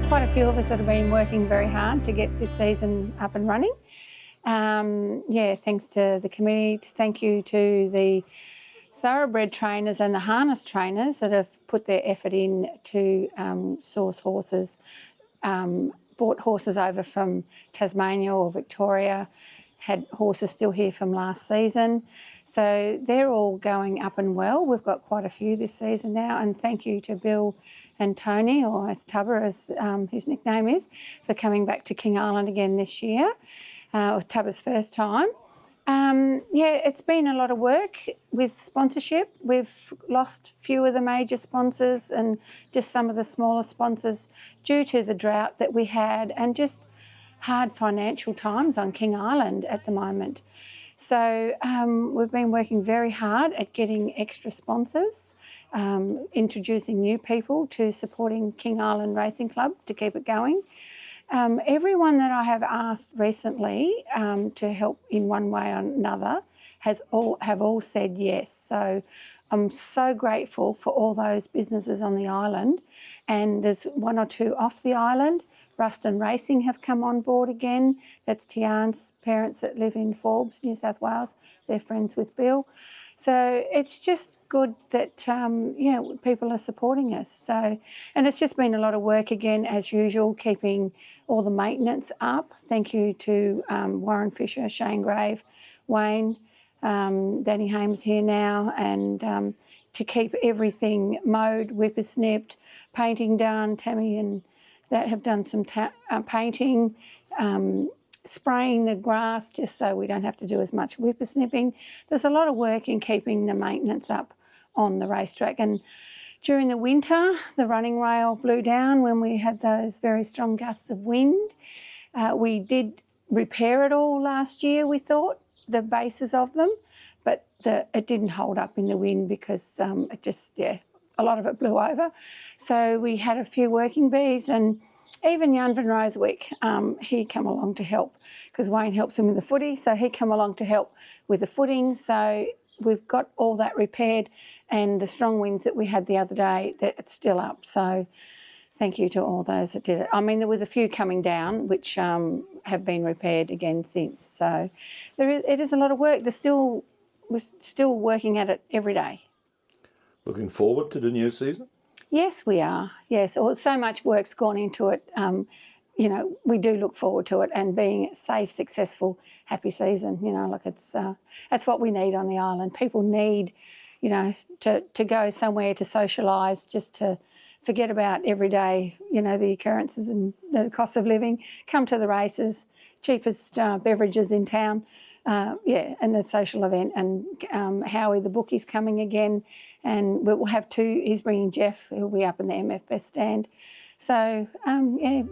quite a few of us that have been working very hard to get this season up and running. Thanks to the committee. Thank you to the thoroughbred trainers and the harness trainers that have put their effort in to source horses, brought horses over from Tasmania or Victoria, had horses still here from last season. So they're all going up and well. We've got quite a few this season now, and thank you to Bill and Tony, or as Tubber as his nickname is, for coming back to King Island again this year, Tubber's first time. It's been a lot of work with sponsorship. We've lost a few of the major sponsors and just some of the smaller sponsors due to the drought that we had and just hard financial times on King Island at the moment. So we've been working very hard at getting extra sponsors, introducing new people to supporting King Island Racing Club to keep it going. Everyone that I have asked recently to help in one way or another have all said yes. So I'm so grateful for all those businesses on the island, and there's one or two off the island. Ruston Racing have come on board again. That's Tiane's parents that live in Forbes, New South Wales. They're friends with Bill. So it's just good that, people are supporting us. So, and it's just been a lot of work again, as usual, keeping all the maintenance up. Thank you to Warren Fisher, Shane Grave, Wayne, Danny Hames here now, and to keep everything mowed, whippersnipped, painting done. Tammy and that have done some painting, spraying the grass just so we don't have to do as much whippersnipping. There's a lot of work in keeping the maintenance up on the racetrack. And during the winter, the running rail blew down when we had those very strong gusts of wind. We did repair it all last year, we thought, the bases of them, but it didn't hold up in the wind because a lot of it blew over. So we had a few working bees, and even Jan van Rooswyk, he come along to help because Wayne helps him with the footy, so he come along to help with the footings. So we've got all that repaired, and the strong winds that we had the other day, it's still up. So thank you to all those that did it. I mean, there was a few coming down which have been repaired again since. So it is a lot of work. We're still working at it every day. Looking forward to the new season? Yes, we are. Yes, so much work's gone into it. We do look forward to it and being a safe, successful, happy season. That's what we need on the island. People need, to go somewhere to socialise, just to forget about every day, the occurrences and the cost of living. Come to the races, cheapest beverages in town. And the social event, and Howie the bookie's coming again, and we'll have two. He's bringing Jeff, who'll be up in the MF Best stand. So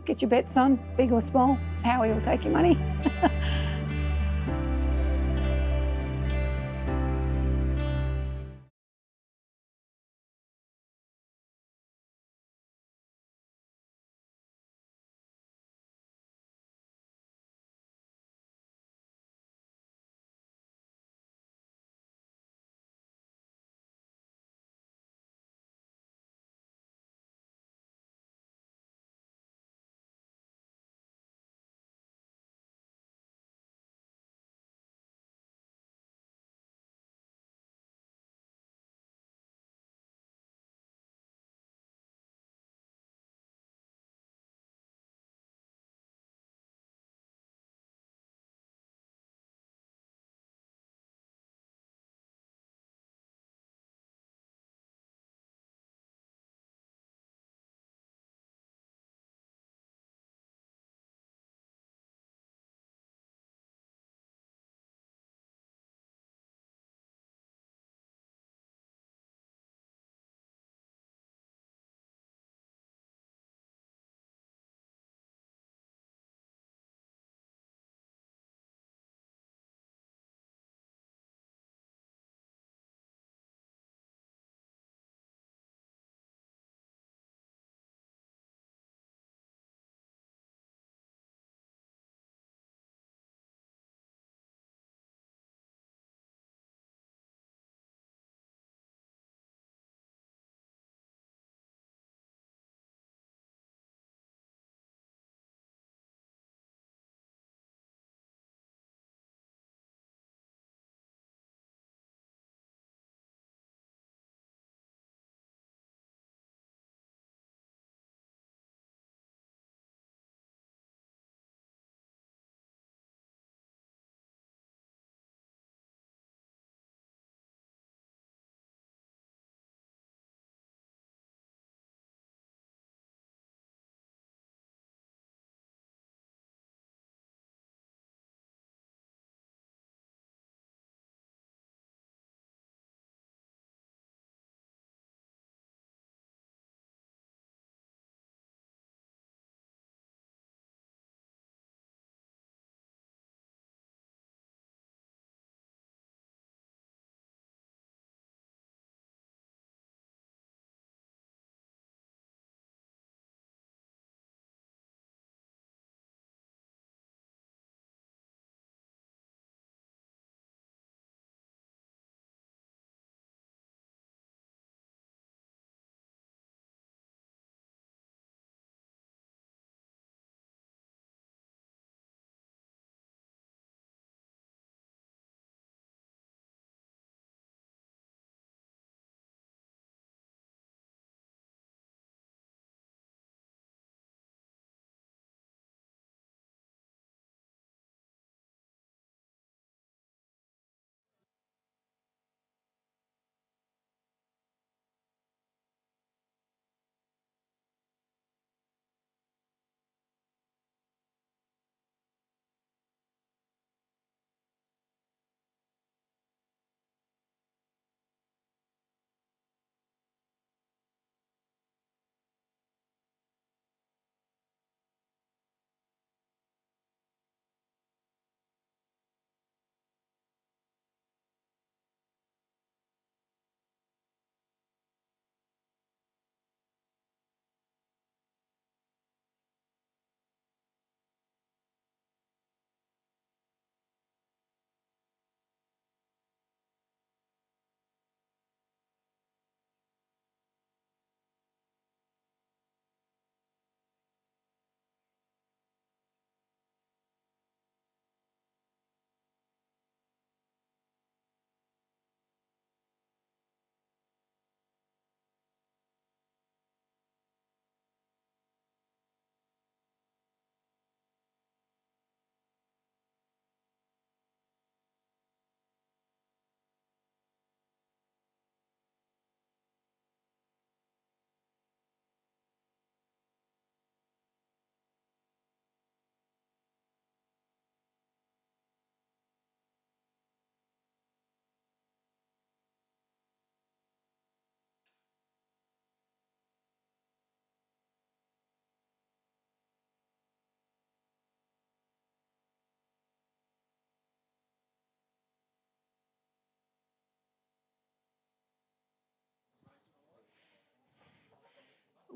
get your bets on, big or small. Howie will take your money.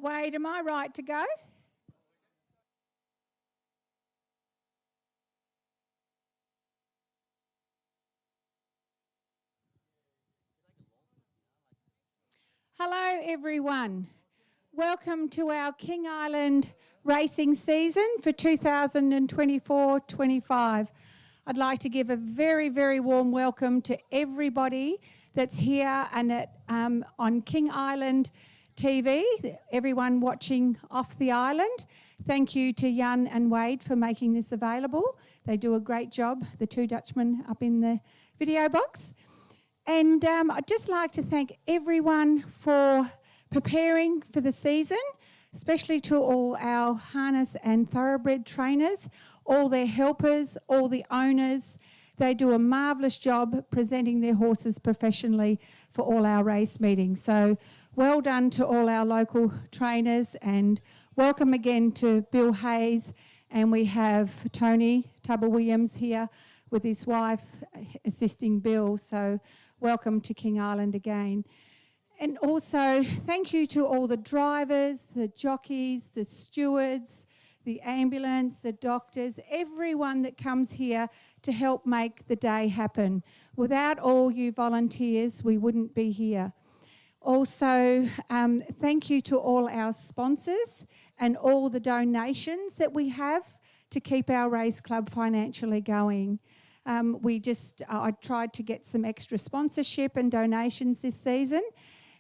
Wade, am I right to go? Hello everyone. Welcome to our King Island racing season for 2024-25. I'd like to give a very, very warm welcome to everybody that's here and on King Island TV, everyone watching off the island. Thank you to Jan and Wade for making this available. They do a great job, the two Dutchmen up in the video box. And I'd just like to thank everyone for preparing for the season, especially to all our harness and thoroughbred trainers, all their helpers, all the owners. They do a marvellous job presenting their horses professionally for all our race meetings. So well done to all our local trainers, and welcome again to Bill Hayes. And we have Tony Tubber Williams here with his wife assisting Bill. So welcome to King Island again. And also thank you to all the drivers, the jockeys, the stewards, the ambulance, the doctors, everyone that comes here to help make the day happen. Without all you volunteers, we wouldn't be here. Also, thank you to all our sponsors and all the donations that we have to keep our race club financially going. I tried to get some extra sponsorship and donations this season.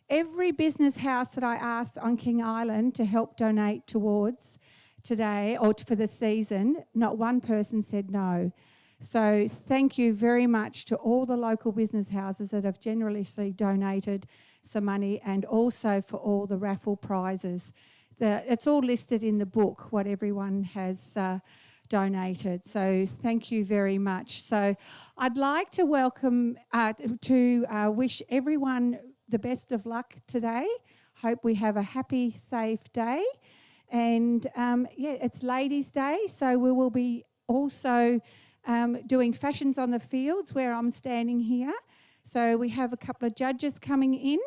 Every business house that I asked on King Island to help donate towards today or for the season, not one person said no. So thank you very much to all the local business houses that have generously donated some money, and also for all the raffle prizes. It's all listed in the book, what everyone has donated. So thank you very much. So I'd like to wish everyone the best of luck today. Hope we have a happy, safe day. And it's Ladies' Day, so we will be also doing fashions on the fields where I'm standing here. So we have a couple of judges coming in,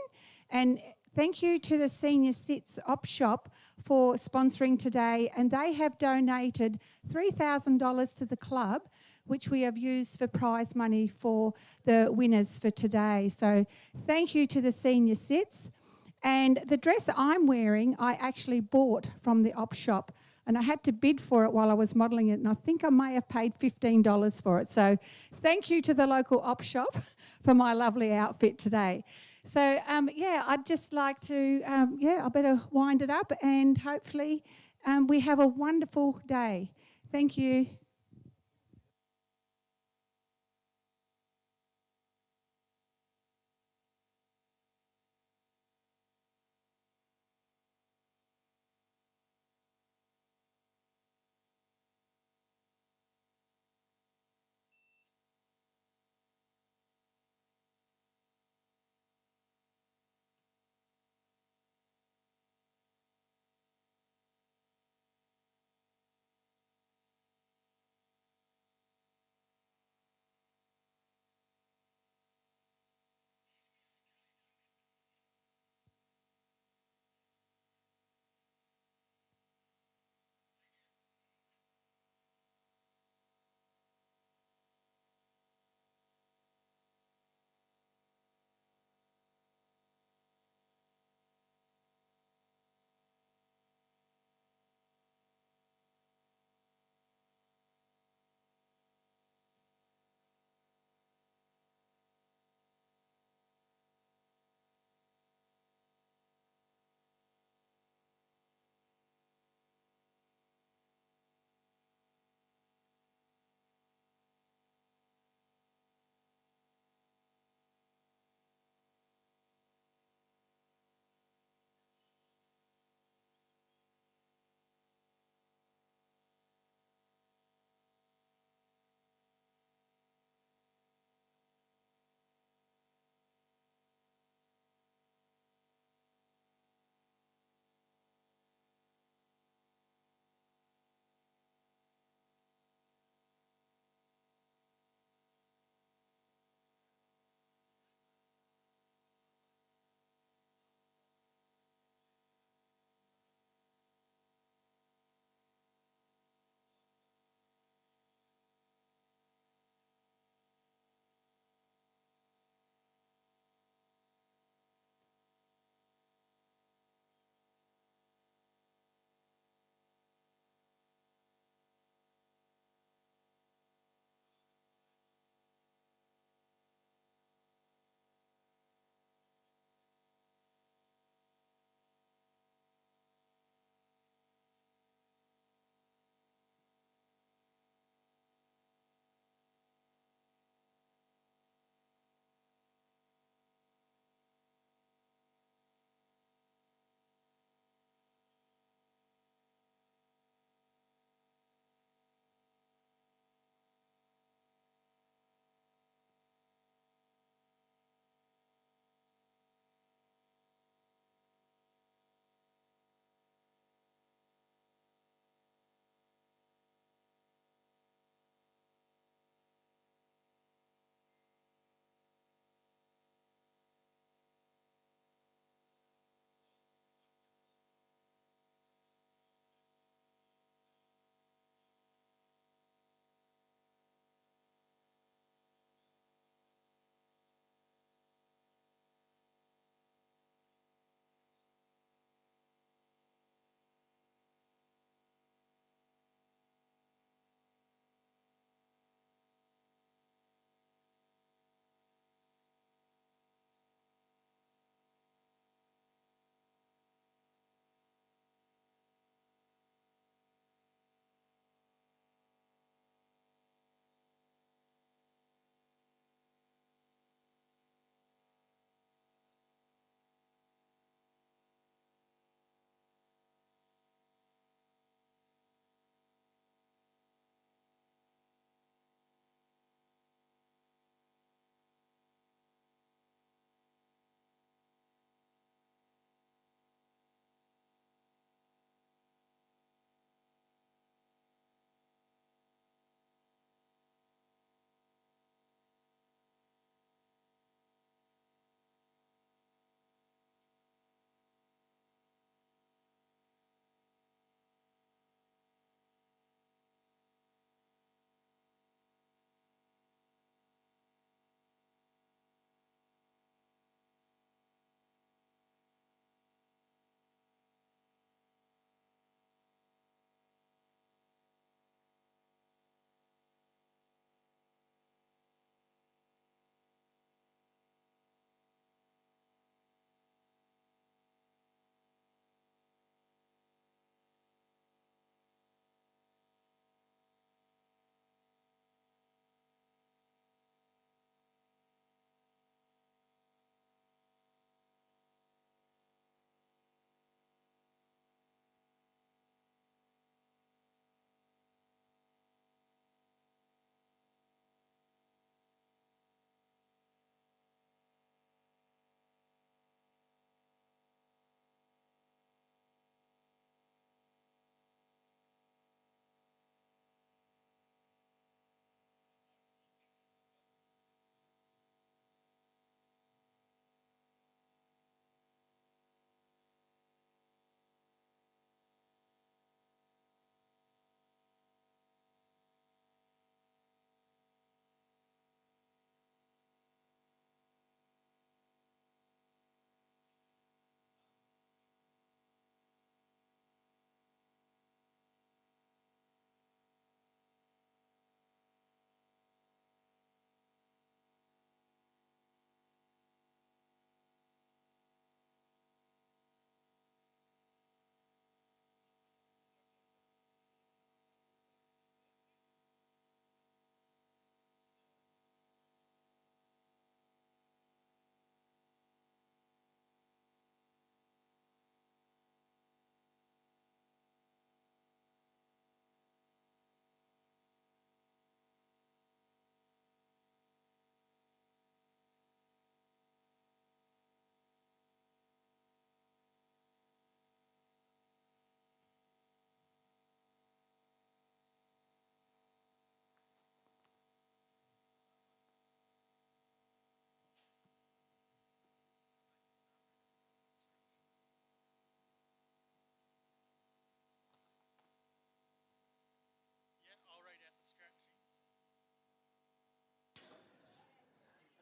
and thank you to the Senior Sits Op Shop for sponsoring today, and they have donated $3,000 to the club, which we have used for prize money for the winners for today. So thank you to the Senior Sits. And the dress I'm wearing, I actually bought from the Op Shop, and I had to bid for it while I was modelling it, and I think I may have paid $15 for it. So thank you to the local Op Shop for my lovely outfit today. So, I'd just like to, I better wind it up, and hopefully we have a wonderful day. Thank you.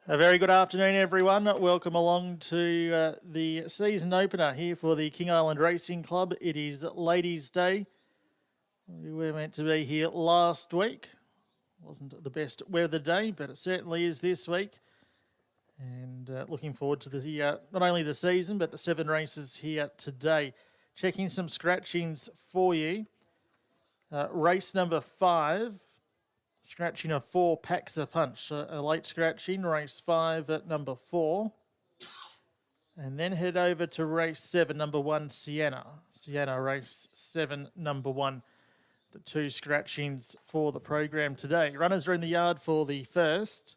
A very good afternoon, everyone. Welcome along to the season opener here for the King Island Racing Club. It is Ladies' Day. We were meant to be here last week. Wasn't the best weather day, but it certainly is this week. And looking forward to the not only the season, but the 7 races here today. Checking some scratchings for you. Race number 5. Scratching of 4 packs a punch. A late scratching, race 5 at number 4. And then head over to race 7, number 1, Sienna. Sienna, race 7, number 1. The 2 scratchings for the program today. Runners are in the yard for the first.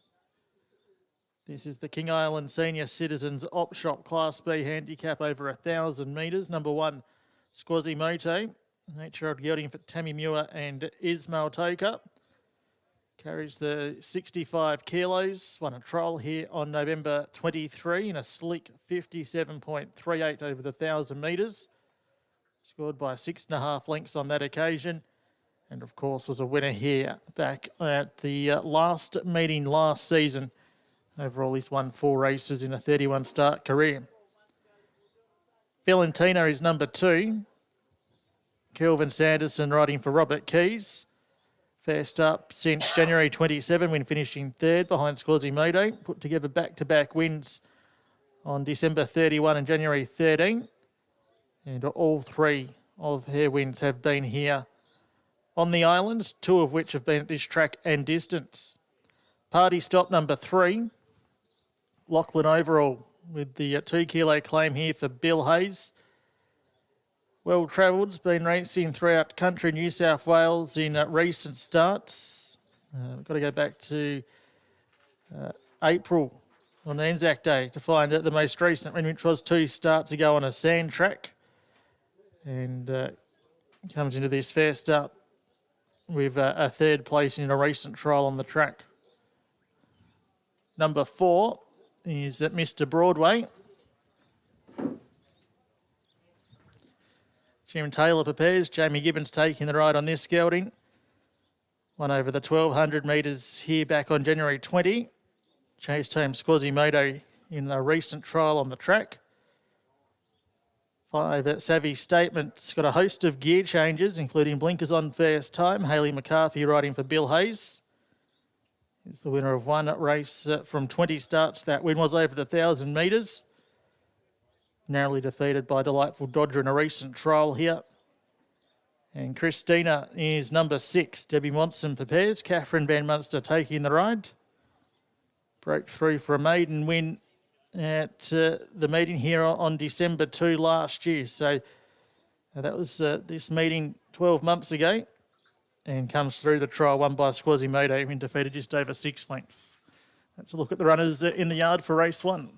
This is the King Island Senior Citizens Op Shop Class B handicap over 1,000 metres. Number 1, Squasimoto. Nature gelding for Tammy Muir and Ismail Toka. Carries the 65 kilos, won a trial here on November 23 in a slick 57.38 over the 1,000 metres. Scored by 6.5 lengths on that occasion. And of course was a winner here back at the last meeting last season. Overall he's won 4 races in a 31 start career. Valentina is number 2. Kelvin Sanderson riding for Robert Keys. First up since January 27 when finishing 3rd behind Squasimoto. Put together back-to-back wins on December 31 and January 13. And all 3 of her wins have been here on the island, 2 of which have been at this track and distance. Party stop number 3. Lachlan Overall with the 2 kilo claim here for Bill Hayes. Well travelled, has been racing throughout country New South Wales in recent starts. We've got to go back to April on Anzac Day to find the most recent one, which was 2 starts ago on a sand track. And comes into this first up with a 3rd place in a recent trial on the track. Number 4 is Mr. Broadway. Jim Taylor prepares. Jamie Gibbons taking the ride on this gelding. Won over the 1,200 metres here back on January 20. Chased home Squasimoto in a recent trial on the track. 5 at Savvy Statement's got a host of gear changes, including blinkers on first time. Hayley McCarthy riding for Bill Hayes. Is the winner of one race from 20 starts. That win was over the 1,000 metres. Narrowly defeated by Delightful Dodger in a recent trial here. And Christina is number 6. Debbie Monson prepares. Catherine Van Munster taking the ride. Broke through for a maiden win at the meeting here on December 2 last year. So that was this meeting 12 months ago. And comes through the trial won by Squasimoto and defeated just over 6 lengths. Let's look at the runners in the yard for race 1.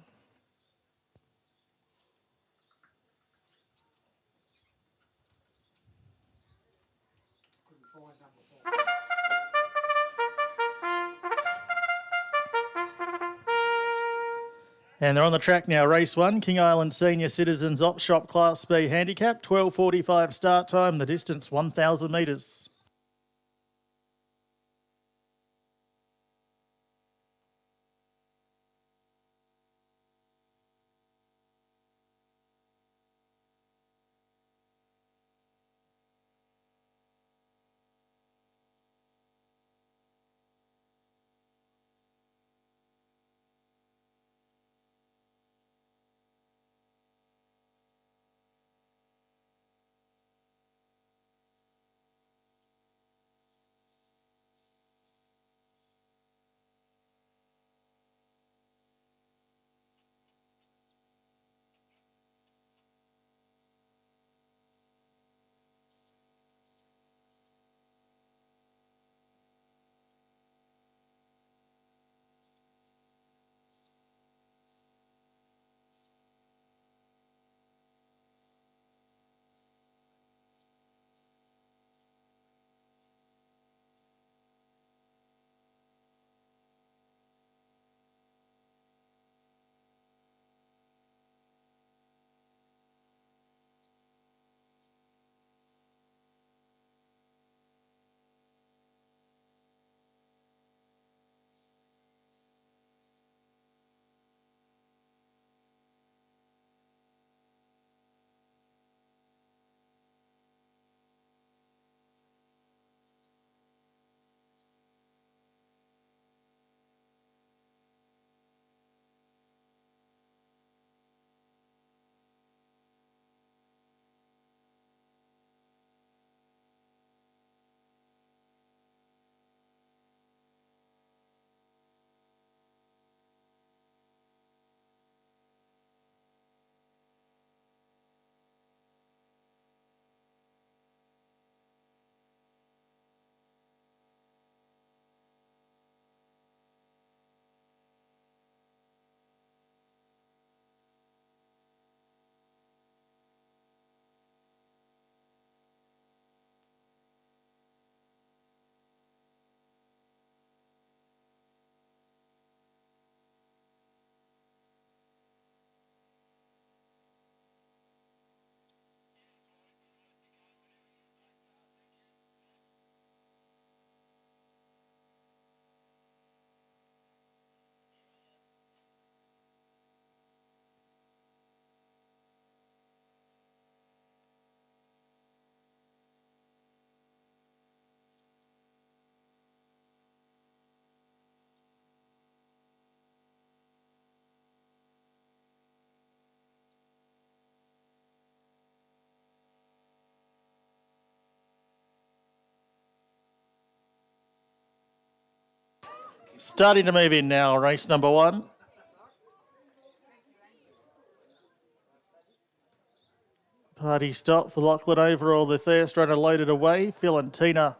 And they're on the track now. Race 1, King Island Senior Citizens Op Shop Class B handicap, 12:45 start time, the distance 1,000 metres. Starting to move in now, race number 1. Party stop for Lachlan Overall, the first runner loaded away. Filentina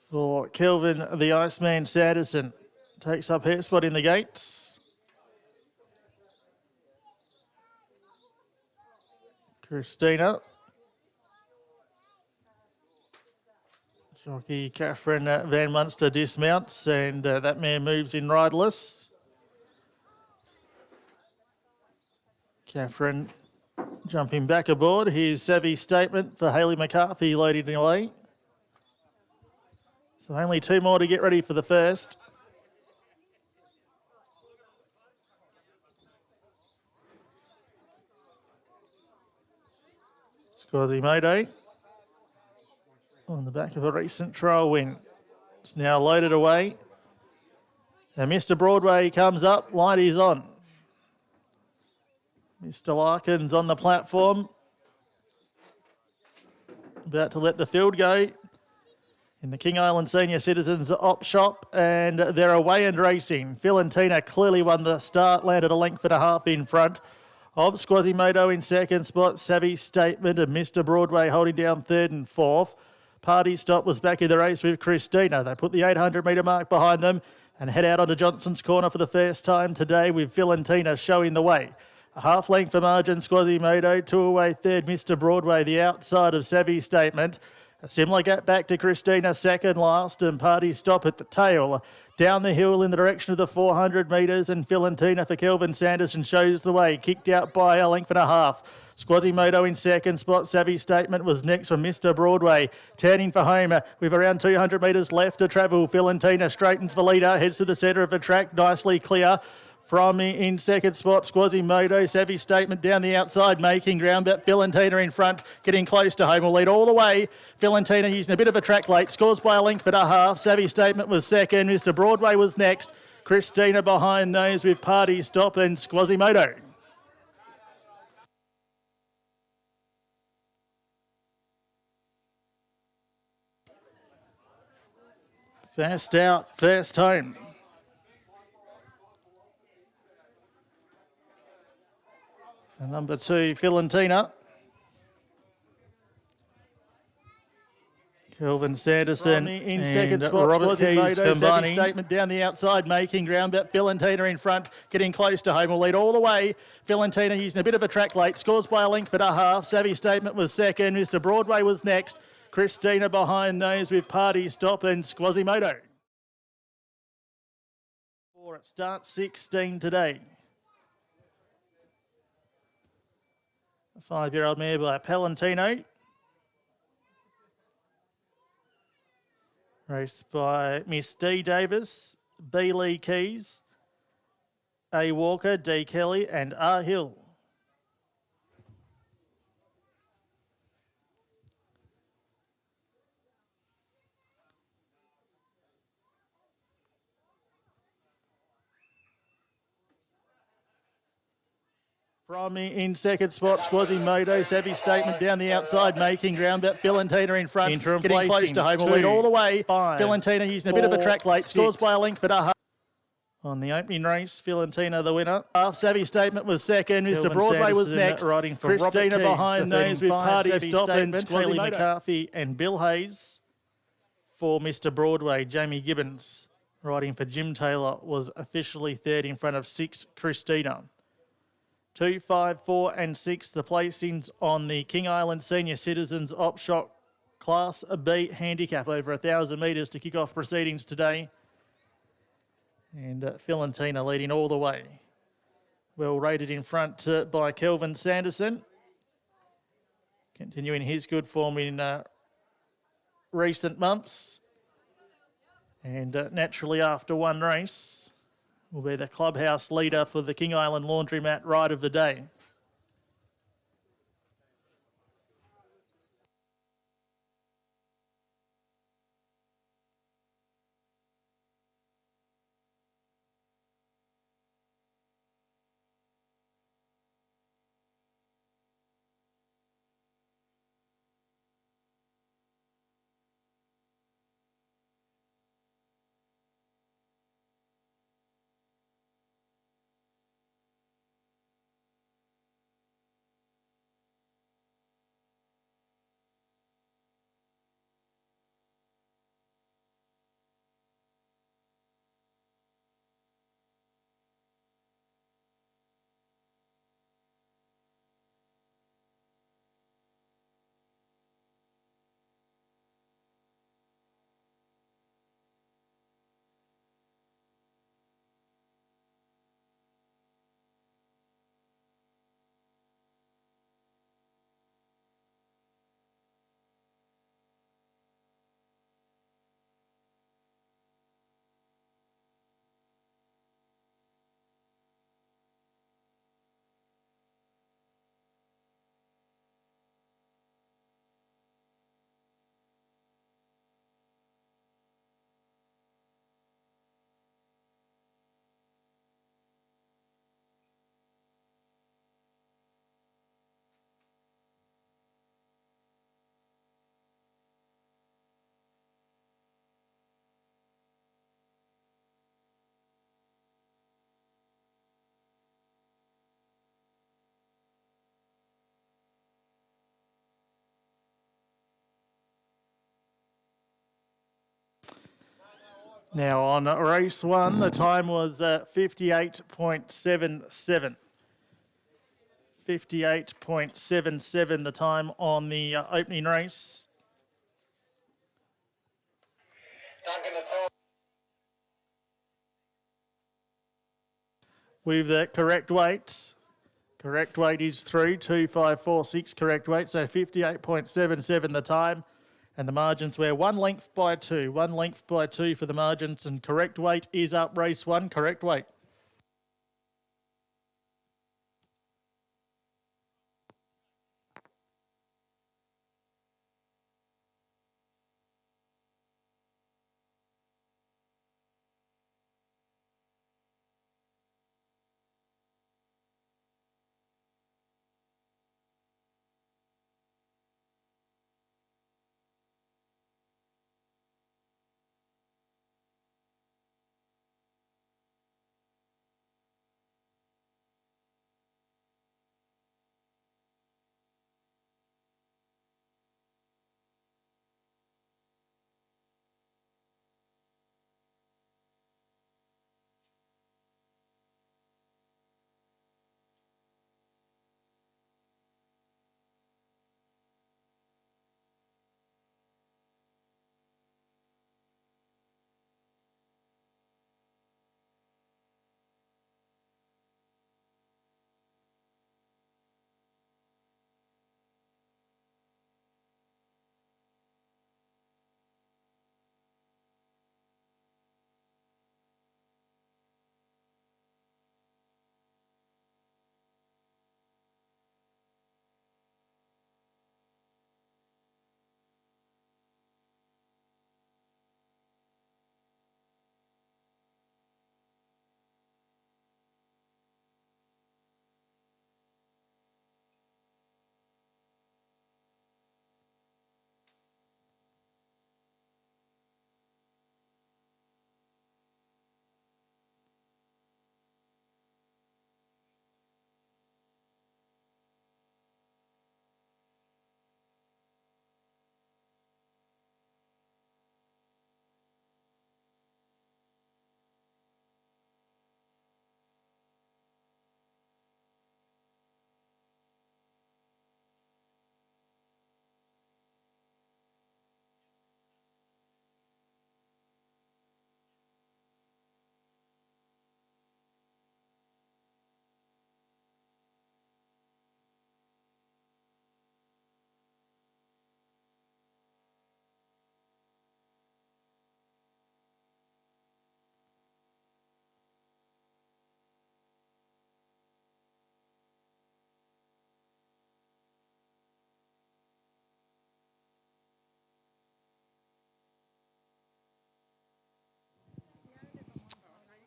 for Kelvin the Iceman Sanderson takes up her spot in the gates. Christina. Jockey Catherine Van Munster dismounts and that mare moves in riderless. Catherine jumping back aboard. Here's Savvy Statement for Hayley McCarthy loading away. So only 2 more to get ready for the first. Quasimodo on the back of a recent trial win. It's now loaded away. And Mr. Broadway comes up. Light is on. Mr. Larkins on the platform. About to let the field go in the King Island Senior Citizens Op Shop. And they're away and racing. Filentina clearly won the start, landed a length and a half in front of Quasimodo in second spot. Savvy Statement and Mr. Broadway holding down third and fourth. Party Stop was back in the race with Christina. They put the 800 metre mark behind them and head out onto Johnson's Corner for the first time today with Filentina showing the way. A half length for margin, Quasimodo. 2 away third, Mr. Broadway, the outside of Savvy Statement. A similar gap back to Christina, second last, and Party Stop at the tail. Down the hill in the direction of the 400 metres, and Filentina for Kelvin Sanderson shows the way. Kicked out by a length and a half. Quasimodo in second spot. Savvy Statement was next from Mr. Broadway. Turning for home with around 200 metres left to travel. Filentina straightens for leader, heads to the centre of the track, nicely clear. From in second spot, Quasimodo. Savvy Statement down the outside, making ground, but Filentina in front, getting close to home. Will lead all the way. Filentina using a bit of a track late, scores by a length and a half. Savvy Statement was second. Mr. Broadway was next. Christina behind those with Party Stop and Quasimodo. Fast out, first home. For number 2, Filentina. Kelvin Sanderson in second spot. Robert Keys combining. Statement down the outside, making ground, but Filentina in front, getting close to home. Will lead all the way. Filentina using a bit of a track late, scores by a length and a half. Savvy Statement was second. Mr. Broadway was next. Christina behind those with Party Stop and Quasimodo. It starts 16 today. A 5-year-old mare by Palantino. Raced by Miss D. Davis, B. Lee Keys, A. Walker, D. Kelly and R. Hill. From in second spot, Quasimodo. Savvy Statement down the outside, making ground, but Filentina in front, Interim getting close to home. Will lead all the way. 5, Filentina using a bit of a track late, scores by a length and a half. On the opening race, Filentina the winner. Savvy Statement was second. Mr. Kelvin Broadway was Sanderson next. riding for Christina Robert Keys, behind the those with 35, Party Savvy Stop and Statement, Haley Quasimodo. McCarthy and Bill Hayes. For Mr. Broadway, Jamie Gibbons riding for Jim Taylor was officially third in front of 6, Christina. 2, 5, 4 and 6, the placings on the King Island Senior Citizens Op Shop Class B handicap over 1,000 metres to kick off proceedings today. And Filentina leading all the way. Well rated in front by Kelvin Sanderson. Continuing his good form in recent months. And naturally after one race will be the clubhouse leader for the King Island Laundromat Ride of the Day. Now on race 1, the time was 58.77. 58.77 the time on the opening race. With the correct weight. Correct weight is through, 2546 correct weight, so 58.77 the time. And the margins were 1 length by 2. 1 length by 2 for the margins, and correct weight is up race 1, correct weight.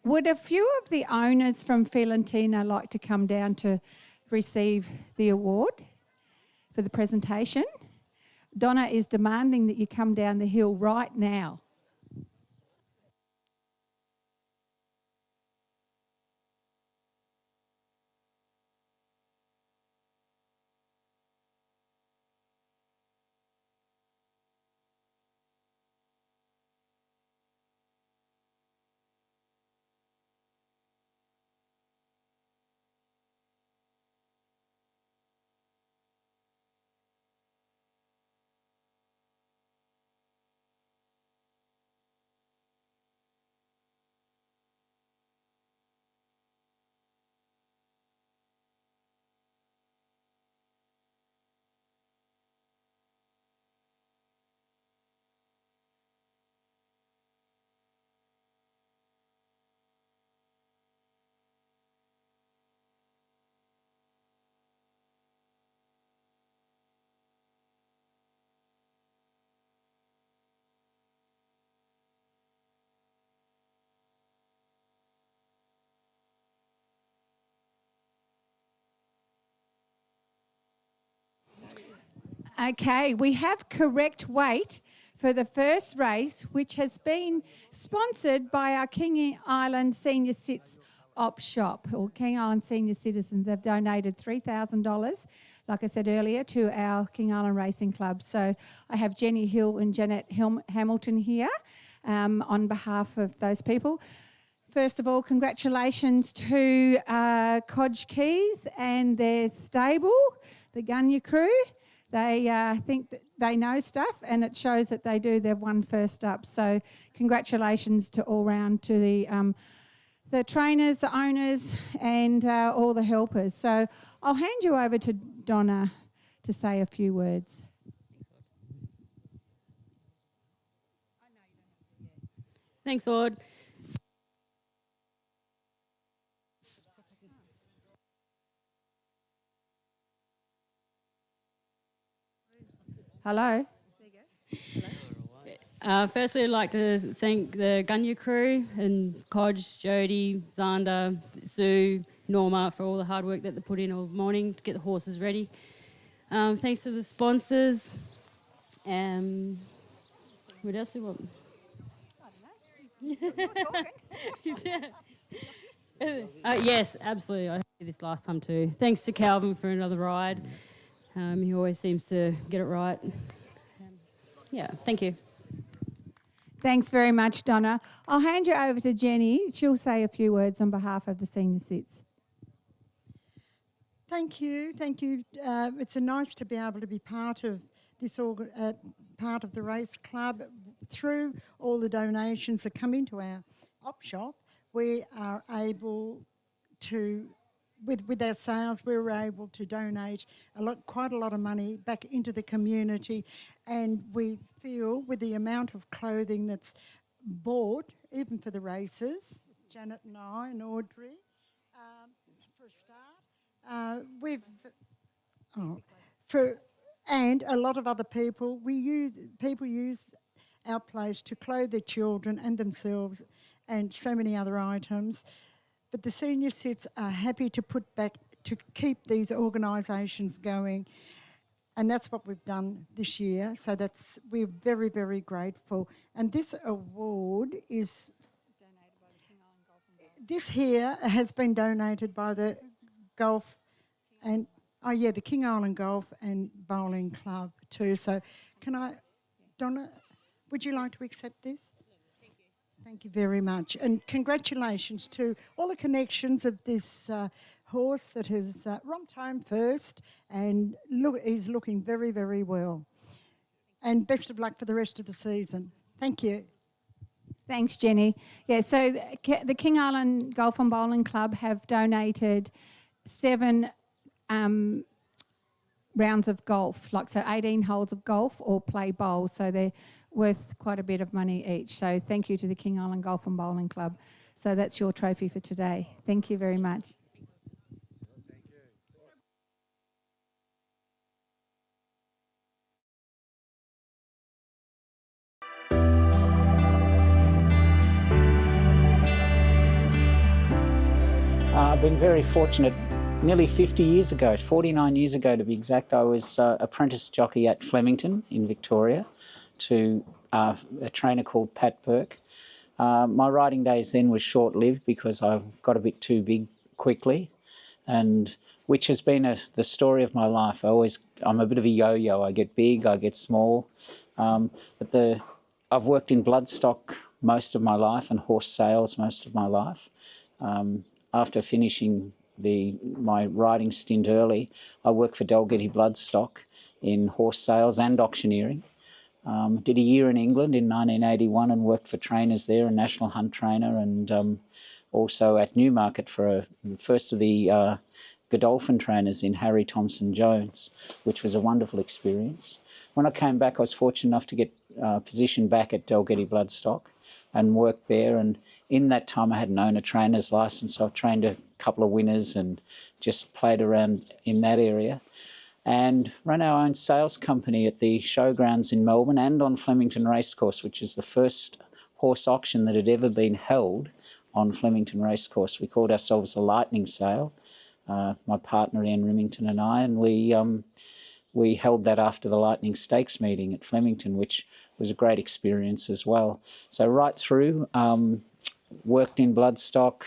Would a few of the owners from Fiorentina like to come down to receive the award for the presentation? Donna is demanding that you come down the hill right now. Okay, we have correct weight for the first race, which has been sponsored by our King Island Senior Cits Op Shop, or King Island Senior Citizens have donated $3,000, like I said earlier, to our King Island Racing Club. So I have Jenny Hill and Janet Hamilton here. on behalf of those people. First of all, congratulations to Codge Keys and their stable, the Gunya crew. They think that they know stuff, and it shows that they do. They've won first up. So congratulations to all round to the trainers, the owners, and all the helpers. So I'll hand you over to Donna to say a few words. Thanks, Aude. Hello. Firstly, I'd like to thank the Gunya crew and Codge, Jody, Xander, Sue, Norma for all the hard work that they put in all morning to get the horses ready. Thanks to the sponsors. What else do you want? Yes, absolutely. I did this last time too. Thanks to Calvin for another ride. He always seems to get it right. Yeah, thank you. Thanks very much, Donna. I'll hand you over to Jenny. She'll say a few words on behalf of the senior sits. Thank you. It's nice to be able to be part of this part of the race club. Through all the donations that come into our op shop, we are able to, with our sales, we were able to donate quite a lot of money back into the community, and we feel with the amount of clothing that's bought, even for the races, Janet and I and Audrey, for a start, and a lot of other people, people use our place to clothe their children and themselves and so many other items. But the senior sits are happy to put back, to keep these organisations going. And that's what we've done this year. So we're very, very grateful. And this award is donated by the King Island Golf and Bowling. This here has been donated by the Golf and the King Island Golf and Bowling Club too. So Donna, would you like to accept this? Thank you very much. And congratulations to all the connections of this horse that has romped home first and is looking very, very well. And best of luck for the rest of the season. Thank you. Thanks, Jenny. Yeah, so the King Island Golf and Bowling Club have donated 7 rounds of golf, 18 holes of golf or play bowl. So they're worth quite a bit of money each. So thank you to the King Island Golf and Bowling Club. So that's your trophy for today. Thank you very much. I've been very fortunate. Nearly 50 years ago, 49 years ago to be exact, I was apprentice jockey at Flemington in Victoria to a trainer called Pat Burke. My riding days then was short-lived because I got a bit too big quickly, and which has been the story of my life. I'm a bit of a yo-yo. I get big, I get small, but I've worked in bloodstock most of my life and horse sales most of my life. After finishing my riding stint early, I worked for Dalgety Bloodstock in horse sales and auctioneering. Did a year in England in 1981 and worked for trainers there, a national hunt trainer, and also at Newmarket for the first of the Godolphin trainers in Harry Thompson-Jones, which was a wonderful experience. When I came back, I was fortunate enough to get positioned back at Dalgety Bloodstock and worked there, and in that time I hadn't owned a trainer's licence, so I've trained a couple of winners and just played around in that area. And run our own sales company at the showgrounds in Melbourne and on Flemington Racecourse, which is the first horse auction that had ever been held on Flemington Racecourse. We called ourselves the Lightning Sale, my partner Ian Rimington and I, and we held that after the Lightning Stakes meeting at Flemington, which was a great experience as well. So right through, worked in bloodstock,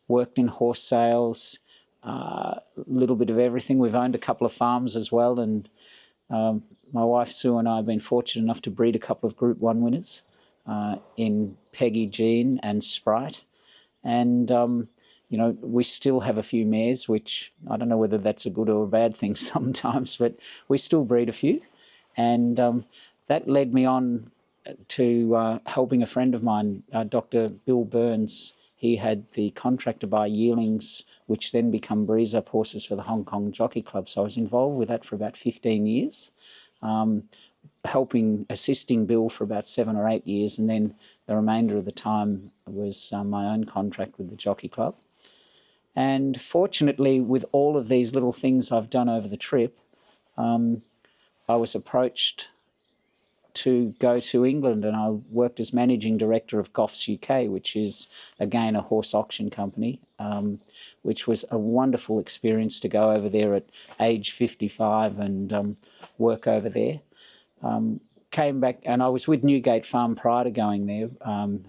worked in horse sales, a little bit of everything. We've owned a couple of farms as well, and my wife Sue and I have been fortunate enough to breed a couple of Group 1 winners in Peggy Jean and Sprite. And, you know, we still have a few mares, which I don't know whether that's a good or a bad thing sometimes, but we still breed a few. And that led me on to helping a friend of mine, Dr. Bill Burns. He had the contract to buy yearlings, which then become breeze up horses for the Hong Kong Jockey Club. So I was involved with that for about 15 years, assisting Bill for about 7 or 8 years, and then the remainder of the time was my own contract with the Jockey Club. And fortunately, with all of these little things I've done over the trip, I was approached to go to England, and I worked as managing director of Goffs UK, which is again a horse auction company, which was a wonderful experience to go over there at age 55 and work over there. Came back, and I was with Newgate Farm prior to going there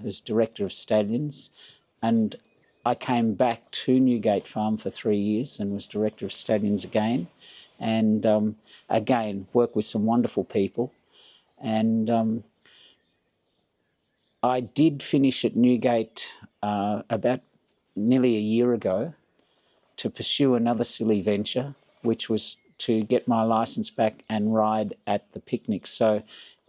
as director of stallions, and I came back to Newgate Farm for 3 years and was director of stallions again, and again worked with some wonderful people. And I did finish at Newgate about nearly a year ago to pursue another silly venture, which was to get my licence back and ride at the picnics. So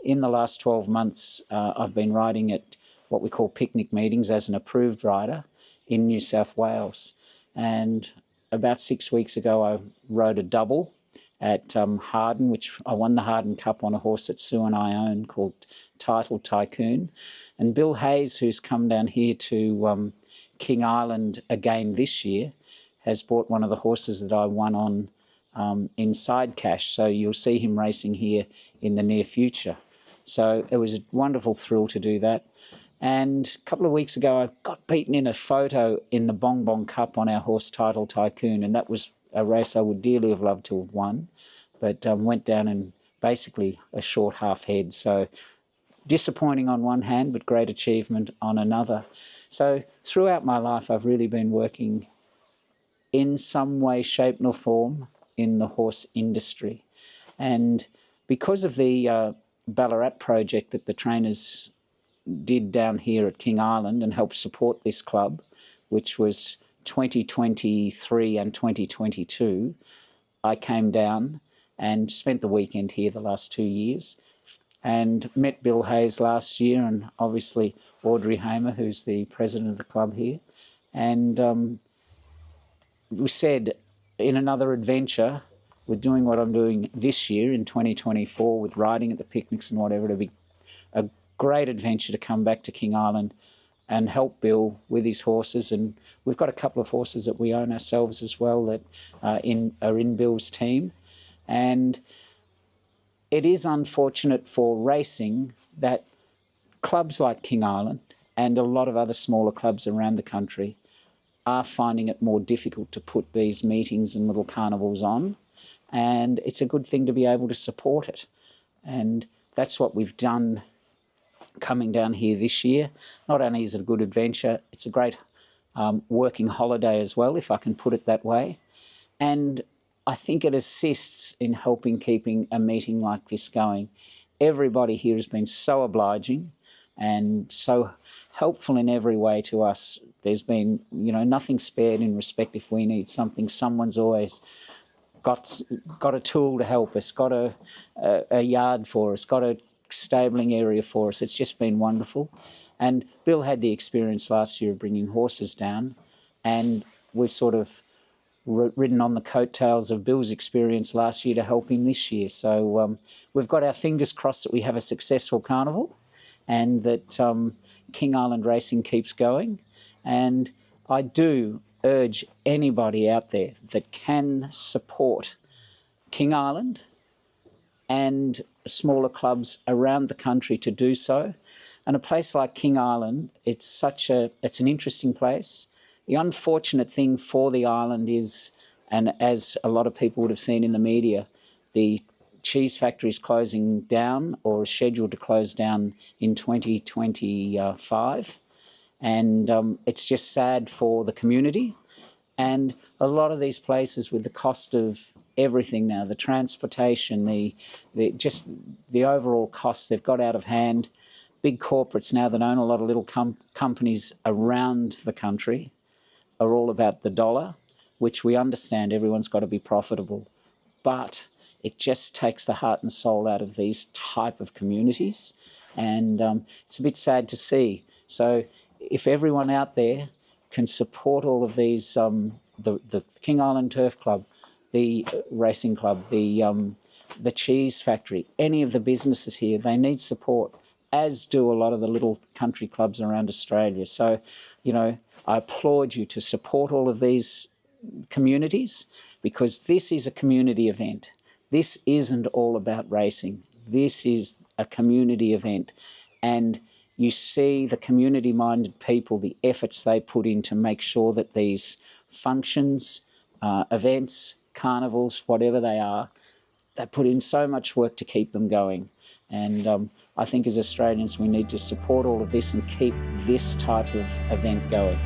in the last 12 months, I've been riding at what we call picnic meetings as an approved rider in New South Wales. And about 6 weeks ago, I rode a double at Harden, which I won the Harden Cup on a horse that Sue and I own called Title Tycoon. And Bill Hayes, who's come down here to King Island again this year, has bought one of the horses that I won on in Side Cash. So you'll see him racing here in the near future. So it was a wonderful thrill to do that. And a couple of weeks ago, I got beaten in a photo in the Bong Bong Cup on our horse Title Tycoon, and that was a race I would dearly have loved to have won, but went down in basically a short half head. So disappointing on one hand, but great achievement on another. So throughout my life, I've really been working in some way, shape nor form in the horse industry. And because of the Ballarat project that the trainers did down here at King Island and helped support this club, which was 2023 and 2022, I came down and spent the weekend here the last 2 years and met Bill Hayes last year, and obviously Audrey Hamer, who's the president of the club here. And we said, in another adventure, we're doing what I'm doing this year in 2024 with riding at the picnics and whatever. It'll be a great adventure to come back to King Island and help Bill with his horses. And we've got a couple of horses that we own ourselves as well that are in Bill's team. And it is unfortunate for racing that clubs like King Island and a lot of other smaller clubs around the country are finding it more difficult to put these meetings and little carnivals on. And it's a good thing to be able to support it. And that's what we've done coming down here this year. Not only is it a good adventure, it's a great working holiday as well, if I can put it that way. And I think it assists in helping keeping a meeting like this going. Everybody here has been so obliging and so helpful in every way to us. There's been, nothing spared in respect. If we need something, someone's always got a tool to help us, got a yard for us, got a stabling area for us. It's just been wonderful. And Bill had the experience last year of bringing horses down, and we've sort of ridden on the coattails of Bill's experience last year to help him this year. So we've got our fingers crossed that we have a successful carnival and that King Island racing keeps going. And I do urge anybody out there that can support King Island and smaller clubs around the country to do so. And a place like King Island, it's an interesting place. The unfortunate thing for the island is, and as a lot of people would have seen in the media, the cheese factory is closing down or is scheduled to close down in 2025. And it's just sad for the community. And a lot of these places, with the cost of everything now, the transportation, the overall costs, they've got out of hand. big corporates now that own a lot of little companies around the country are all about the dollar, which we understand everyone's got to be profitable. But it just takes the heart and soul out of these type of communities. And it's a bit sad to see. So if everyone out there can support all of these, the King Island Turf Club, the racing club, the cheese factory, any of the businesses here, they need support, as do a lot of the little country clubs around Australia. So, you know, I applaud you to support all of these communities, because this is a community event. This isn't all about racing. This is a community event. And you see the community-minded people, the efforts they put in to make sure that these functions, events, carnivals, whatever they are, they put in so much work to keep them going. And I think as Australians, we need to support all of this and keep this type of event going.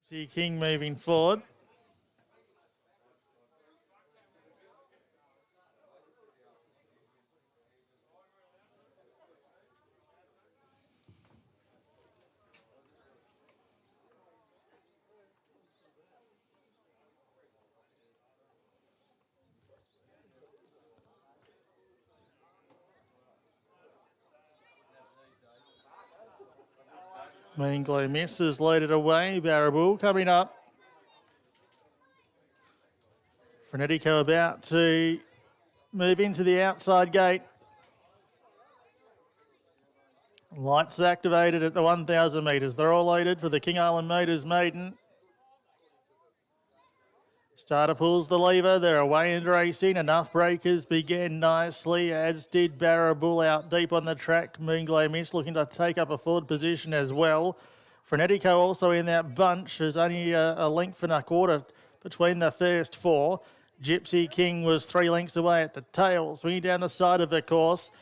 See King moving forward. Mean Glow Miss is loaded away. Barrabool coming up. Frenetico about to move into the outside gate. Lights activated at the 1,000 metres. They're all loaded for the King Island Motors maiden. Starter pulls the lever. They're away and racing. Enough Breakers began nicely, as did Barrabool out deep on the track. Moonglow Miss looking to take up a forward position as well. Frenetico also in that bunch. There's only a length and a quarter between the first four. Gypsy King was 3 lengths away at the tail. Swinging down the side of the course.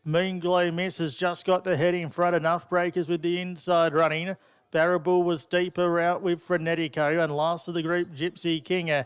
Moonglow Miss has just got the head in front. Enough Breakers with the inside running. Barrabool was deeper out with Frenetico, and last of the group, Gypsy King. They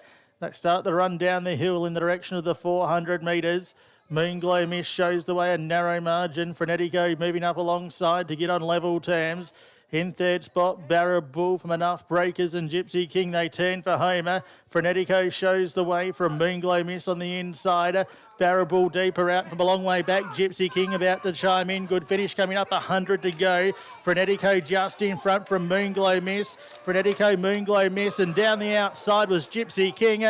start the run down the hill in the direction of the 400 metres. Moonglow Miss shows the way, a narrow margin. Frenetico moving up alongside to get on level terms. In third spot, Barrabool from Enough Breakers and Gypsy King. They turn for Homer. Frenetico shows the way from Moonglow Miss on the inside. Barrabool deeper out from a long way back. Gypsy King about to chime in. Good finish coming up, 100 to go. Frenetico just in front from Moonglow Miss. Frenetico, Moonglow Miss, and down the outside was Gypsy King.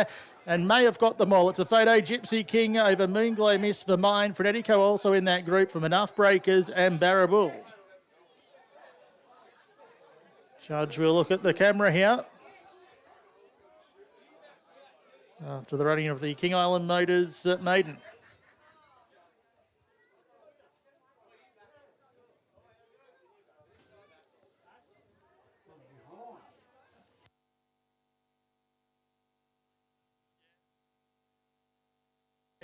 And may have got them all. It's a photo. Gypsy King over Moonglow Miss for mine. Frenetico also in that group from Enough Breakers and Barrabool. Judge will look at the camera here. After the running of the King Island Motors maiden.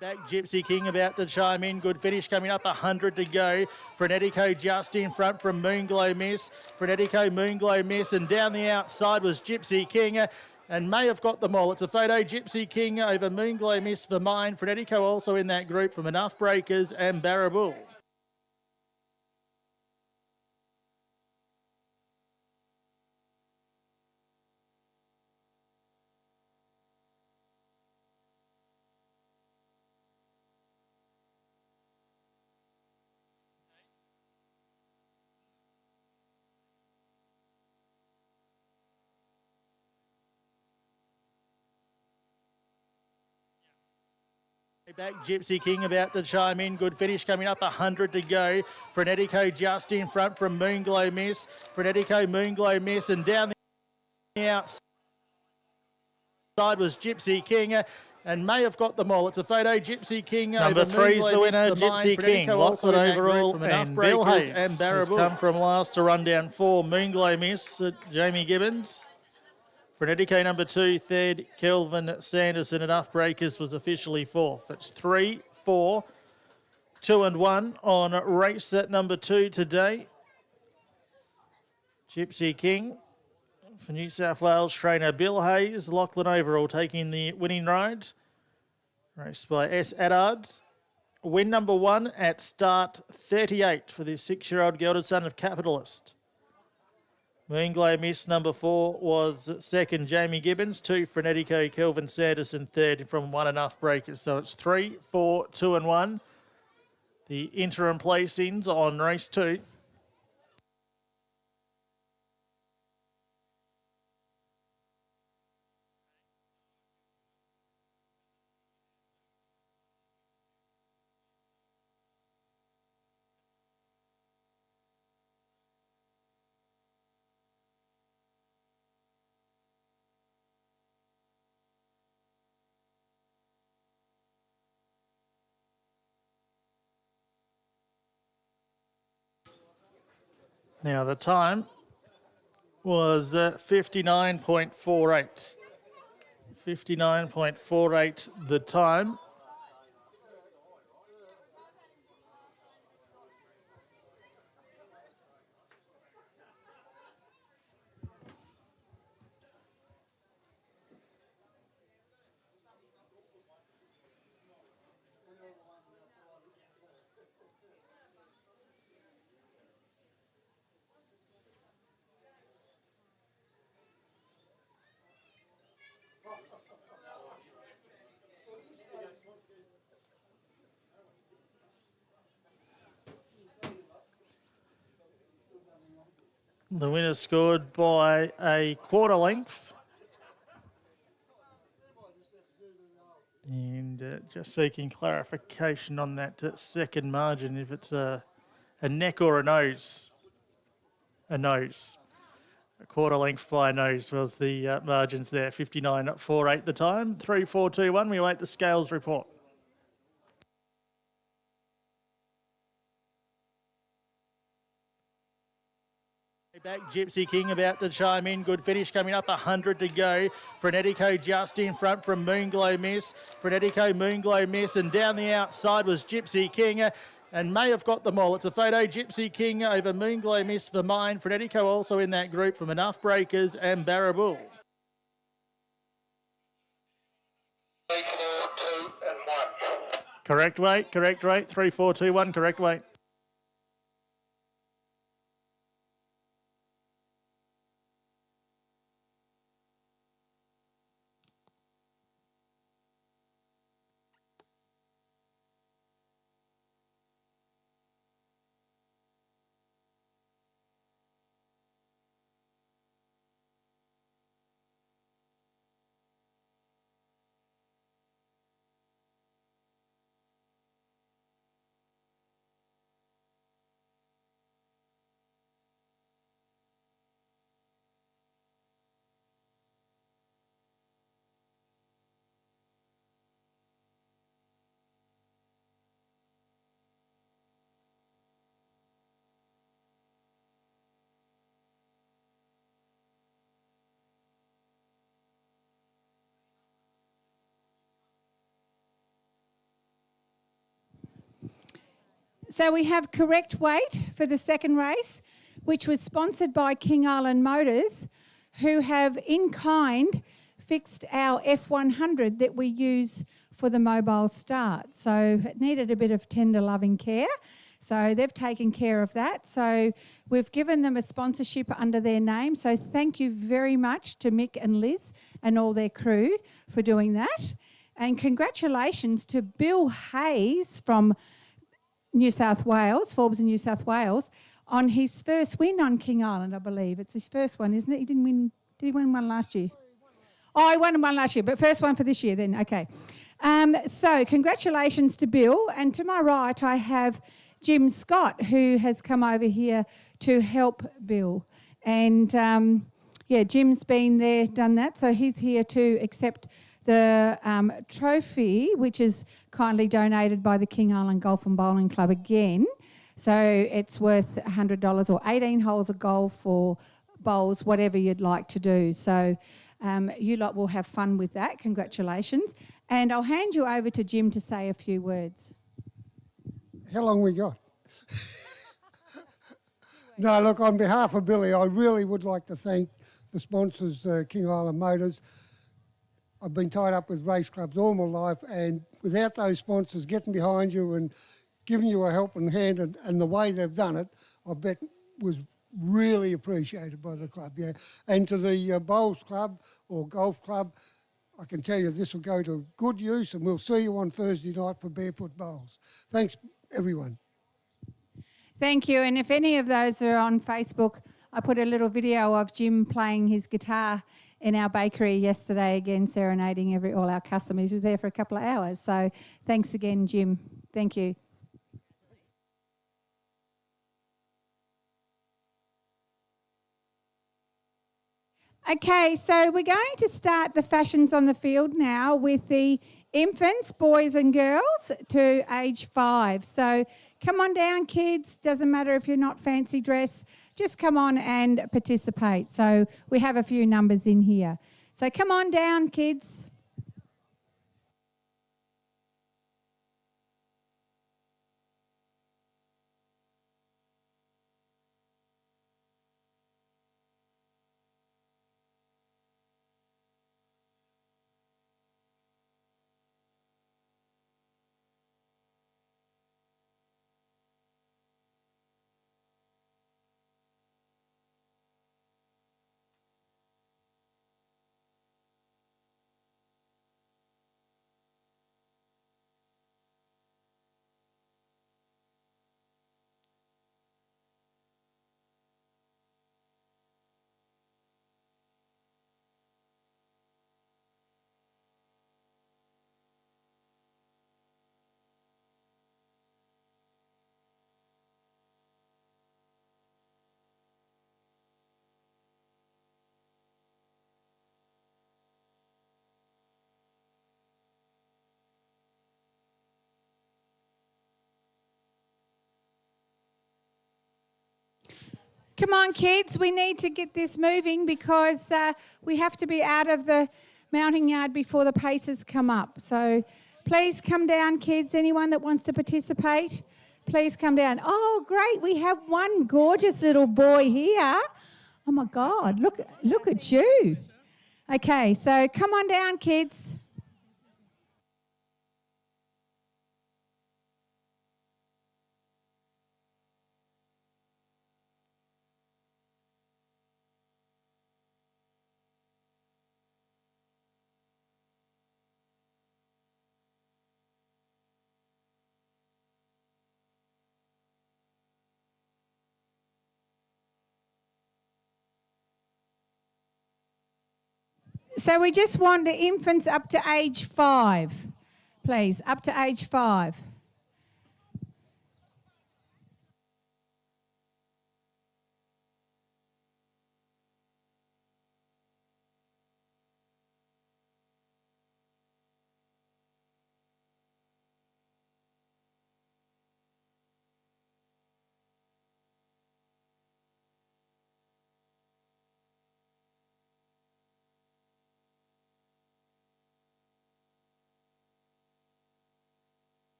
Back, Gypsy King about to chime in. Good finish coming up, 100 to go. Frenetico just in front from Moonglow Miss. Frenetico, Moonglow Miss, and down the outside was Gypsy King. And may have got them all. It's a photo. Gypsy King over Moonglow Miss for mine. Frenetico also in that group from Enough Breakers and Barrabool. Back, Gypsy King about to chime in. Good finish coming up, 100 to go. Frenetico just in front from Moonglow Miss. Frenetico, Moonglow Miss, and down the outside was Gypsy King. And may have got them all. It's a photo. Gypsy King. Number 3's the winner, Gypsy King. Lots of overall, and Bill Hayes and Barrabool come from last to run down 4. Moonglow Miss, Jamie Gibbons. Frenetico number 2, third, Kelvin Sanderson. Enough Breakers was officially 4th. It's 3, 4, 2 and 1 on race set number 2 today. Gypsy King for New South Wales trainer Bill Hayes. Lachlan Overall taking the winning ride. Raced by S. Addard. Win number 1 at start 38 for the 6-year-old gelded son of Capitalist. Moonglow Miss number 4 was second, Jamie Gibbons. 2, Frenetico, Kelvin Sanderson, third from 1 Enough Breakers. So it's 3, 4, 2 and 1. The interim placings on race 2. Now the time was 59.48. 59.48 the time. The winner scored by a quarter length. And just seeking clarification on that second margin, if it's a neck or a nose. A nose. A quarter length by a nose was the margins there. 59.48 the time. 3-4-2-1. We await the scales report. Back, Gypsy King about to chime in. Good finish coming up, 100 to go. Frenetico just in front from Moonglow Miss. Frenetico, Moonglow Miss, and down the outside was Gypsy King. And may have got them all. It's a photo, Gypsy King over Moonglow Miss for mine. Frenetico also in that group from Enough Breakers and Barrabull. 3, 4, 2 and 1. Correct weight, 3, 4, 2, 1, correct weight. So we have correct weight for the second race, which was sponsored by King Island Motors, who have in kind fixed our F100 that we use for the mobile start. So it needed a bit of tender loving care. So they've taken care of that. So we've given them a sponsorship under their name. So thank you very much to Mick and Liz and all their crew for doing that. And congratulations to Bill Hayes from New South Wales, Forbes in New South Wales, on his first win on King Island, I believe. It's his first one, isn't it? He didn't win. Did he win one last year? Oh, he won one last year, but first one for this year then. Okay. So congratulations to Bill. And to my right, I have Jim Scott, who has come over here to help Bill. And, Jim's been there, done that. So he's here to accept the trophy, which is kindly donated by the King Island Golf and Bowling Club again. So it's worth $100 or 18 holes of golf or bowls, whatever you'd like to do. So you lot will have fun with that. Congratulations. And I'll hand you over to Jim to say a few words. How long we got? No, look, on behalf of Billy, I really would like to thank the sponsors, King Island Motors. I've been tied up with race clubs all my life, and without those sponsors getting behind you and giving you a helping hand and the way they've done it, I bet was really appreciated by the club, yeah. And to the bowls club or golf club, I can tell you this will go to good use, and we'll see you on Thursday night for Barefoot Bowls. Thanks, everyone. Thank you. And if any of those are on Facebook, I put a little video of Jim playing his guitar in our bakery yesterday, again serenading all our customers. He was there for a couple of hours. So thanks again, Jim. Thank you. Okay, so we're going to start the fashions on the field now with the infants, boys and girls, to age 5. So come on down, kids. Doesn't matter if you're not fancy dress. Just come on and participate. So we have a few numbers in here. So come on down, kids. Come on, kids, we need to get this moving because we have to be out of the mounting yard before the paces come up. So please come down, kids. Anyone that wants to participate, please come down. Oh, great. We have one gorgeous little boy here. Oh, my God. Look at you. Okay, so come on down, kids. So we just want the infants up to age 5, please, up to age 5.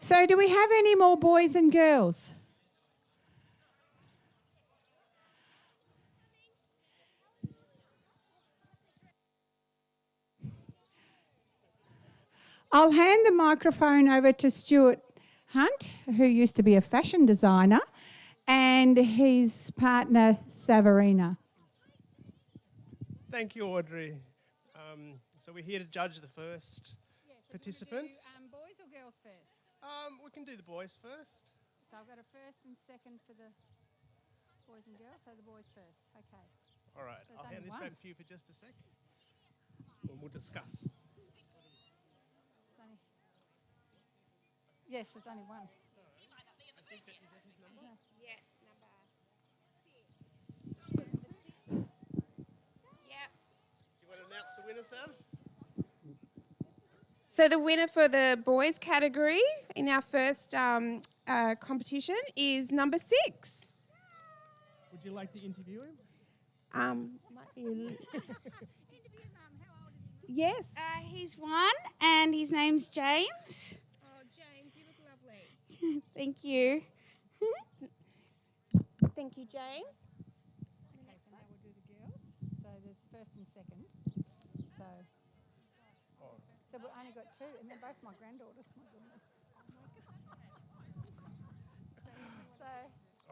So do we have any more boys and girls? I'll hand the microphone over to Stuart Hunt, who used to be a fashion designer, and his partner, Savarina. Thank you, Audrey. So we're here to judge the first participants. Boys or girls first? We can do the boys first. So I've got a first and second for the boys and girls, so the boys first. Okay. All right, There's I'll only hand this one. back to you for just a sec, and we'll discuss. Yes, there's only one. Yes, number 6. Yep. Do you want to announce the winner, Sam? So the winner for the boys category in our first competition is number 6. Would you like to interview him? Might be yes. He's 1 and his name's James. Oh, James, you look lovely. Thank you. Thank you, James. Okay, so now we'll do the girls. So there's first and second. So we've only got 2, and they're both my granddaughters. My goodness. So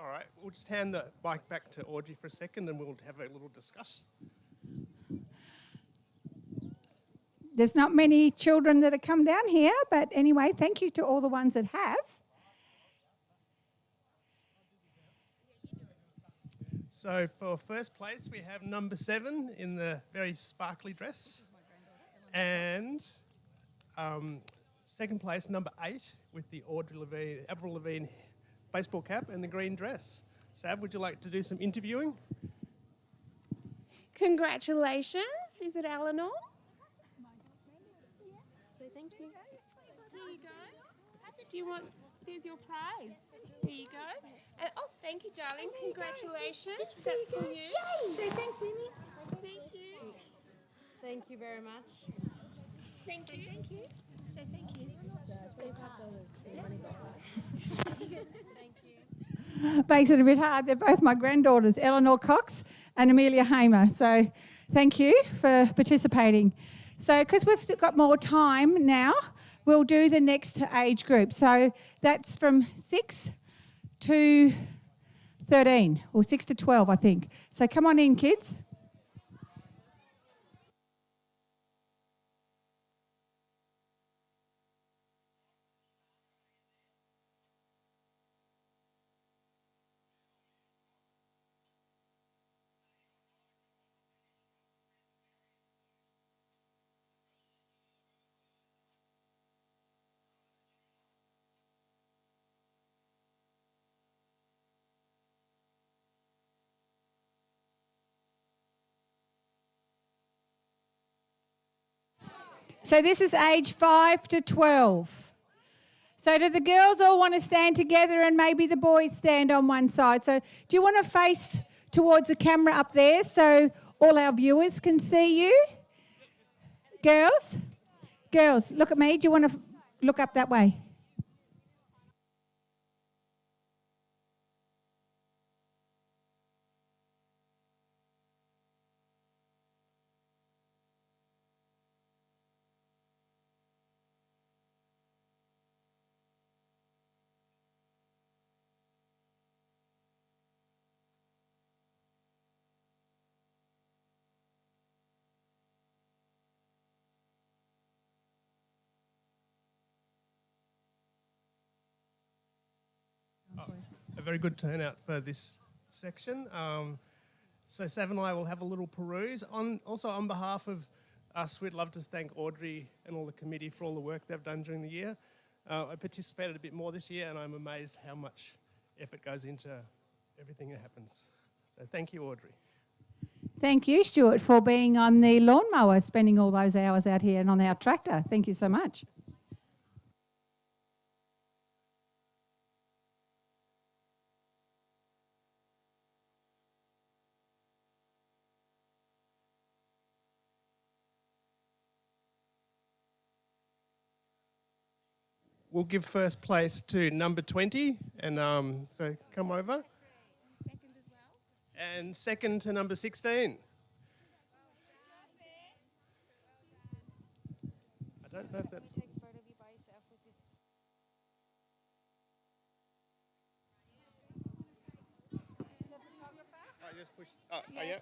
All right, we'll just hand the mic back to Audrey for a second, and we'll have a little discussion. there's not many children that have come down here, but anyway, thank you to all the ones that have. So for first place, we have number 7 in the very sparkly dress. And second place, number 8, with the Avril Lavigne baseball cap and the green dress. Sab, would you like to do some interviewing? Congratulations. Is it Eleanor? So thank you. Here you go. Do you want, there's your prize. There you go. Oh, thank you, darling. Congratulations. That's for you. Say thanks, Mimi. Thank you. Thank you very much. Thank you. Thank you. Say thank you. Makes it a bit hard. They're both my granddaughters, Eleanor Cox and Amelia Hamer. So thank you for participating. So because we've got more time now, we'll do the next age group. So that's from 6 to 13 or 6 to 12, I think. So come on in, kids. So this is age 5 to 12. So do the girls all want to stand together and maybe the boys stand on one side? So do you want to face towards the camera up there so all our viewers can see you? Girls? Girls, look at me. Do you want to look up that way? A very good turnout for this section. So Sav and I will have a little peruse. Also on behalf of us, we'd love to thank Audrey and all the committee for all the work they've done during the year. I participated a bit more this year and I'm amazed how much effort goes into everything that happens. So thank you, Audrey. Thank you, Stuart, for being on the lawnmower, spending all those hours out here and on our tractor. Thank you so much. We'll give first place to number 20, and so come over. Second as well. And second to number 16. I don't know if that's... I just push... Oh, yeah. Girls.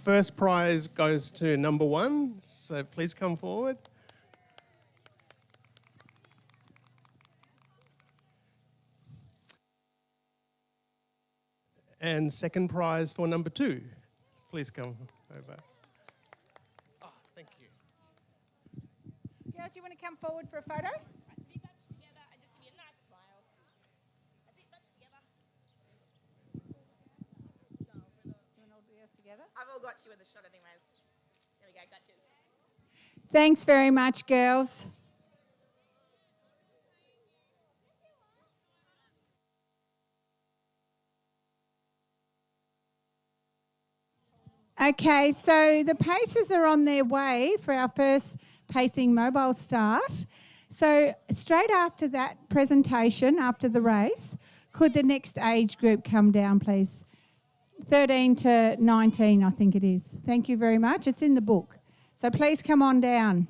First prize goes to number 1, so please come forward. And second prize for number 2. Please come over. Oh, thank you. Girls, do you want to come forward for a photo? I've all got you in the shot anyways. There we go, gotcha. Thanks very much, girls. Okay, so the paces are on their way for our first pacing mobile start. So straight after that presentation, after the race, could the next age group come down, please? 13 to 19, I think it is. Thank you very much. It's in the book. So please come on down.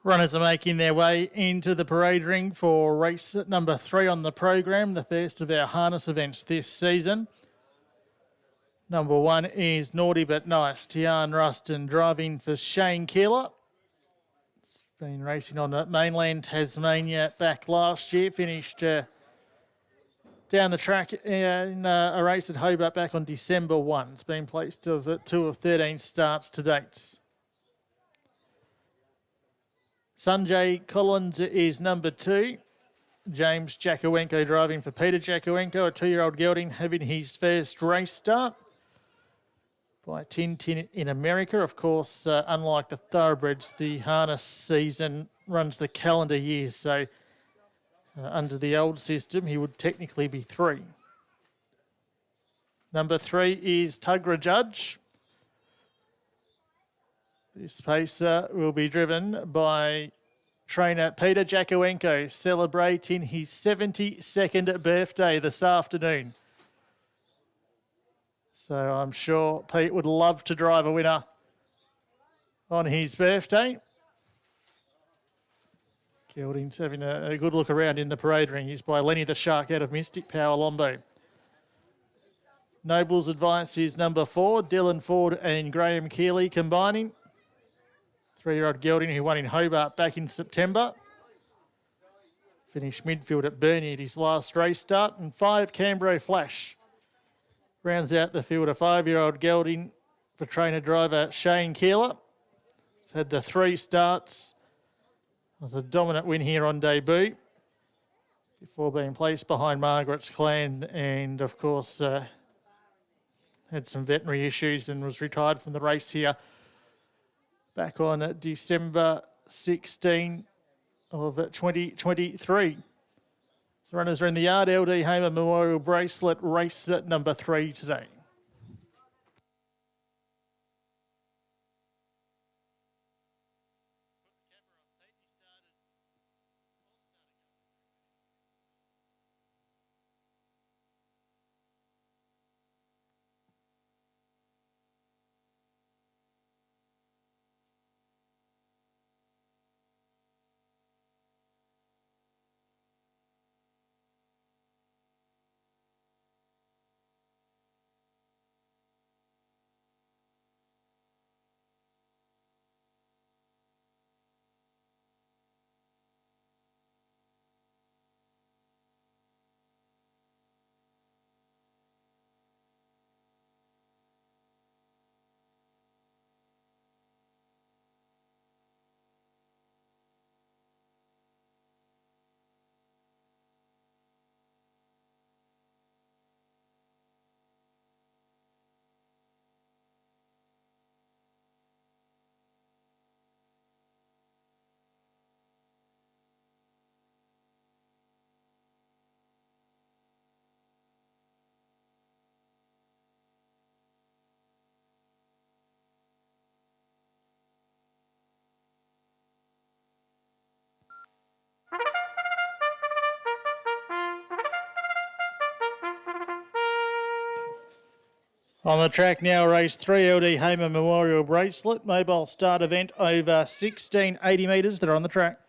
Runners are making their way into the parade ring for race number 3 on the program, the first of our harness events this season. Number 1 is Naughty But Nice, Tian Ruston, driving for Shane Keeler. It's been racing on mainland Tasmania back last year, finished down the track in a race at Hobart back on December 1. It's been placed of 2 of 13 starts to date. Sanjay Collins is number 2. James Jakowenko driving for Peter Jakowenko, a 2-year-old gelding having his first race start by Tintin in America. Of course, unlike the thoroughbreds, the harness season runs the calendar year, so under the old system, he would technically be 3. Number 3 is Tugra Judge. This pacer will be driven by trainer Peter Jakowenko, celebrating his 72nd birthday this afternoon. So I'm sure Pete would love to drive a winner on his birthday. Gelding's having a good look around in the parade ring. He's by Lenny the Shark out of Mystic Power Lombo. Noble's Advice is number 4, Dylan Ford and Graham Keeley combining. 3-year-old gelding who won in Hobart back in September. Finished midfield at Burnie at his last race start. And 5, Canberra Flash rounds out the field, a 5-year-old gelding for trainer-driver Shane Keeler. He's had the 3 starts. It was a dominant win here on debut before being placed behind Margaret's Clan and, of course, had some veterinary issues and was retired from the race here back on December 16 of 2023. So runners are in the yard. LD Hamer Memorial Bracelet race at number 3 today. On the track now, race 3, LD Hamer Memorial Bracelet, mobile start event over 1680 metres. They're on the track.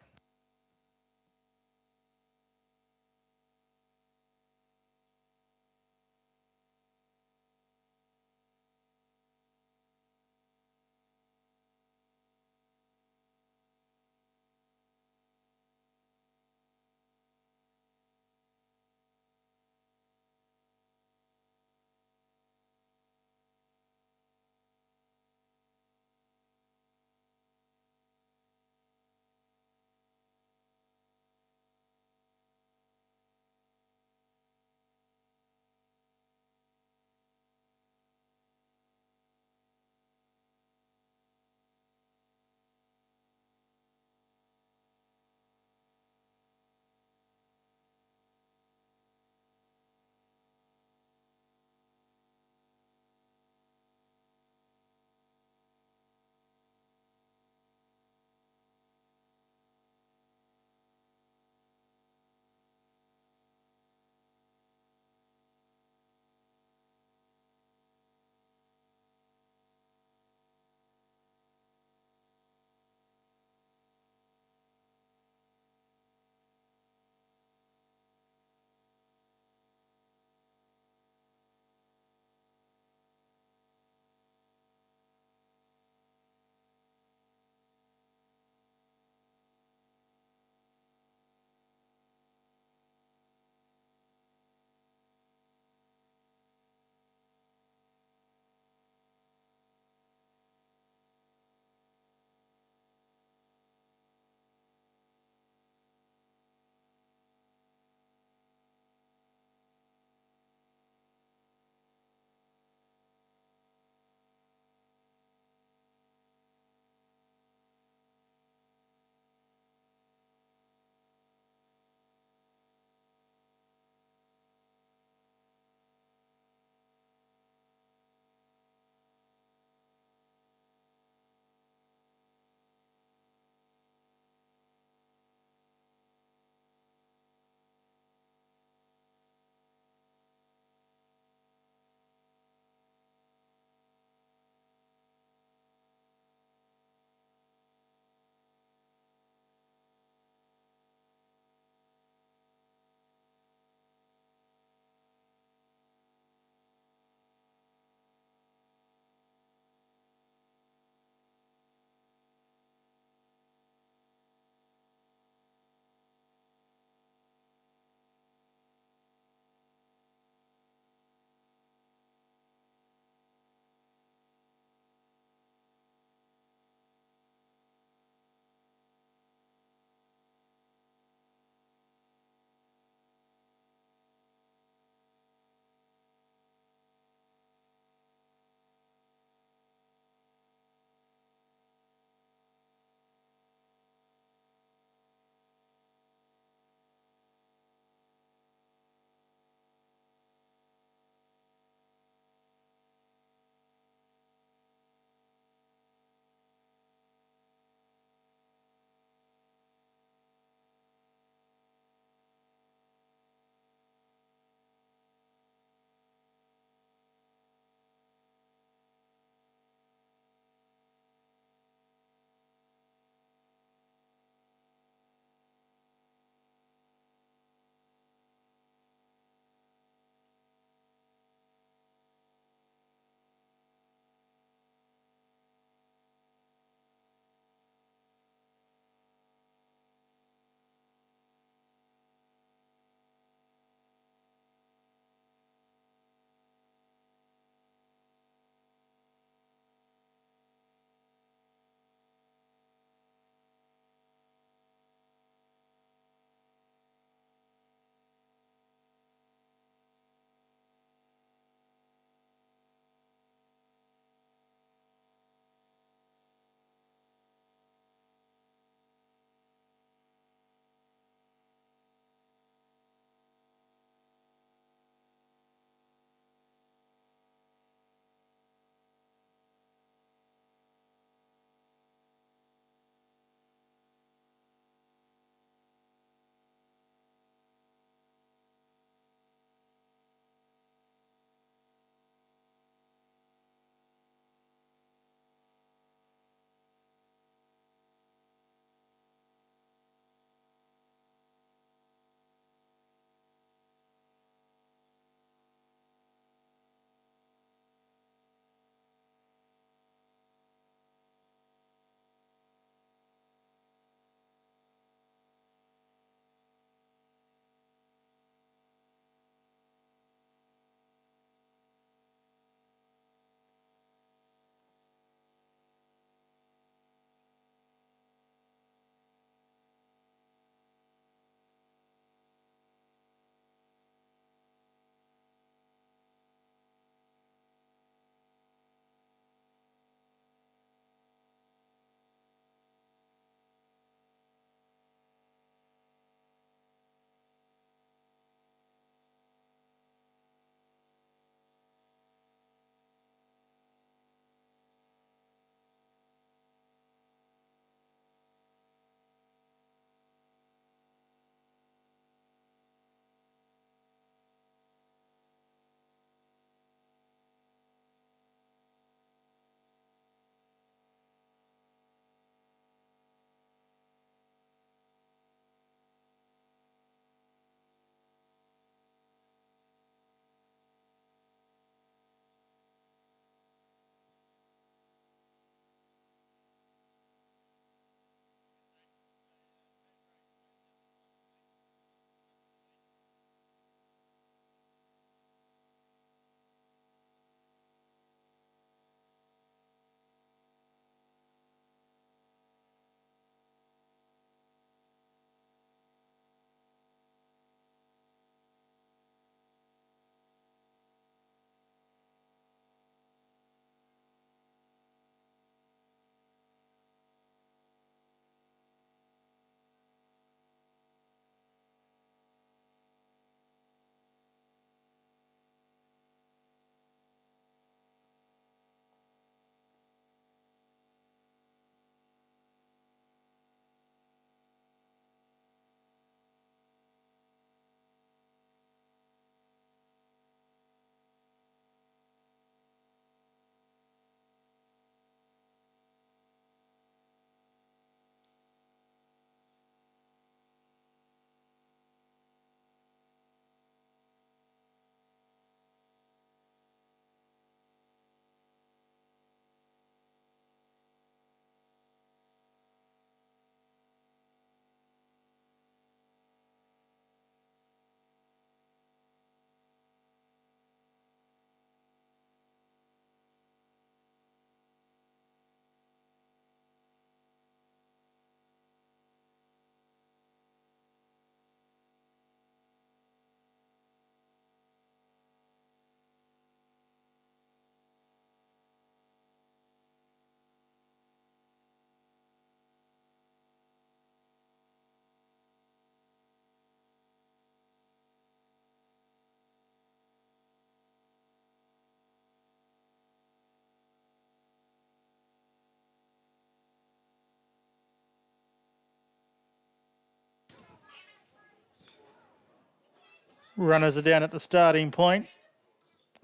Runners are down at the starting point.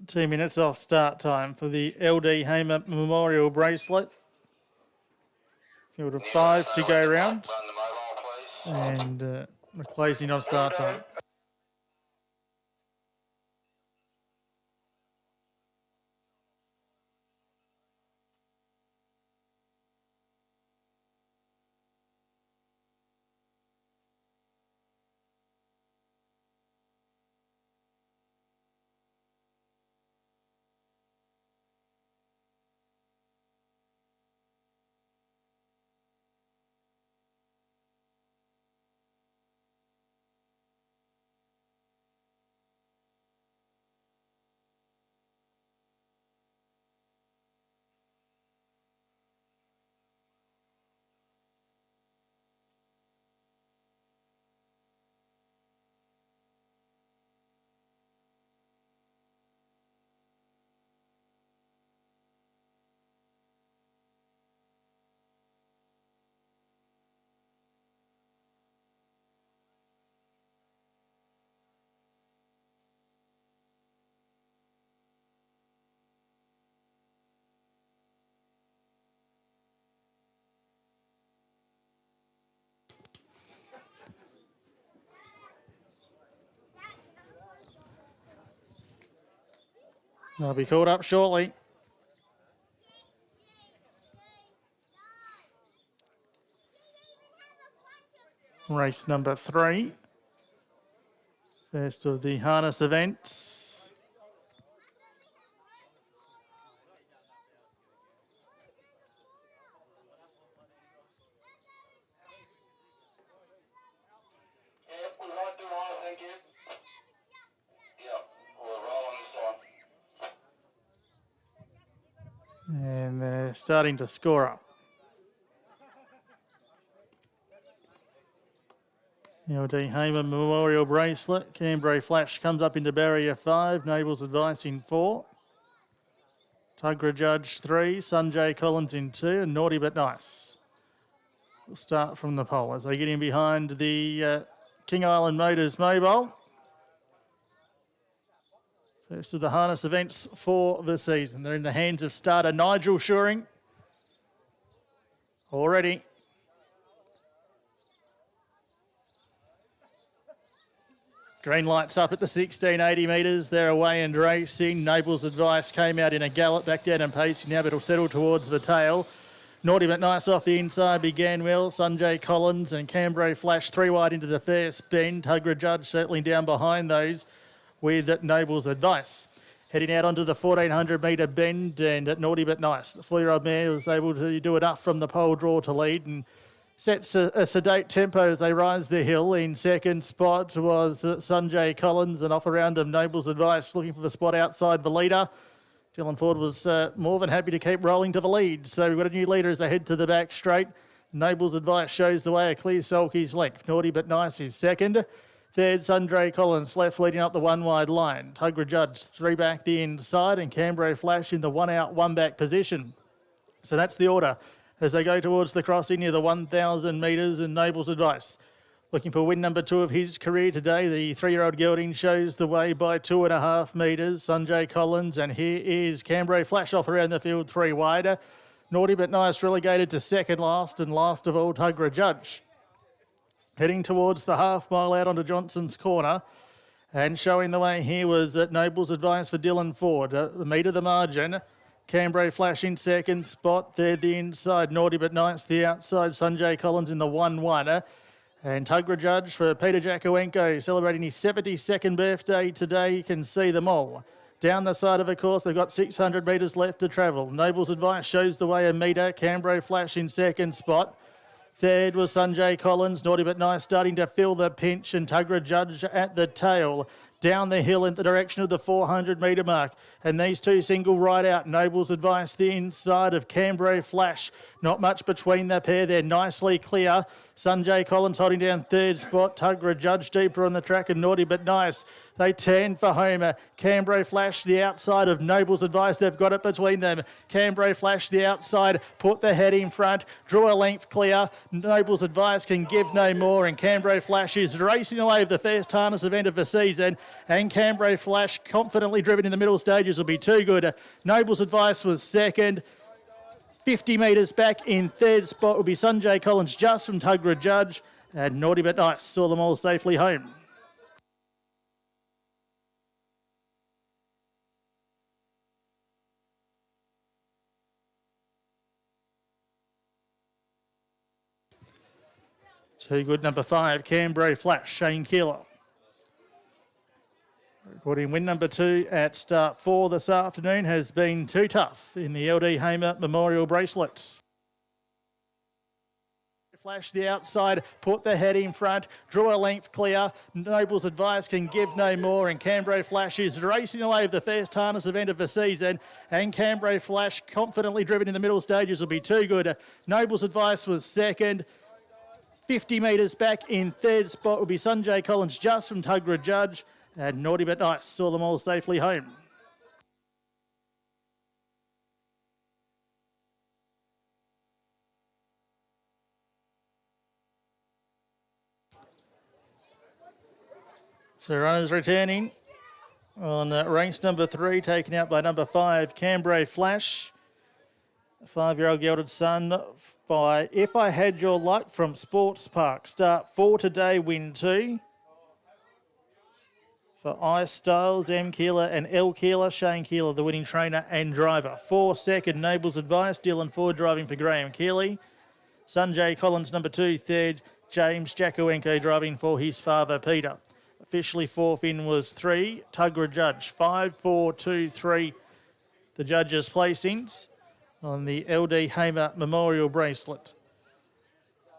2 minutes off start time for the LD Hamer Memorial Bracelet. Field of 5 to go round. And McClasey on start time. They'll be called up shortly. Race number 3. First of the harness events. And they're starting to score up. LD Hamer Memorial Bracelet. Canberra Flash comes up into barrier 5. Nable's Advice in 4. Tugra Judge 3. Sanjay Collins in 2. And Naughty But Nice. We'll start from the pole as they get in behind the King Island Motors Mobile. First of the harness events for the season. They're in the hands of starter Nigel Shuring. Already. Green lights up at the 1680 metres. They're away and racing. Nable's Advice came out in a gallop, back down and pacing now, but it'll settle towards the tail. Naughty But Nice off the inside began well. Sanjay Collins and Canberra Flash 3 wide into the first bend. Tugra Judge certainly down behind those with Nable's Advice. Heading out onto the 1400 metre bend and at Naughty But Nice. The 4-year-old mare was able to do enough from the pole draw to lead and sets a sedate tempo as they rise the hill. In second spot was Sanjay Collins, and off around them Nable's Advice looking for the spot outside the leader. Dylan Ford was more than happy to keep rolling to the lead. So we've got a new leader as they head to the back straight. Nable's Advice shows the way, a clear sulky's length. Naughty But Nice is second. Third, Sanjay Collins left leading up the 1 wide line. Tugra Judge 3 back the inside and Canberra Flash in the 1 out, 1 back position. So that's the order as they go towards the crossing near the 1,000 metres and Nable's Advice. Looking for win number 2 of his career today. The 3-year-old gelding shows the way by 2.5 metres. Sanjay Collins, and here is Canberra Flash off around the field 3 wide. Naughty But Nice relegated to second last, and last of all Tugra Judge. Heading towards the half mile out onto Johnson's Corner. And showing the way here was Nable's Advice for Dylan Ford. A metre the margin. Canberra Flash in second spot. Third the inside. Naughty But Nice the outside. Sanjay Collins in the 1-1. And Tugra Judge for Peter Jakowenko celebrating his 72nd birthday today. You can see them all. Down the side of the course, they've got 600 metres left to travel. Nable's Advice shows the way a metre. Canberra Flash in second spot. Third was Sanjay Collins. Naughty But Nice starting to feel the pinch, and Tugra Judge at the tail. Down the hill in the direction of the 400 metre mark. And these two single right out. Nable's Advice the inside of Canberra Flash. Not much between the pair. They're nicely clear. Sanjay Collins holding down third spot. Tugra Judge deeper on the track and Naughty But Nice. They turn for Homer. Cambrai Flash the outside of Noble's Advice. They've got it between them. Cambrai Flash the outside. Put the head in front. Drew a length clear. Noble's Advice can give no more. And Cambrai Flash is racing away with the first harness event of the season. And Cambrai Flash confidently driven in the middle stages will be too good. Noble's Advice was second. 50 metres back in third spot will be Sanjay Collins just from Tugra Judge. And Naughty But Nice saw them all safely home. Too good, number 5, Cambrai Flash, Shane Keeler. Recording win number 2 at start 4 this afternoon has been too tough in the LD Hamer Memorial Bracelet. Flash the outside, put the head in front, drew a length clear. Noble's Advice can give no more, and Cambrai Flash is racing away with the first harness event of the season. And Cambrai Flash, confidently driven in the middle stages, will be too good. Noble's Advice was second. 50 metres back in third spot will be Sanjay Collins just from Tugra Judge. And Naughty But Nice saw them all safely home. So runners returning on race number 3, taken out by number 5, Cambrai Flash. A 5-year-old gelded son by If I Had Your Luck from Sports Park. Start 4 today, win 2. For I Styles, M Keeler and L Keeler, Shane Keeler, the winning trainer and driver. 4 second, Noble's Advice, Dylan Ford driving for Graham Keeley. Sanjay Collins, number 2, third, James Jacowenko driving for his father, Peter. Officially 4th in was 3, Tugra Judge, 5, 4, 2, 3. The judges' placings on the LD Hamer Memorial Bracelet.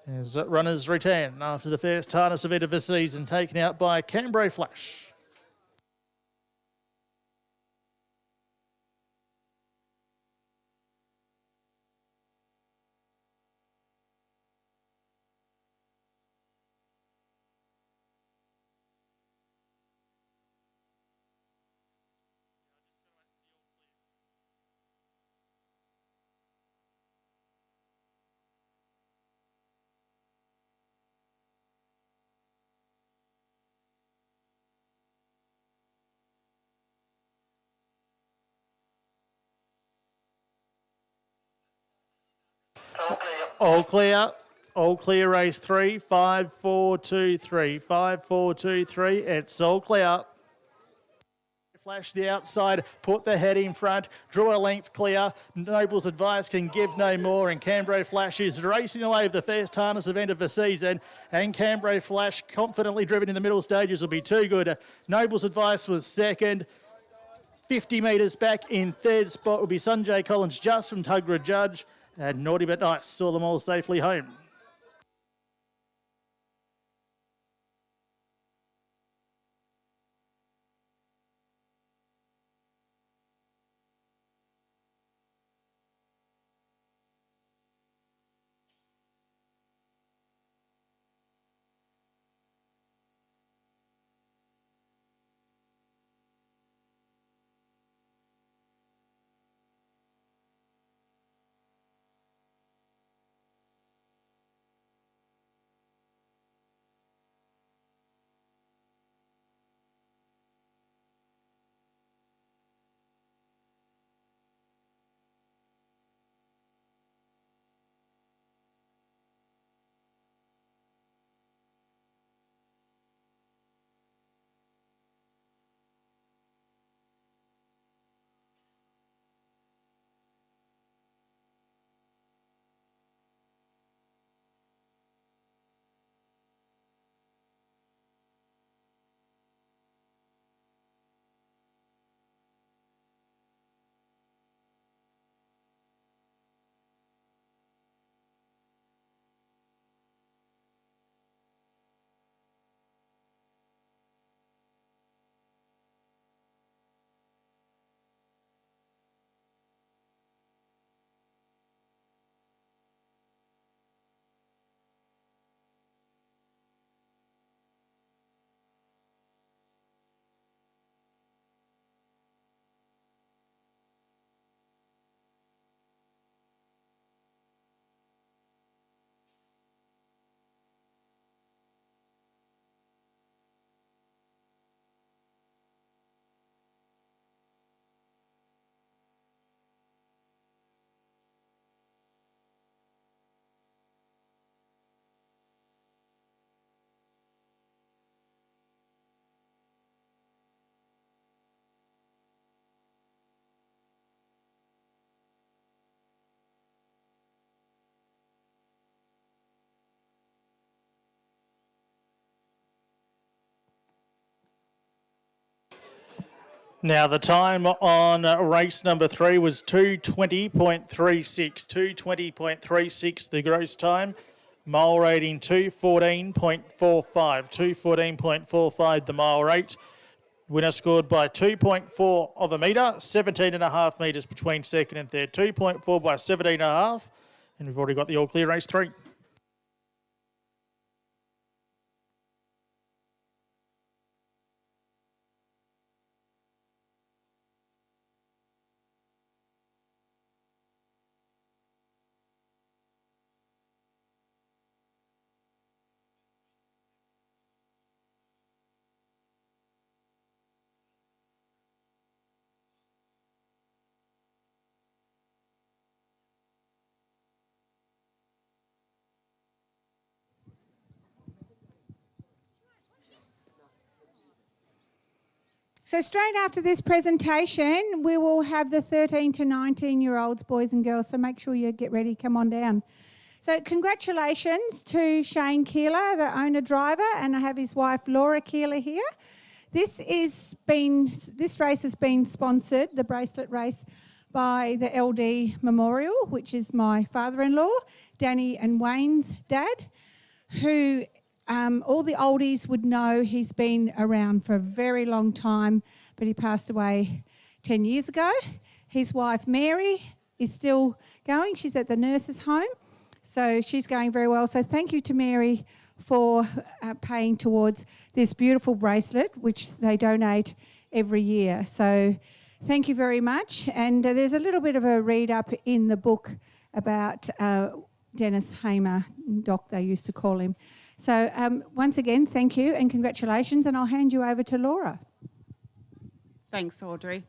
As runners return after the first harness event of the season, taken out by Cambrai Flash. All clear. All clear, race 3. 5, 4, 2, 3. 5, 4, 2, 3. It's all clear. Flash the outside, put the head in front, drew a length clear. Noble's Advice can give no more, and Cambrai Flash is racing away with the first harness event of the season. And Cambrai Flash, confidently driven in the middle stages, will be too good. Noble's Advice was second. 50 metres back in third spot will be Sanjay Collins just from Tugra Judge. And Naughty But Nice saw them all safely home. Now, the time on race number 3 was 2:20.36. 2:20.36, the gross time. Mile rating 2:14.45. 2:14.45, the mile rate. Winner scored by 2.4 of a metre, 17.5 metres between second and third. 2.4 by 17.5. And we've already got the all clear race 3. So straight after this presentation, we will have the 13 to 19-year-olds, boys and girls, so make sure you get ready, come on down. So congratulations to Shane Keeler, the owner-driver, and I have his wife Laura Keeler here. This race has been sponsored, the bracelet race, by the LD Memorial, which is my father-in-law, Danny and Wayne's dad, who all the oldies would know. He's been around for a very long time, but he passed away 10 years ago. His wife, Mary, is still going. She's at the nurses' home, so she's going very well. So thank you to Mary for paying towards this beautiful bracelet, which they donate every year. So thank you very much. And there's a little bit of a read-up in the book about Dennis Hamer, Doc, they used to call him. So once again, thank you and congratulations, and I'll hand you over to Laura. Thanks, Audrey.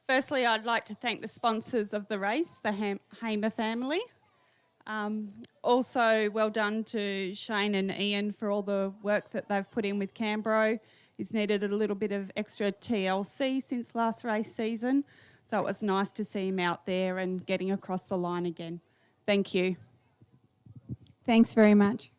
Firstly, I'd like to thank the sponsors of the race, the Hamer family. Also, well done to Shane and Ian for all the work that they've put in with Canberra. He's needed a little bit of extra TLC since last race season, so it was nice to see him out there and getting across the line again. Thank you. Thanks very much.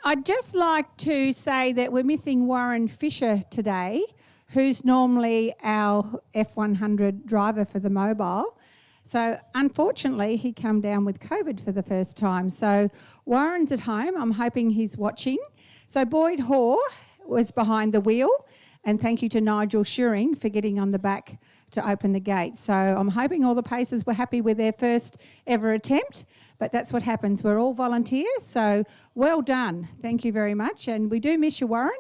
I'd just like to say that we're missing Warren Fisher today, who's normally our F100 driver for the mobile. So unfortunately, he came down with COVID for the first time. So Warren's at home. I'm hoping he's watching. So Boyd Hoare was behind the wheel, and thank you to Nigel Shearing for getting on the back to open the gate. So I'm hoping all the pacers were happy with their first ever attempt, but that's what happens. We're all volunteers, so well done. Thank you very much, and we do miss you, Warren.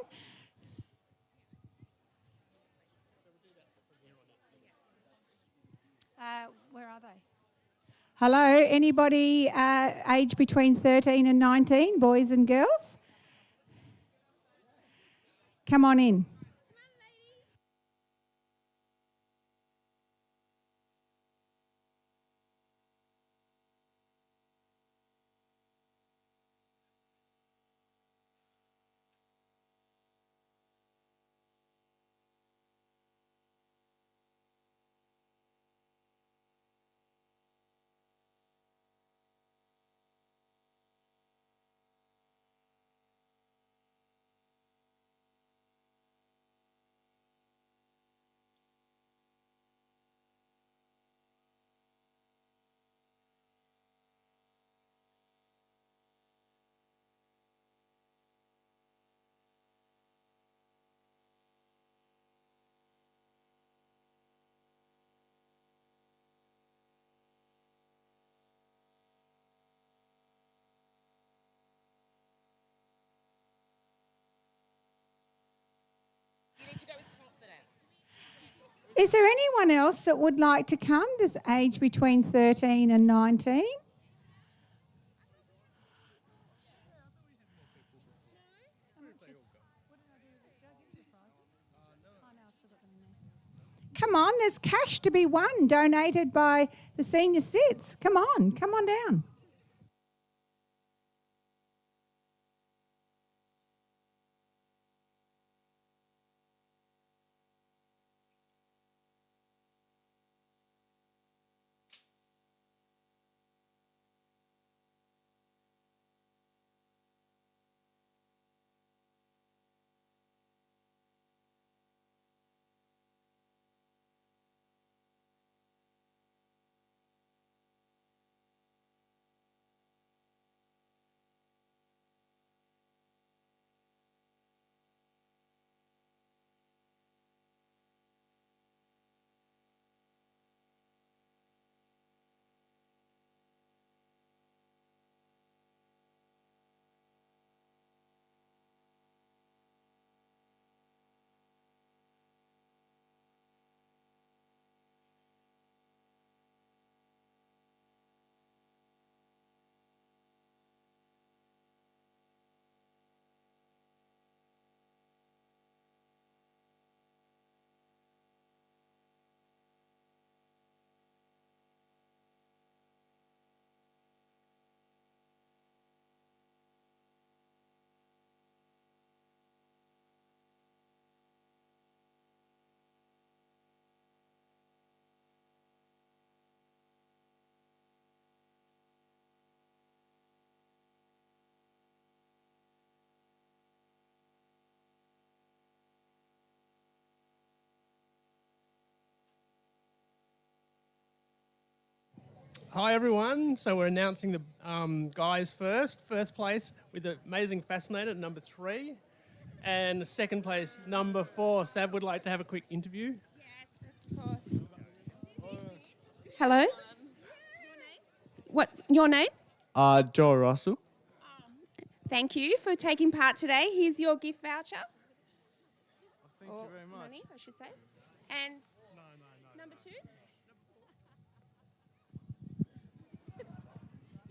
Where are they? Hello, anybody aged between 13 and 19, boys and girls? Come on in. Is there anyone else that would like to come this age between 13 and 19? come on, there's cash to be won, donated by the senior cits. Come on down. Hi everyone. So we're announcing the guys first. First place with the amazing Fascinator, number 3. And second place, number 4. Sav would like to have a quick interview. Yes, of course. Hello? What's your name? Joe Russell. Thank you for taking part today. Here's your gift voucher. Thank you very much. Money, I should say. And number 2?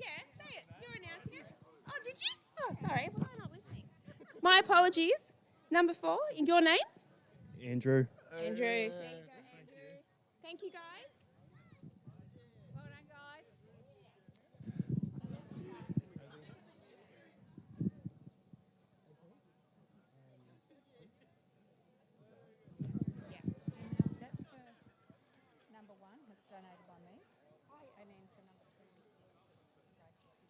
Yeah, say it. You're announcing it. Oh, did you? Oh, sorry. Why am I not listening? My apologies. Number 4, your name? Andrew. Andrew. There you go, Andrew. Thank you, guys. Well done, guys. That's for number 1, that's donated by me. And then for number 2, donated by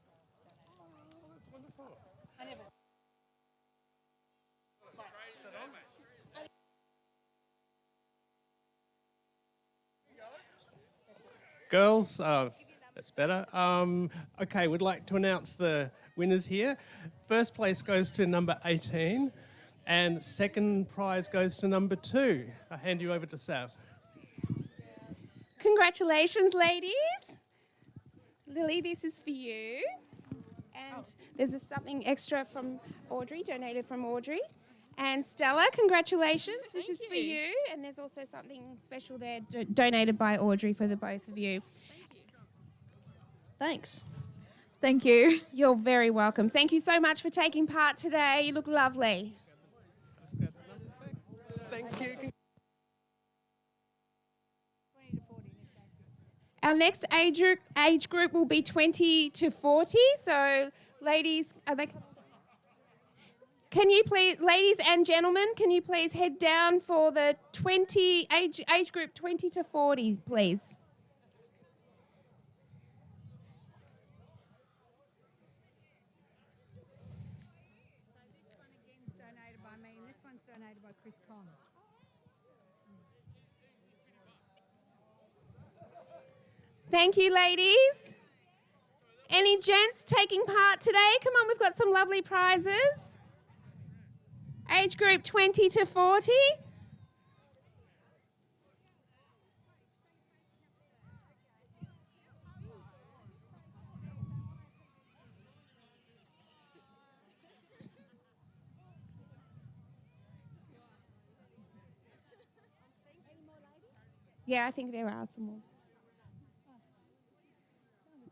me. That's wonderful. I never. Girls, that's better. Okay, we'd like to announce the winners here. First place goes to number 18, and second prize goes to number 2. I'll hand you over to Sav. Congratulations, ladies. Lily, this is for you. And there's something extra from Audrey, donated from Audrey. And Stella, congratulations. This is for you. And there's also something special there donated by Audrey for the both of you. Thanks. Thank you. You're very welcome. Thank you so much for taking part today. You look lovely. Thank you. Our next age group will be 20 to 40. So, ladies, are they coming? Can you please, ladies and gentlemen, can you please head down for the age group 20 to 40, please? This one again is donated by me, and this one's donated by Chris Conn. Thank you, ladies. Any gents taking part today? Come on, we've got some lovely prizes. Age group 20 to 40. Yeah, I think there are some more.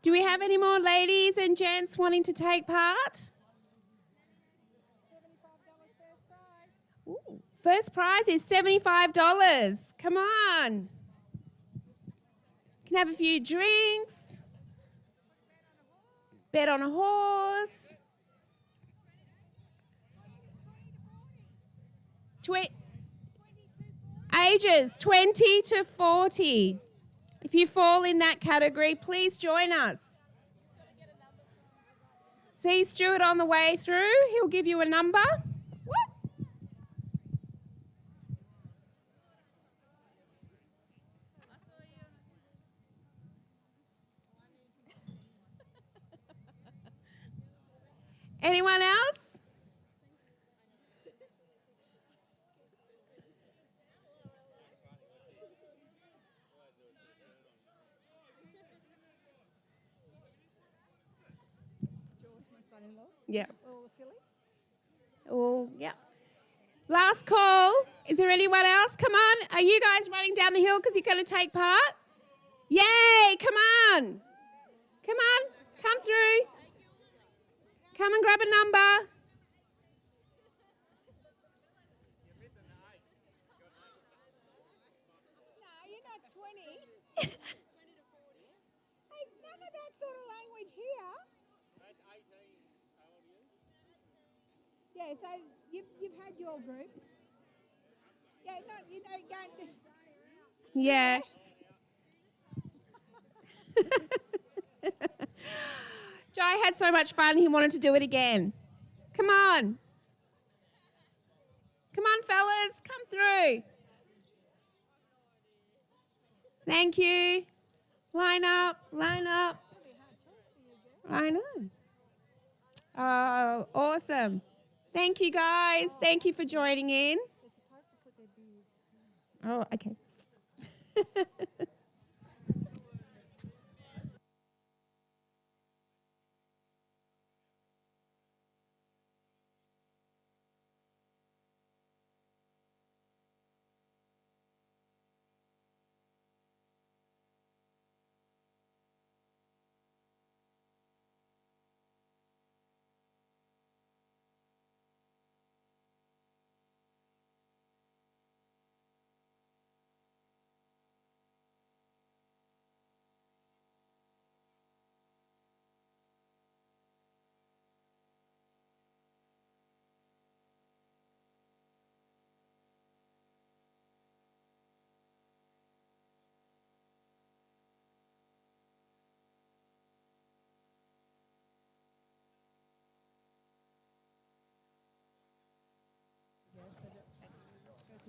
Do we have any more ladies and gents wanting to take part? Ooh, First prize is $75. Come on. Can have a few drinks. Bet on a horse. Ages 20 to 40. If you fall in that category, please join us. See Stuart on the way through. He'll give you a number. Anyone else? Yeah. Oh, yeah. Last call. Is there anyone else? Come on. Are you guys running down the hill because you're going to take part? Yay! Come on. Come on. Come through. Come and grab a number. No, you're not 20. Hey, none of that sort of language here. That's 18. How old are you? Yeah, so you've had your group. Yeah, no, you know, going. Yeah. Jai had so much fun, he wanted to do it again. Come on. Come on, fellas. Come through. Thank you. Line up. Line up. I know. Oh, awesome. Thank you, guys. Thank you for joining in. Oh, okay.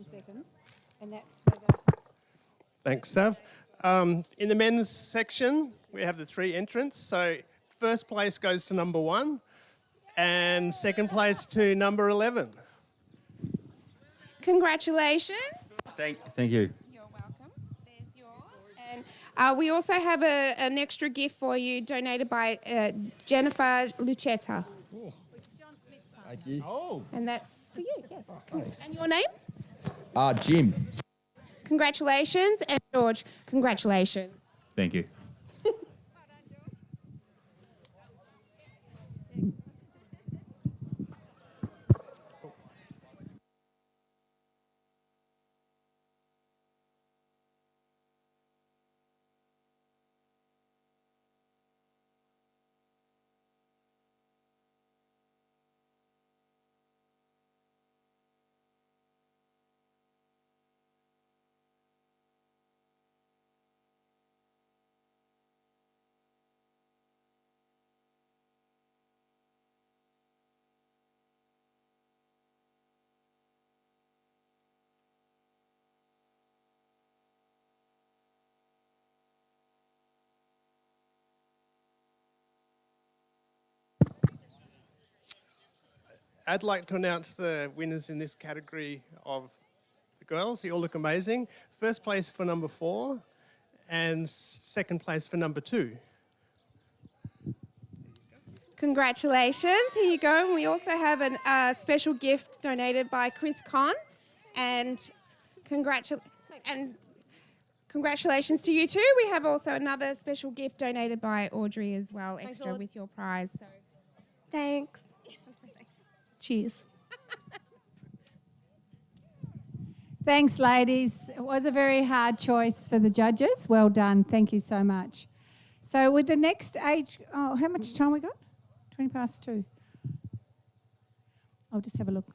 Second, and that's Thanks, Sav. In the men's section, we have the 3 entrants. So first place goes to number 1 and second place to number 11. Congratulations. Thank you. You're welcome. There's yours. And we also have an extra gift for you donated by Jennifer Lucetta. Thank you. Oh. And that's for you, yes. And your name? Jim. Congratulations. And George, congratulations. Thank you. I'd like to announce the winners in this category of the girls. You all look amazing. First place for number 4 and second place for number 2. Congratulations. Here you go. And we also have a special gift donated by Chris Conn. And congratulations to you too. We have also another special gift donated by Audrey as well, extra with your prize. So thanks. Cheers. Thanks, ladies. It was a very hard choice for the judges. Well done. Thank you so much. So with the next age, how much time we got? 20 past 2. I'll just have a look.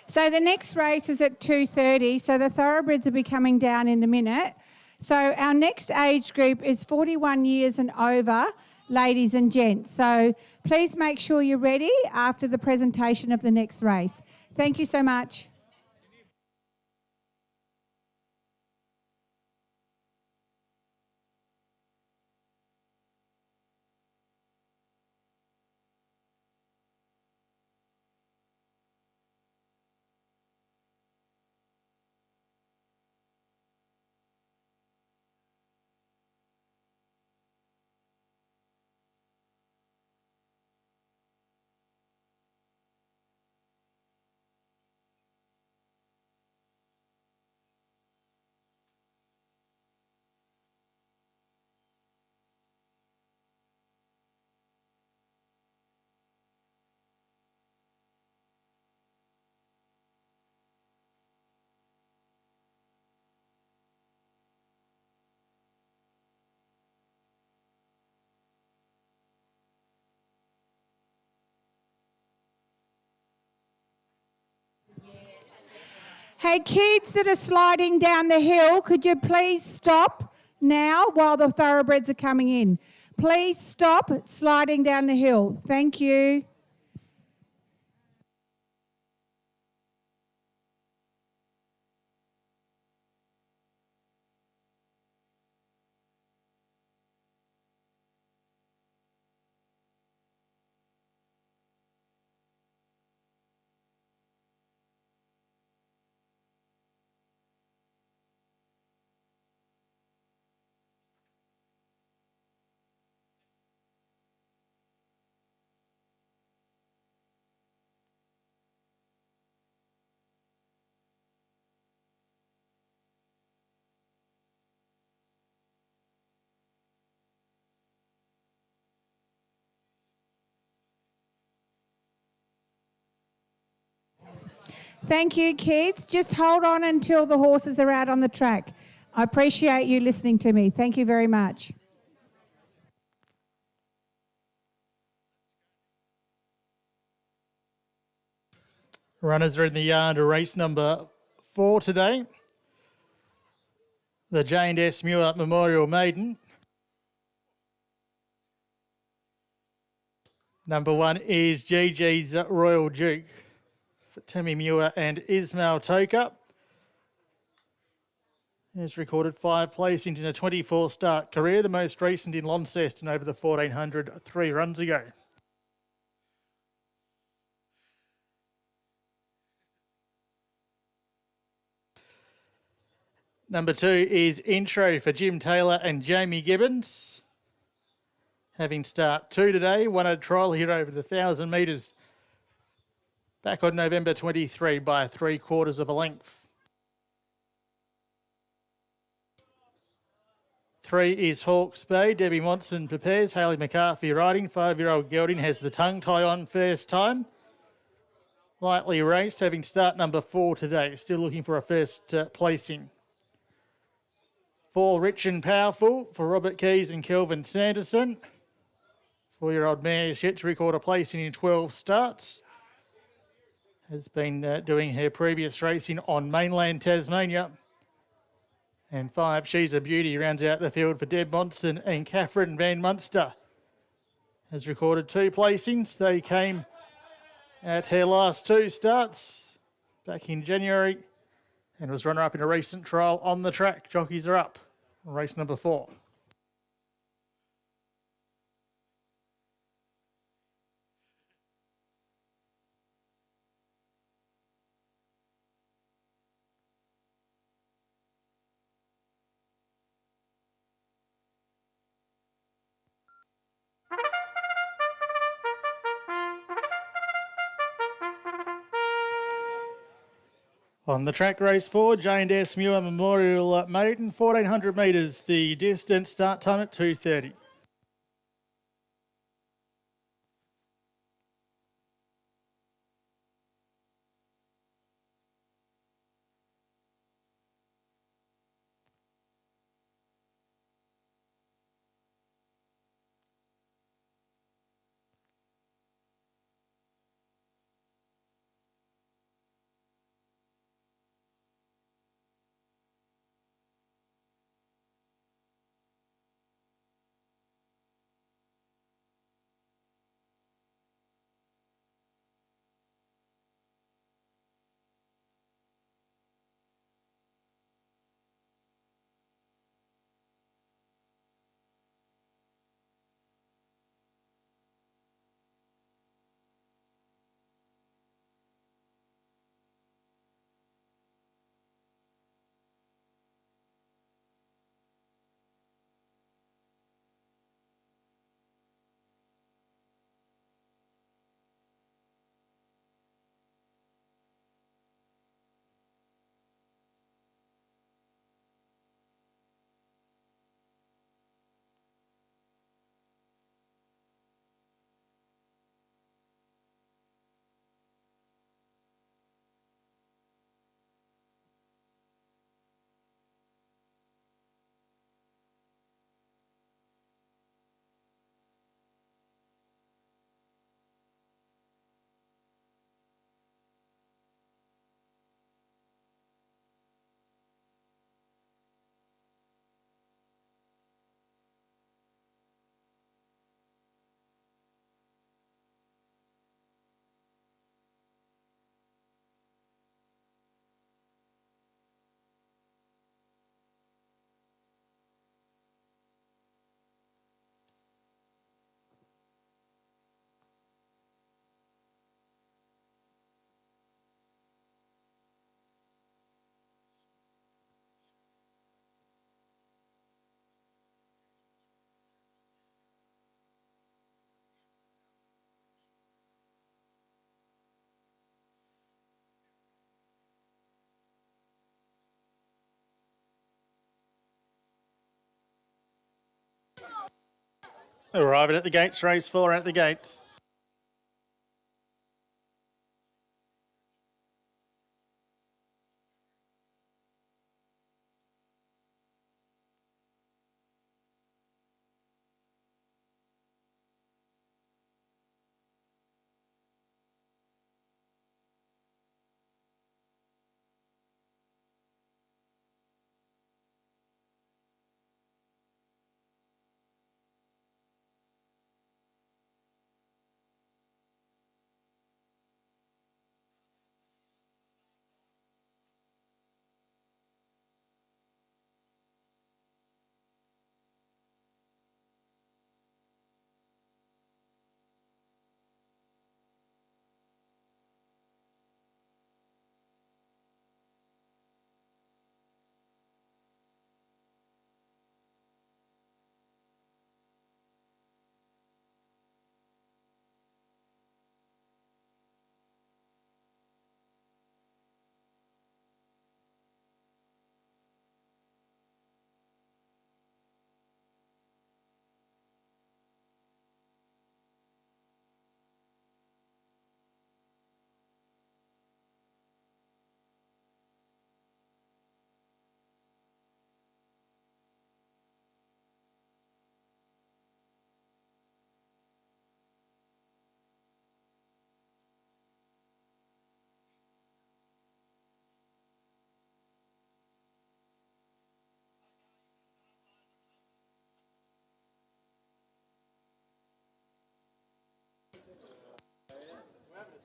So the next race is at 2:30, so the thoroughbreds will be coming down in a minute. So our next age group is 41 years and over, ladies and gents. So please make sure you're ready after the presentation of the next race. Thank you so much. Hey, kids that are sliding down the hill, could you please stop now while the thoroughbreds are coming in? Please stop sliding down the hill. Thank you. Thank you, kids. Just hold on until the horses are out on the track. I appreciate you listening to me. Thank you very much. Runners are in the yard to race number 4 today. The Jane S. Muir Memorial Maiden. Number 1 is GG's Royal Duke for Tammy Muir and Ismail Toka. Has recorded 5 placings in a 24-start career, the most recent in Launceston over the 1400 3 runs ago. Number 2 is Intro for Jim Taylor and Jamie Gibbons. Having start 2 today, won a trial here over the 1,000 metres back on November 23 by 3/4 of a length. 3 is Hawke's Bay. Debbie Monson prepares. Hayley McCarthy riding. 5-year-old Gelding has the tongue tie on first time. Lightly raced, having start number 4 today. Still looking for a first placing. 4 Rich and Powerful for Robert Keys and Kelvin Sanderson. 4-year-old mare is yet to record a placing in 12 starts. Has been doing her previous racing on mainland Tasmania. And 5 She's a Beauty rounds out the field for Deb Monson and Catherine Van Munster. Has recorded 2 placings. They came at her last 2 starts back in January and was runner-up in a recent trial on the track. Jockeys are up. Race number 4. On the track, race 4, Jane S. Muir Memorial Maiden, 1,400 metres. The distance, start time at 2:30. Arriving at the gates, race 4 at the gates.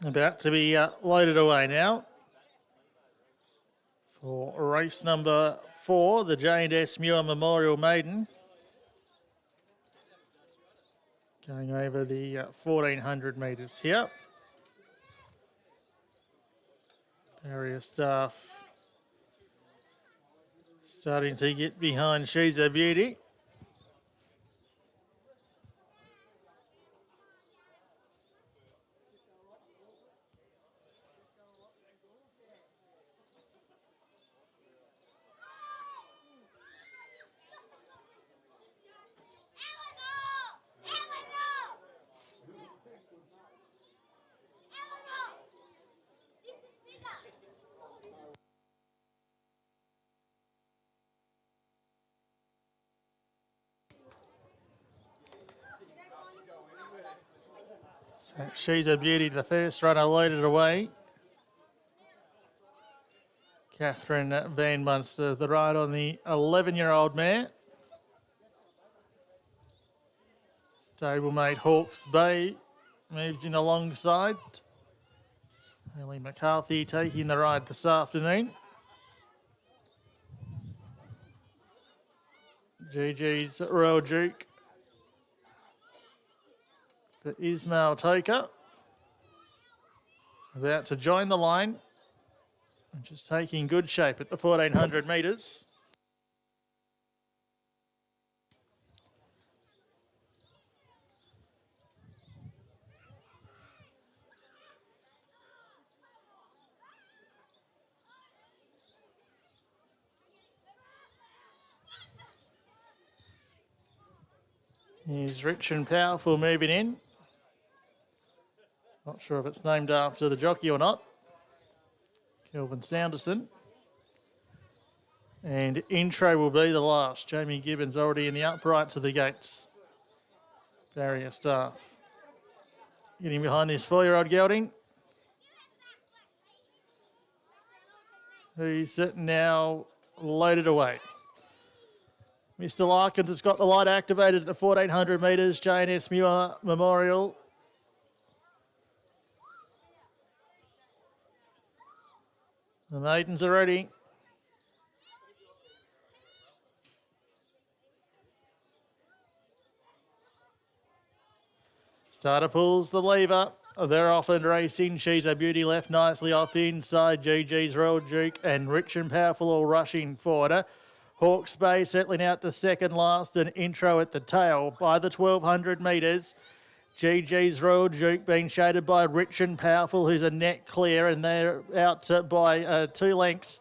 About to be loaded away now for race number 4, the J&S Muir Memorial Maiden. Going over the 1400 metres here. Barrier staff starting to get behind She's a Beauty. So She's a Beauty, the first runner loaded away. Catherine Van Munster, the ride on the 11-year-old mare. Stablemate Hawke's Bay moves in alongside. Ellie McCarthy taking the ride this afternoon. GG's Royal Duke for Ismail Toka. About to join the line. And just taking good shape at the 1400 metres. Here's Rich and Powerful moving in. Not sure if it's named after the jockey or not. Kelvin Sanderson. And Intro will be the last. Jamie Gibbons already in the uprights of the gates. Barrier staff. Getting behind this 4-year-old gelding. Who's now loaded away. Mr. Larkins has got the light activated at the 1400 metres. J&S Muir Memorial. The maidens are ready. Starter pulls the lever. They're off and racing. She's a Beauty left nicely off inside. GG's Royal Duke and Rich and Powerful all rushing forward. Hawke's Bay settling out to second last and Intro at the tail by the 1200 metres. GG's Royal Duke being shaded by Rich and Powerful, who's a net clear, and they're out by 2 lengths.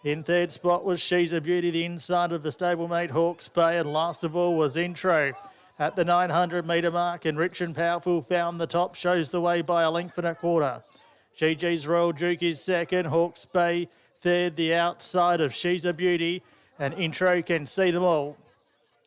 In third spot was She's a Beauty, the inside of the stablemate Hawke's Bay, and last of all was Intro at the 900 metre mark, and Rich and Powerful found the top, shows the way by a length and a quarter. GG's Royal Duke is second, Hawke's Bay third, the outside of She's a Beauty, and Intro can see them all.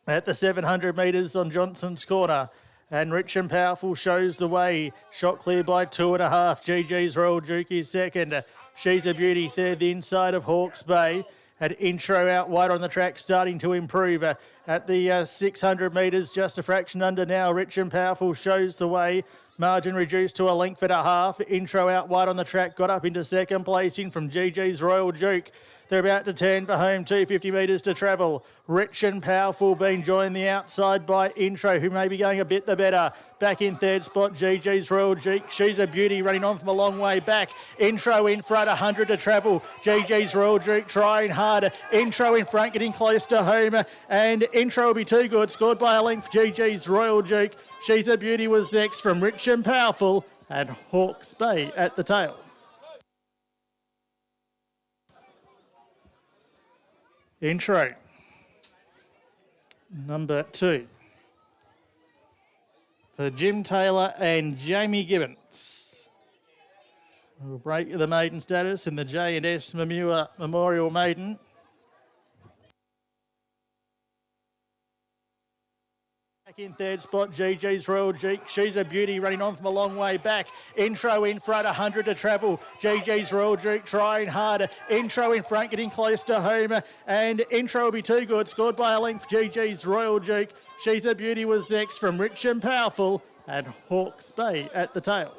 At the 700 metres on Johnson's Corner, and Rich and Powerful shows the way. Shot clear by 2.5. GG's Royal Duke is second. She's a Beauty third, the inside of Hawke's Bay. And Intro out wide on the track, starting to improve. At the 600 metres, just a fraction under now. Rich and Powerful shows the way. Margin reduced to a length and a half. Intro out wide on the track, got up into second placing from GG's Royal Duke. They're about to turn for home, 250 metres to travel. Rich and Powerful being joined the outside by Intro, who may be going a bit the better. Back in third spot, GG's Royal Duke. She's a Beauty running on from a long way back. Intro in front, 100 to travel. GG's Royal Duke trying hard. Intro in front, getting close to home. And Intro will be too good. Scored by a length, GG's Royal Duke. She's a Beauty was next from Rich and Powerful and Hawke's Bay at the tail. Intro, number 2, for Jim Taylor and Jamie Gibbons. We'll break the maiden status in the J&S Muir Memorial Maiden. Back in third spot, GG's Royal Duke. She's a Beauty running on from a long way back. Intro in front, 100 to travel. GG's Royal Duke trying hard. Intro in front, getting close to home. And Intro will be too good. Scored by a length, GG's Royal Duke. She's a Beauty was next from Rich and Powerful and Hawke's Bay at the tail.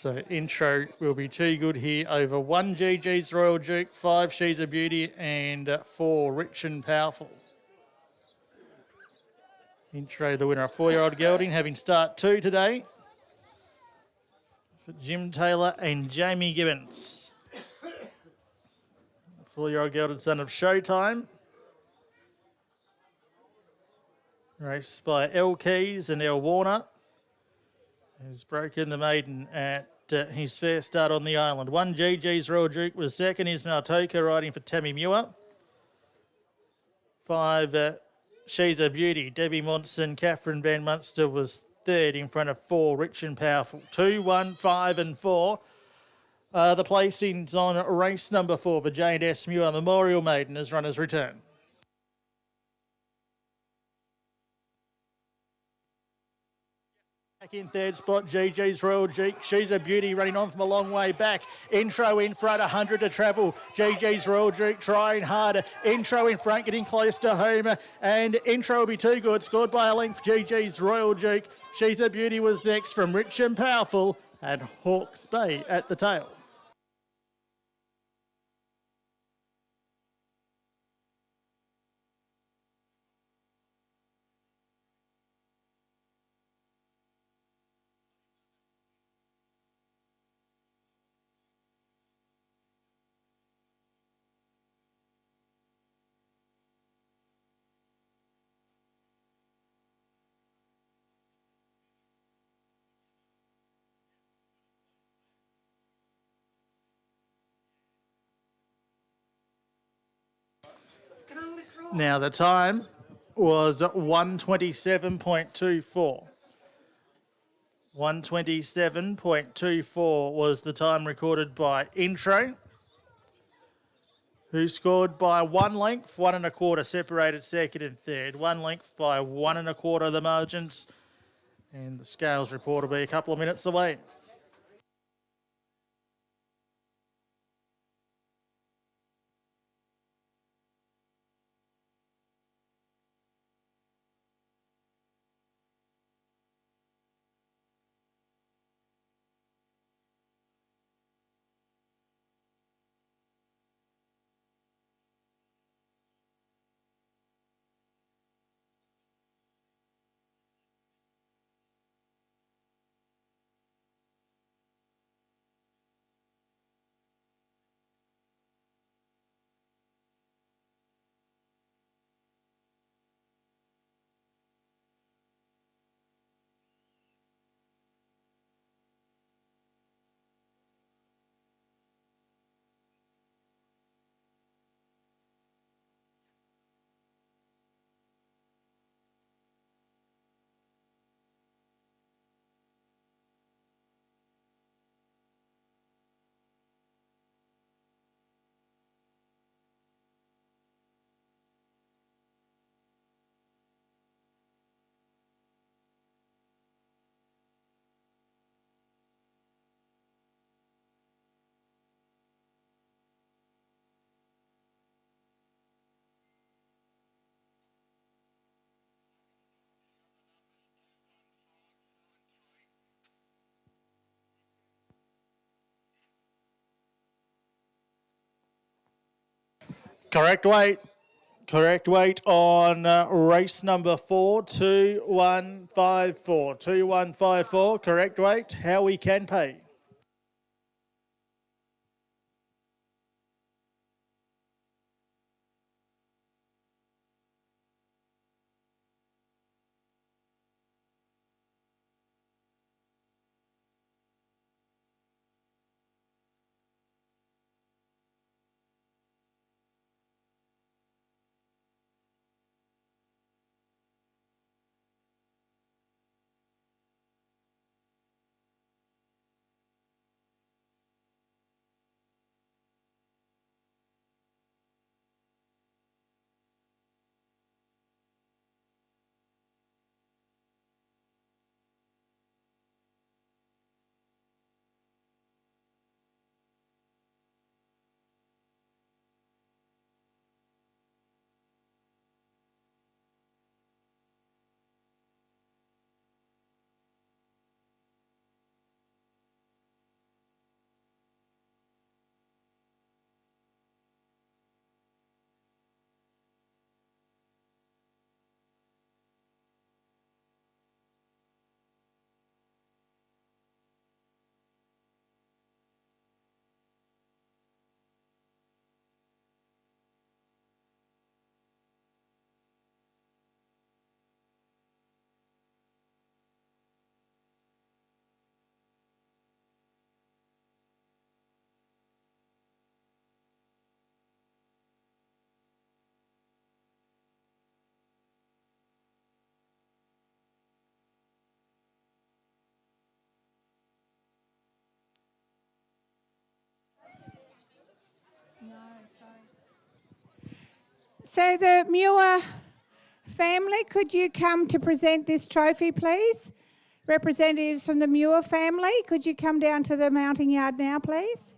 So intro will be too good here over 1 GG's Royal Duke, 5 She's a Beauty, and 4 Rich and Powerful. Intro the winner, a 4-year-old gelding, having start 2 today for Jim Taylor and Jamie Gibbons. 4-year-old gelding, son of Showtime. Raced by L Keys and L Warner, who's broken the maiden at his fair start on the island. 1 GG's Royal Duke was second. Ismail Toka riding for Tammy Muir. 5 She's a Beauty. Debbie Monson, Catherine Van Munster was third in front of 4 Rich and Powerful. 2, 1, 5 and 4. The placings on race number 4 for Jane S. Muir Memorial Maiden as runners return. Back in third spot, GG's Royal Duke. She's a Beauty running on from a long way back. Intro in front, 100 to travel. GG's Royal Duke trying harder. Intro in front, getting close to home. And Intro will be too good. Scored by a length, GG's Royal Duke. She's a Beauty was next from Rich and Powerful. And Hawke's Bay at the tail. Now the time was 1:27.24. 1:27.24 was the time recorded by Intro, who scored by 1 length, 1 1/4, separated second and third. 1 length by 1 1/4 the margins. And the scales report will be a couple of minutes away. Correct weight. Correct weight on race number 4, 2154. 2154, correct weight. How we can pay. So the Muir family, could you come to present this trophy, please? Representatives from the Muir family, could you come down to the mounting yard now, please?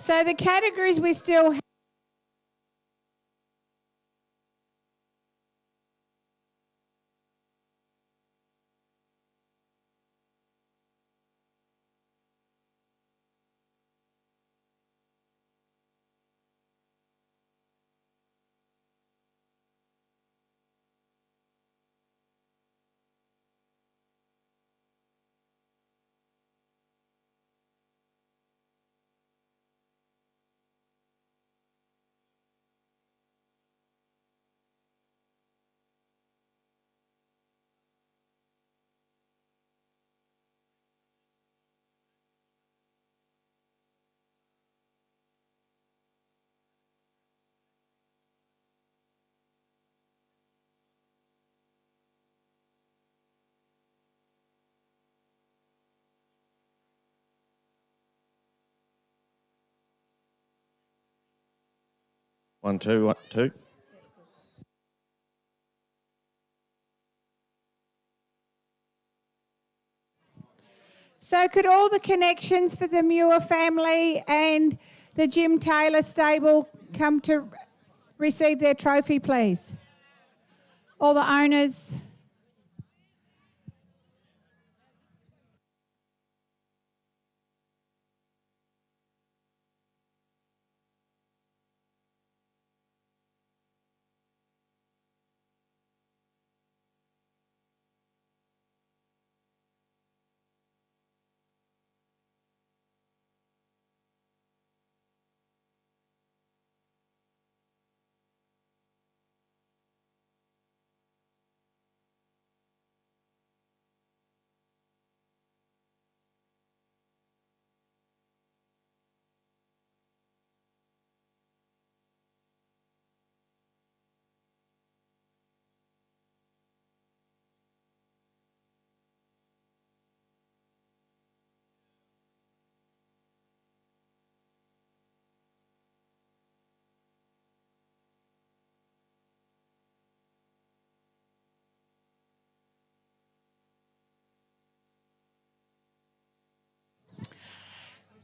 So the categories we still have. One, two, 1, 2. So could all the connections for the Muir family and the Jim Taylor stable come to receive their trophy, please? All the owners.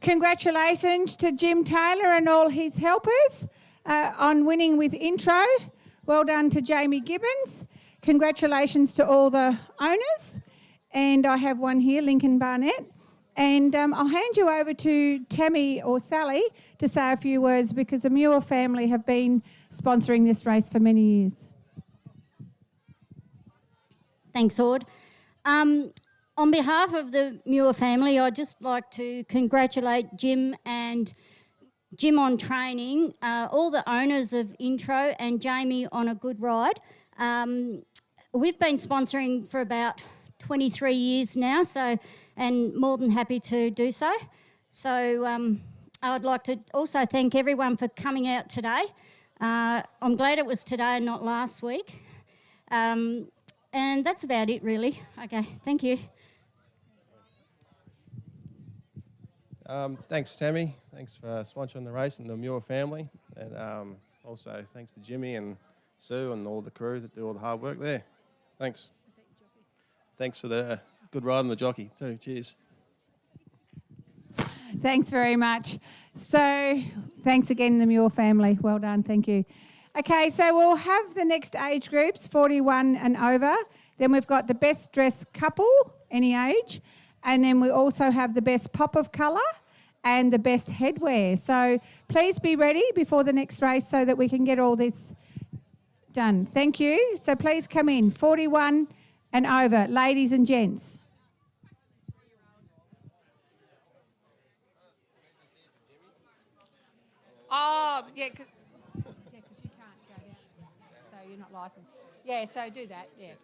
Congratulations to Jim Taylor and all his helpers on winning with Intro. Well done to Jamie Gibbons. Congratulations to all the owners. And I have one here, Lincoln Barnett. And I'll hand you over to Tammy or Sally to say a few words because the Muir family have been sponsoring this race for many years. Thanks, Ord. On behalf of the Muir family, I'd just like to congratulate Jim and Jim on training, all the owners of Intro and Jamie on a good ride. We've been sponsoring for about 23 years now, and more than happy to do so. So I would like to also thank everyone for coming out today. I'm glad it was today and not last week. And that's about it, really. Okay, thank you. Thanks, Tammy. Thanks for sponsoring the race and the Muir family. And also thanks to Jimmy and Sue and all the crew that do all the hard work there. Thanks. Thanks for the good ride on the jockey too. Cheers. Thanks very much. So, thanks again, the Muir family. Well done, thank you. Okay, so we'll have the next age groups, 41 and over. Then we've got the best dressed couple, any age. And then we also have the best pop of colour and the best headwear. So please be ready before the next race so that we can get all this done. Thank you. So please come in, 41 and over, ladies and gents. Oh, yeah, because you can't go down. So you're not licensed. Yeah, so do that, yeah.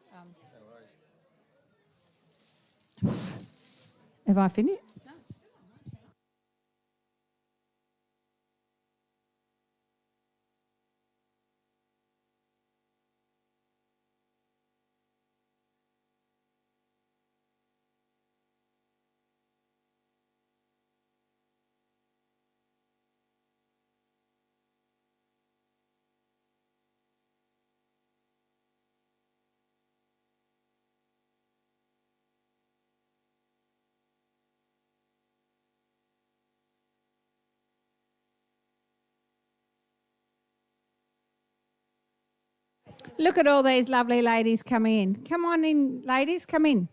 Have I finished? No, it's still on. Look at all these lovely ladies coming in. Come on in, ladies, come in.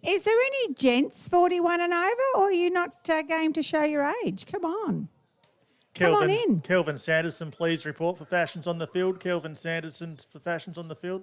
Is there any gents 41 and over, or are you not game to show your age? Come on. Come on in. Kelvin Sanderson, please report for Fashions on the Field. Kelvin Sanderson for Fashions on the Field.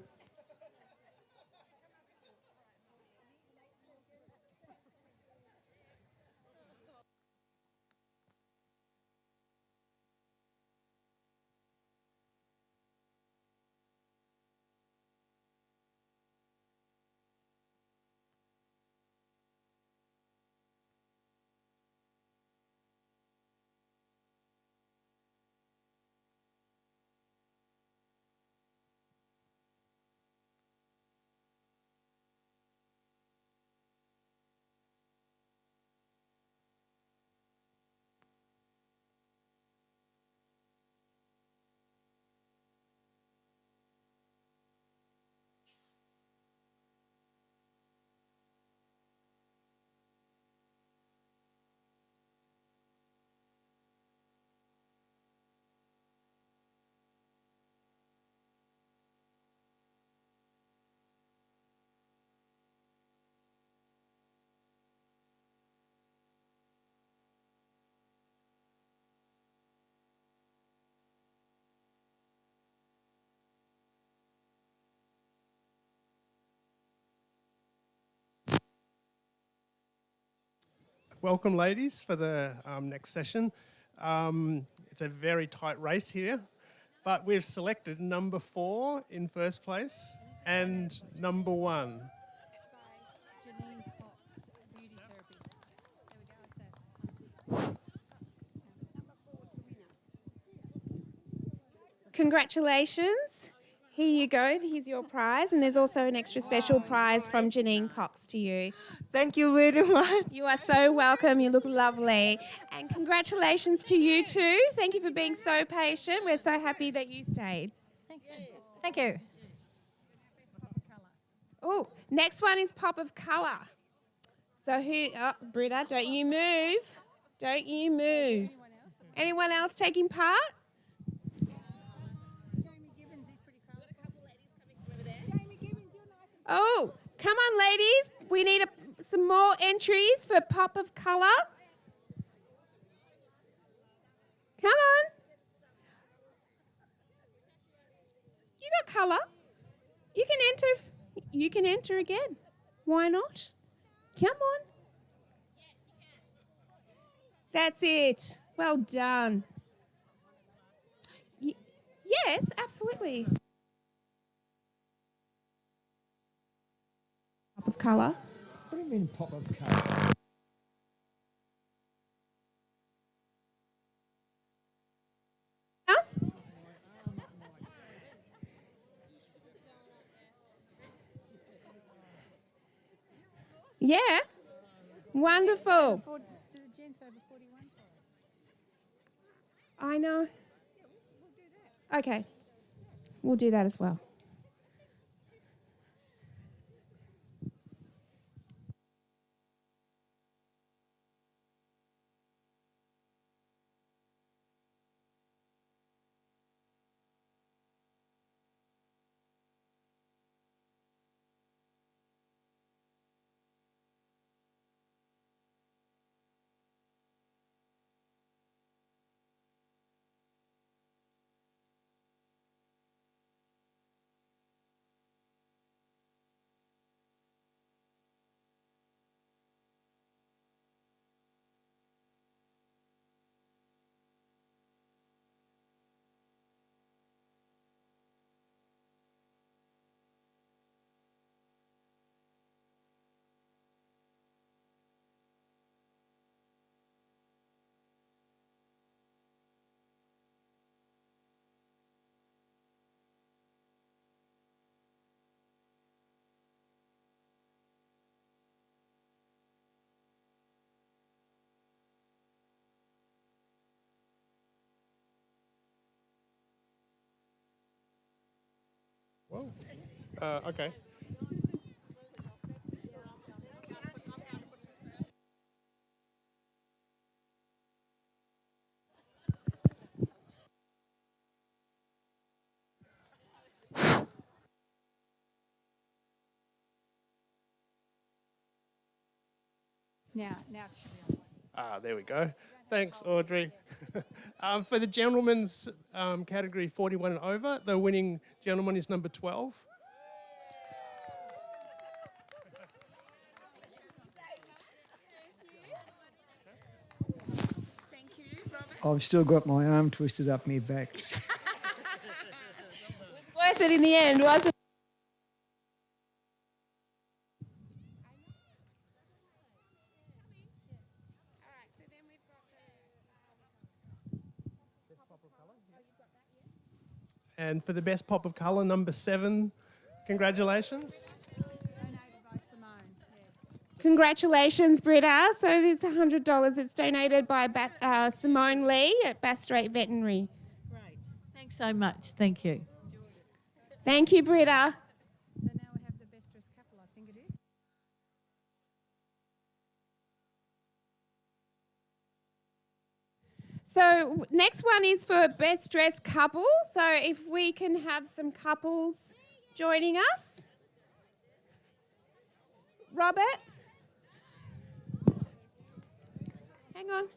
Welcome, ladies, for the next session. It's a very tight race here, but we've selected number 4 in first place and number 1. Congratulations. Here you go. Here's your prize. And there's also an extra special prize from Janine Cox to you. Thank you very much. You are so welcome. You look lovely. And congratulations to you too. Thank you for being so patient. We're so happy that you stayed. Thanks. Thank you. Oh, next one is Pop of Colour. So Britta, don't you move. Don't you move. Anyone else taking part? Oh, come on, ladies. We need some more entries for Pop of Colour. Come on. You got colour. You can enter. You can enter again. Why not? Come on. That's it. Well done. Yes, absolutely. Pop of colour. What do you mean pop of colour? Yeah. Wonderful. I know. Okay. We'll do that as well. Whoa. Okay. Now it should be on. There we go. Thanks, Audrey. For the gentlemen's category 41 and over, the winning gentleman is number 12. I've still got my arm twisted up my back. It was worth it in the end, wasn't it? And for the best pop of colour, number 7, congratulations. Congratulations, Britta. So there's $100. It's donated by Simone Lee at Bass Strait Veterinary. Thanks so much. Thank you. Thank you, Britta. So now we have the best dressed couple, I think it is. So next one is for best dressed couple. So if we can have some couples joining us. Robert. Hang on.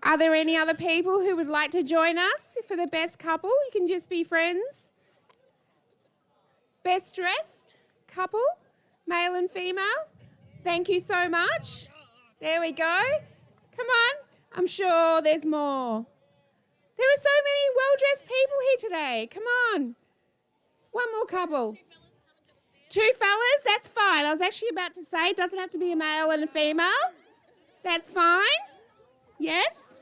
Are there any other people who would like to join us for the best couple? You can just be friends. Best dressed couple, male and female. Thank you so much. There we go. Come on. I'm sure there's more. There are so many well-dressed people here today. Come on. One more couple. Two fellas, that's fine. I was actually about to say it doesn't have to be a male and a female. That's fine. Yes?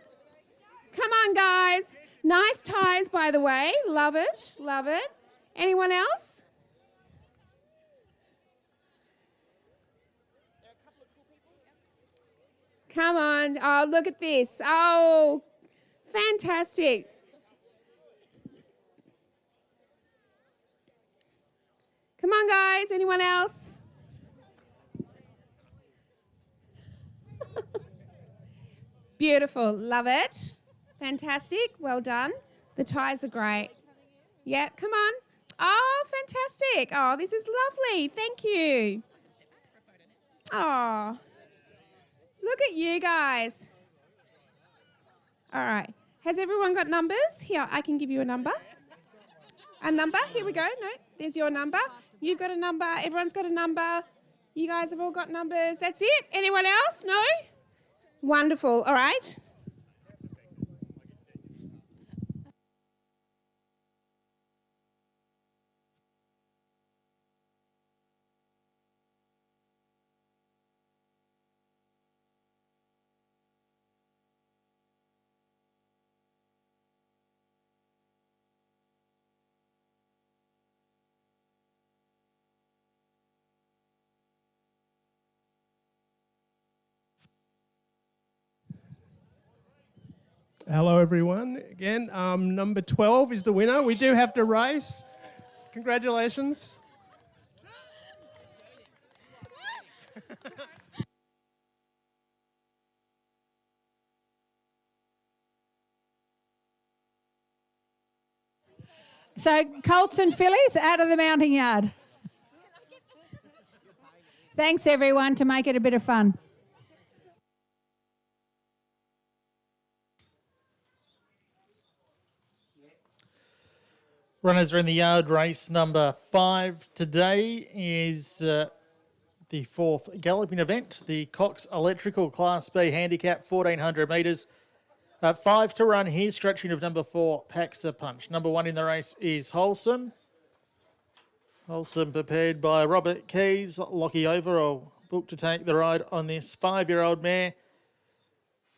Come on, guys. Nice ties, by the way. Love it. Love it. Anyone else? Come on. Oh, look at this. Oh, fantastic. Come on, guys. Anyone else? Beautiful. Love it. Fantastic. Well done. The ties are great. Yeah, come on. Oh, fantastic. Oh, this is lovely. Thank you. Oh, look at you guys. All right. Has everyone got numbers? Here, I can give you a number. A number. Here we go. No, there's your number. You've got a number. Everyone's got a number. You guys have all got numbers. That's it. Anyone else? No? Wonderful. All right. Hello, everyone. Again, number 12 is the winner. We do have to race. Congratulations. So Colts and fillies out of the mounting yard. Thanks, everyone, to make it a bit of fun. Runners are in the yard. Race number 5 today is the 4th galloping event, the Cox Electrical Class B Handicap, 1,400 metres. 5 to run here, scratching of number 4, Paxa Punch. Number 1 in the race is Wholesome. Wholesome prepared by Robert Keys. Lockie Overall booked to take the ride on this 5-year-old mare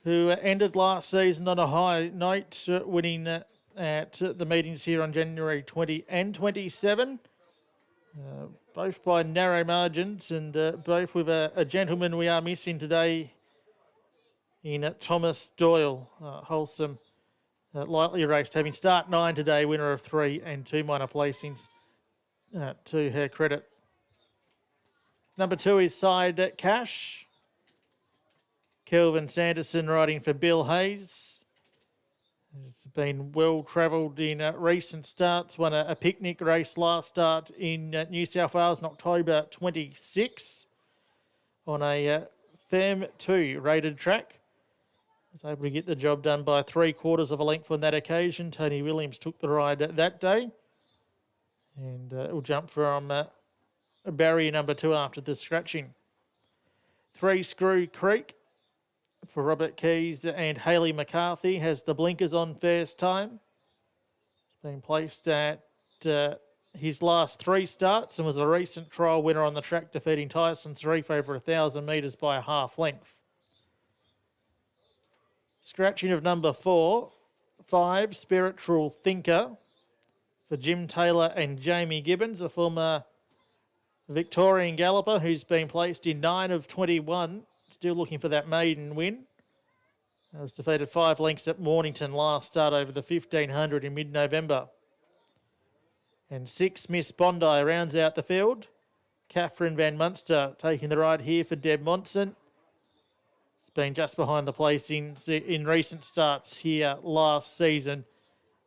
who ended last season on a high note, winning at the meetings here on January 20 and 27, both by narrow margins, and both with a gentleman we are missing today in Thomas Doyle. Wholesome, lightly raced, having start 9 today, winner of 3 and 2 minor placings to her credit. Number 2 is Side Cash. Kelvin Sanderson riding for Bill Hayes. It's been well travelled in recent starts. Won a picnic race last start in New South Wales in October 26 on a Firm 2 rated track. Was able to get the job done by 3/4 of a length on that occasion. Tony Williams took the ride that day. And will jump from barrier number 2 after the scratching. 3 Screw Creek for Robert Keys and Hayley McCarthy has the blinkers on first time. It's been placed at his last 3 starts and was a recent trial winner on the track, defeating Tyson's Reef over 1,000 metres by a half length. Scratching of number 4, 5 Spiritual Thinker for Jim Taylor and Jamie Gibbons, a former Victorian galloper who's been placed in 9 of 21. Still looking for that maiden win. Was defeated 5 lengths at Mornington last start over the 1,500 in mid-November. And 6 Miss Bondi rounds out the field. Catherine Van Munster taking the ride here for Deb Monson. It's been just behind the placings in recent starts here last season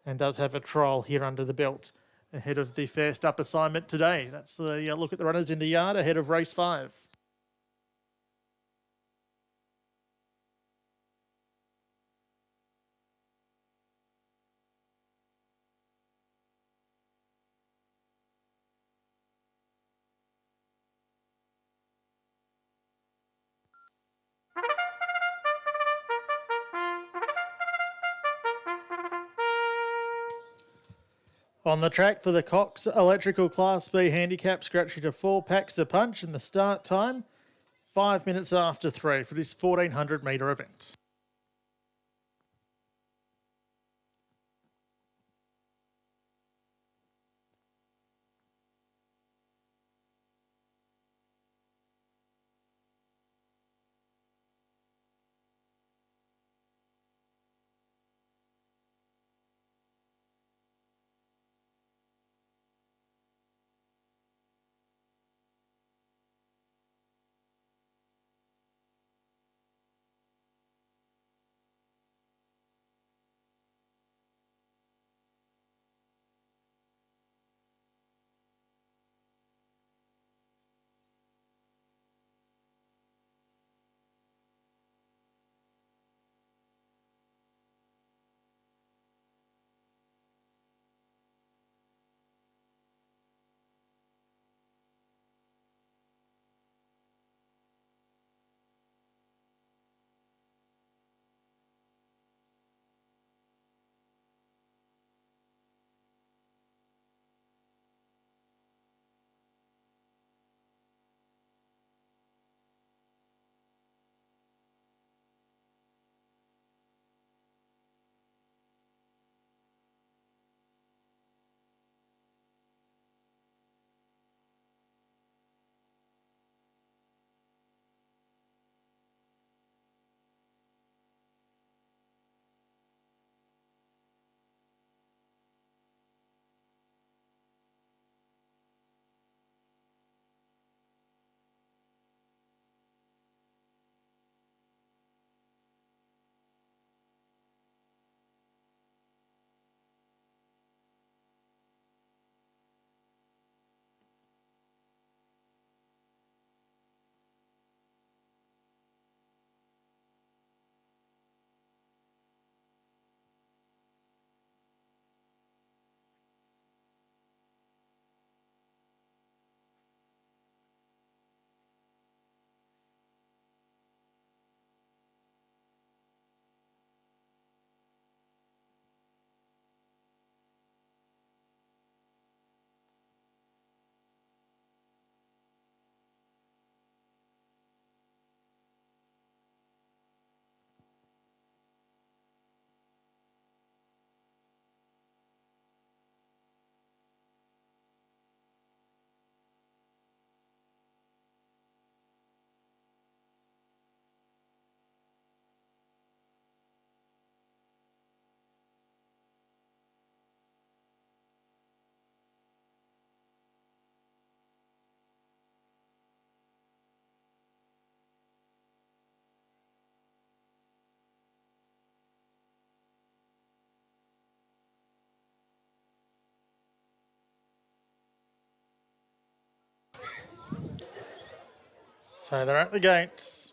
and does have a trial here under the belt ahead of the first up assignment today. That's the look at the runners in the yard ahead of race 5. On the track for the Cox Electrical Class B Handicap, scratchy to 4 packs a punch, and the start time 5 minutes after 3 for this 1400 metre event. So they're at the gates.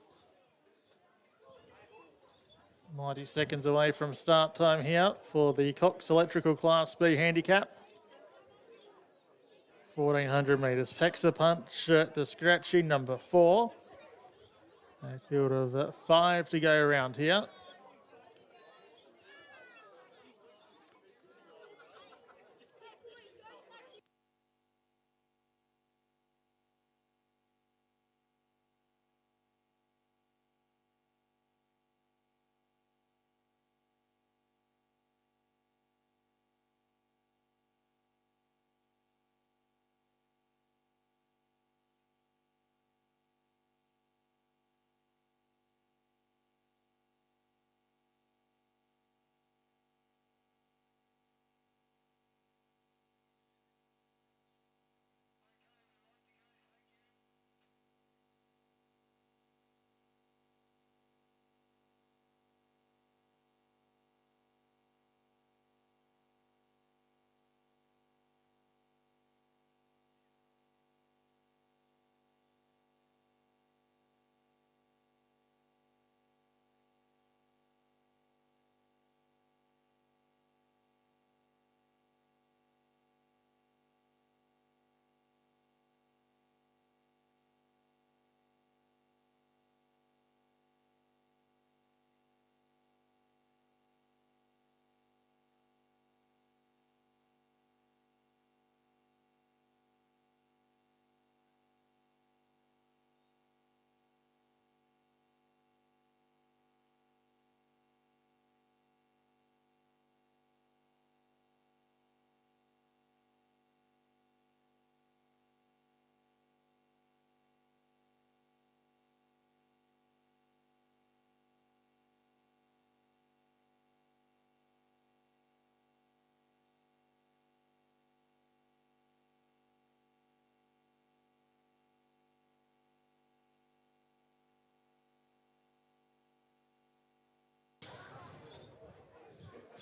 90 seconds away from start time here for the Cox Electrical Class B Handicap. 1400 metres. Packs a punch at the scratchy number 4. A field of 5 to go around here.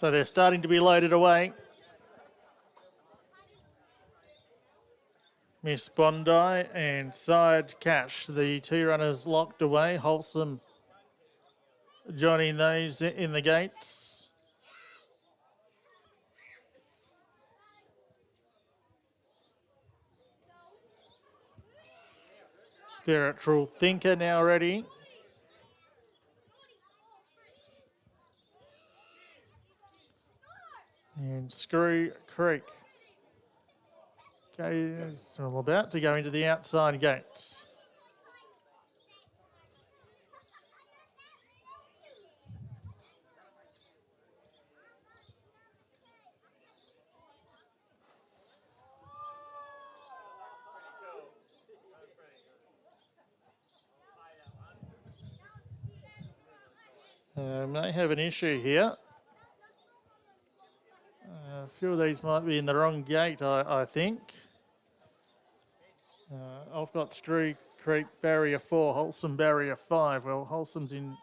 So they're starting to be loaded away. Miss Bondi and Side Cash, the two runners locked away. Wholesome joining those in the gates. Spiritual Thinker now ready. And Screw Creek goes, well, about to go into the outside gates. May have an issue here. A few of these might be in the wrong gate, I think. I've got Screw Creek barrier 4, Wholesome barrier 5. Well, Wholesome's in.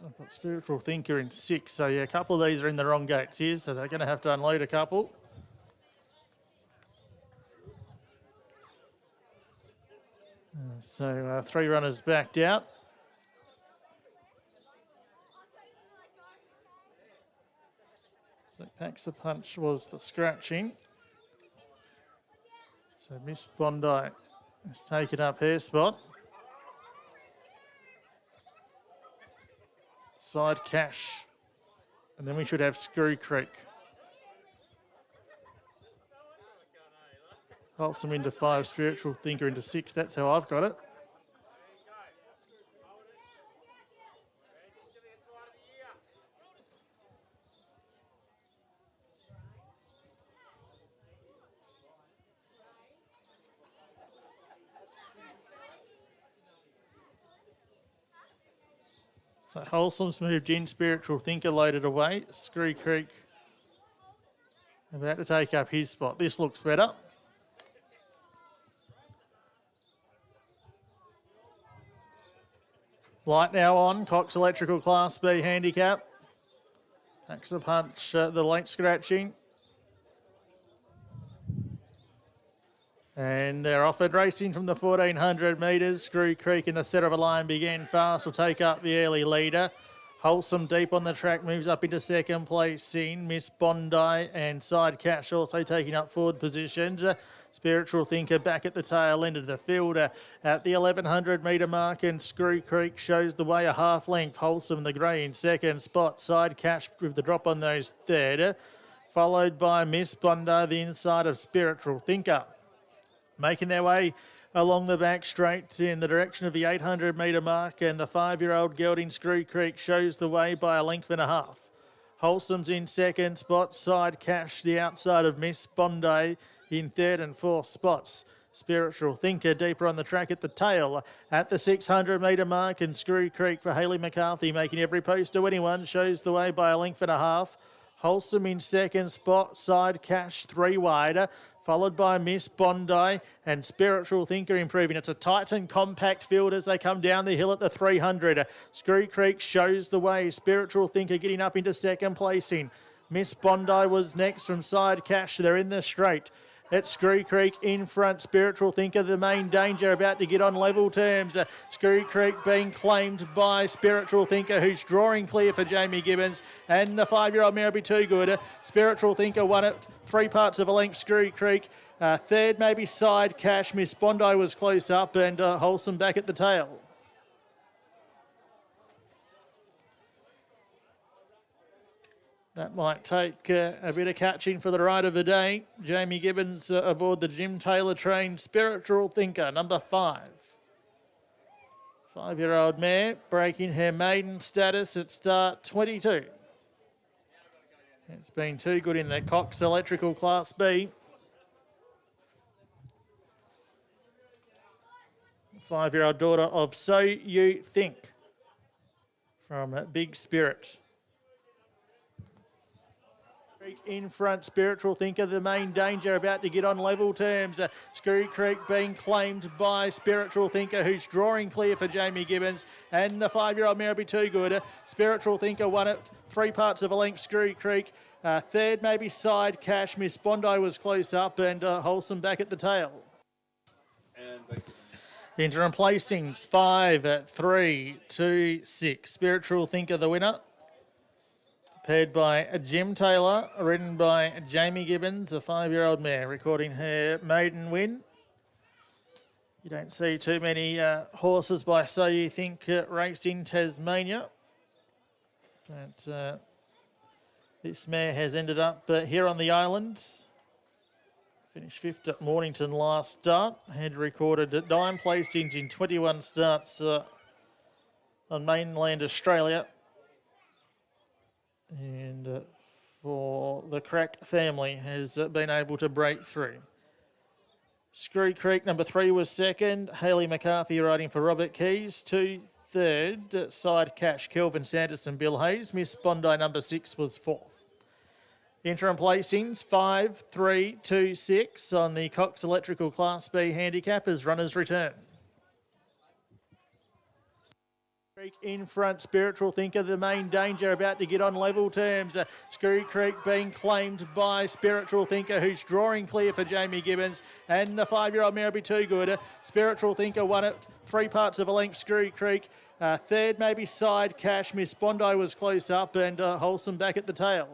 I've got Spiritual Thinker in 6. So, yeah, a couple of these are in the wrong gates here, so they're going to have to unload a couple. So, 3 runners backed out. So, Packs a Punch was the scratching. So, Miss Bondi has taken up her spot. Side Cash. And then we should have Screw Creek. Wholesome into 5, Spiritual Thinker into 6. That's how I've got it. So Wholesome's moved in, Spiritual Thinker loaded away. Screw Creek about to take up his spot. This looks better. Light now on, Cox Electrical Class B handicap. Packs a Punch, the late scratching. And they're offered racing from the 1400 metres. Screw Creek in the centre of a line began fast, will take up the early leader. Wholesome deep on the track, moves up into second place in. Miss Bondi and Side Cash also taking up forward positions. Spiritual Thinker back at the tail end of the field at the 1100 metre mark, and Screw Creek shows the way a half length. Wholesome the grey in second spot. Side Cash with the drop on those third, followed by Miss Bondi, the inside of Spiritual Thinker. Making their way along the back straight in the direction of the 800 metre mark, and the 5-year-old gelding Screw Creek shows the way by a length and a half. Wholesome's in second spot. Side Cash the outside of Miss Bondi in third and fourth spots. Spiritual Thinker deeper on the track at the tail at the 600 metre mark, and Screw Creek for Hayley McCarthy making every post to anyone, shows the way by a length and a half. Wholesome in second spot. Side Cash 3 wide, followed by Miss Bondi and Spiritual Thinker improving. It's a tight and compact field as they come down the hill at the 300. Screw Creek shows the way. Spiritual Thinker getting up into second placing. Miss Bondi was next from Side Cash. They're in the straight. It's Screw Creek in front. Spiritual Thinker, the main danger, about to get on level terms. Screw Creek being claimed by Spiritual Thinker, who's drawing clear for Jamie Gibbons. And the 5-year-old mare will be too good. Spiritual Thinker won it 3 parts of a length. Screw Creek third, maybe Side Cash. Miss Bondi was close up, and Wholesome back at the tail. That might take a bit of catching for the ride of the day. Jamie Gibbons aboard the Jim Taylor train. Spiritual Thinker, number 5. 5-year-old mare breaking her maiden status at start 22. It's been too good in the Cox Electrical Class B. 5-year-old daughter of So You Think from Big Spirit. In front, Spiritual Thinker, the main danger, about to get on level terms. Screw Creek being claimed by Spiritual Thinker, who's drawing clear for Jamie Gibbons. And the 5-year-old mare will be too good. Spiritual Thinker won it 3 parts of a length. Screw Creek. Third, maybe Side Cash. Miss Bondi was close up, and Wholesome back at the tail. Interim placings 5, 3, 2, 6. Spiritual Thinker, the winner. Paired by Jim Taylor, ridden by Jamie Gibbons, a 5-year-old mare, recording her maiden win. You don't see too many horses by So You Think race in Tasmania. But this mare has ended up here on the island. Finished 5th at Mornington last start. Had recorded 9 placings in 21 starts on mainland Australia. And for the Crack family has been able to break through. Screw Creek, number 3, was second. Hayley McCarthy riding for Robert Keys. 2, third. Side Cash, Kelvin Sanderson, Bill Hayes. Miss Bondi, number 6, was 4th. Interim placings 5, 3, 2, 6 on the Cox Electrical Class B handicap as runners return. In front, Spiritual Thinker, the main danger, about to get on level terms. Screw Creek being claimed by Spiritual Thinker, who's drawing clear for Jamie Gibbons. And the 5-year-old mare will be too good. Spiritual Thinker won it 3 parts of a length. Screw Creek. Third, maybe Side Cash. Miss Bondi was close up, and Wholesome back at the tail.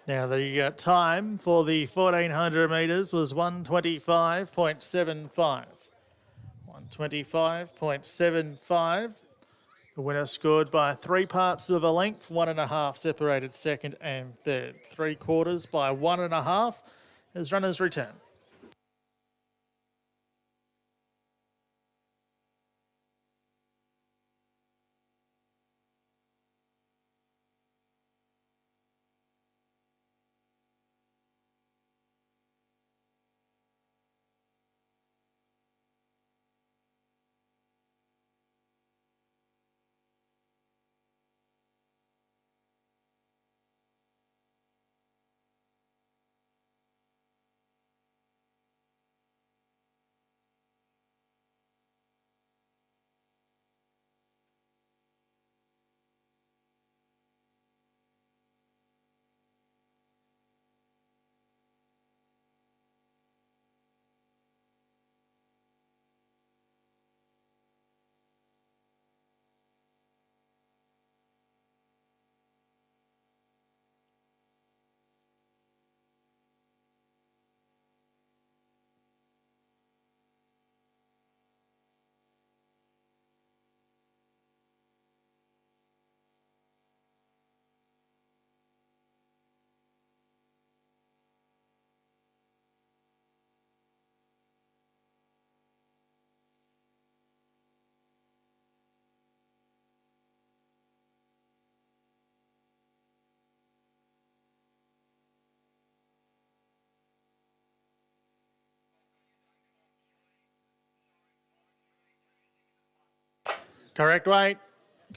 Now, the time for the 1400 metres was 1:25.75. 1:25.75. The winner scored by 3 parts of a length, 1.5 separated second and third. 3/4 by 1.5 as runners return. Correct weight.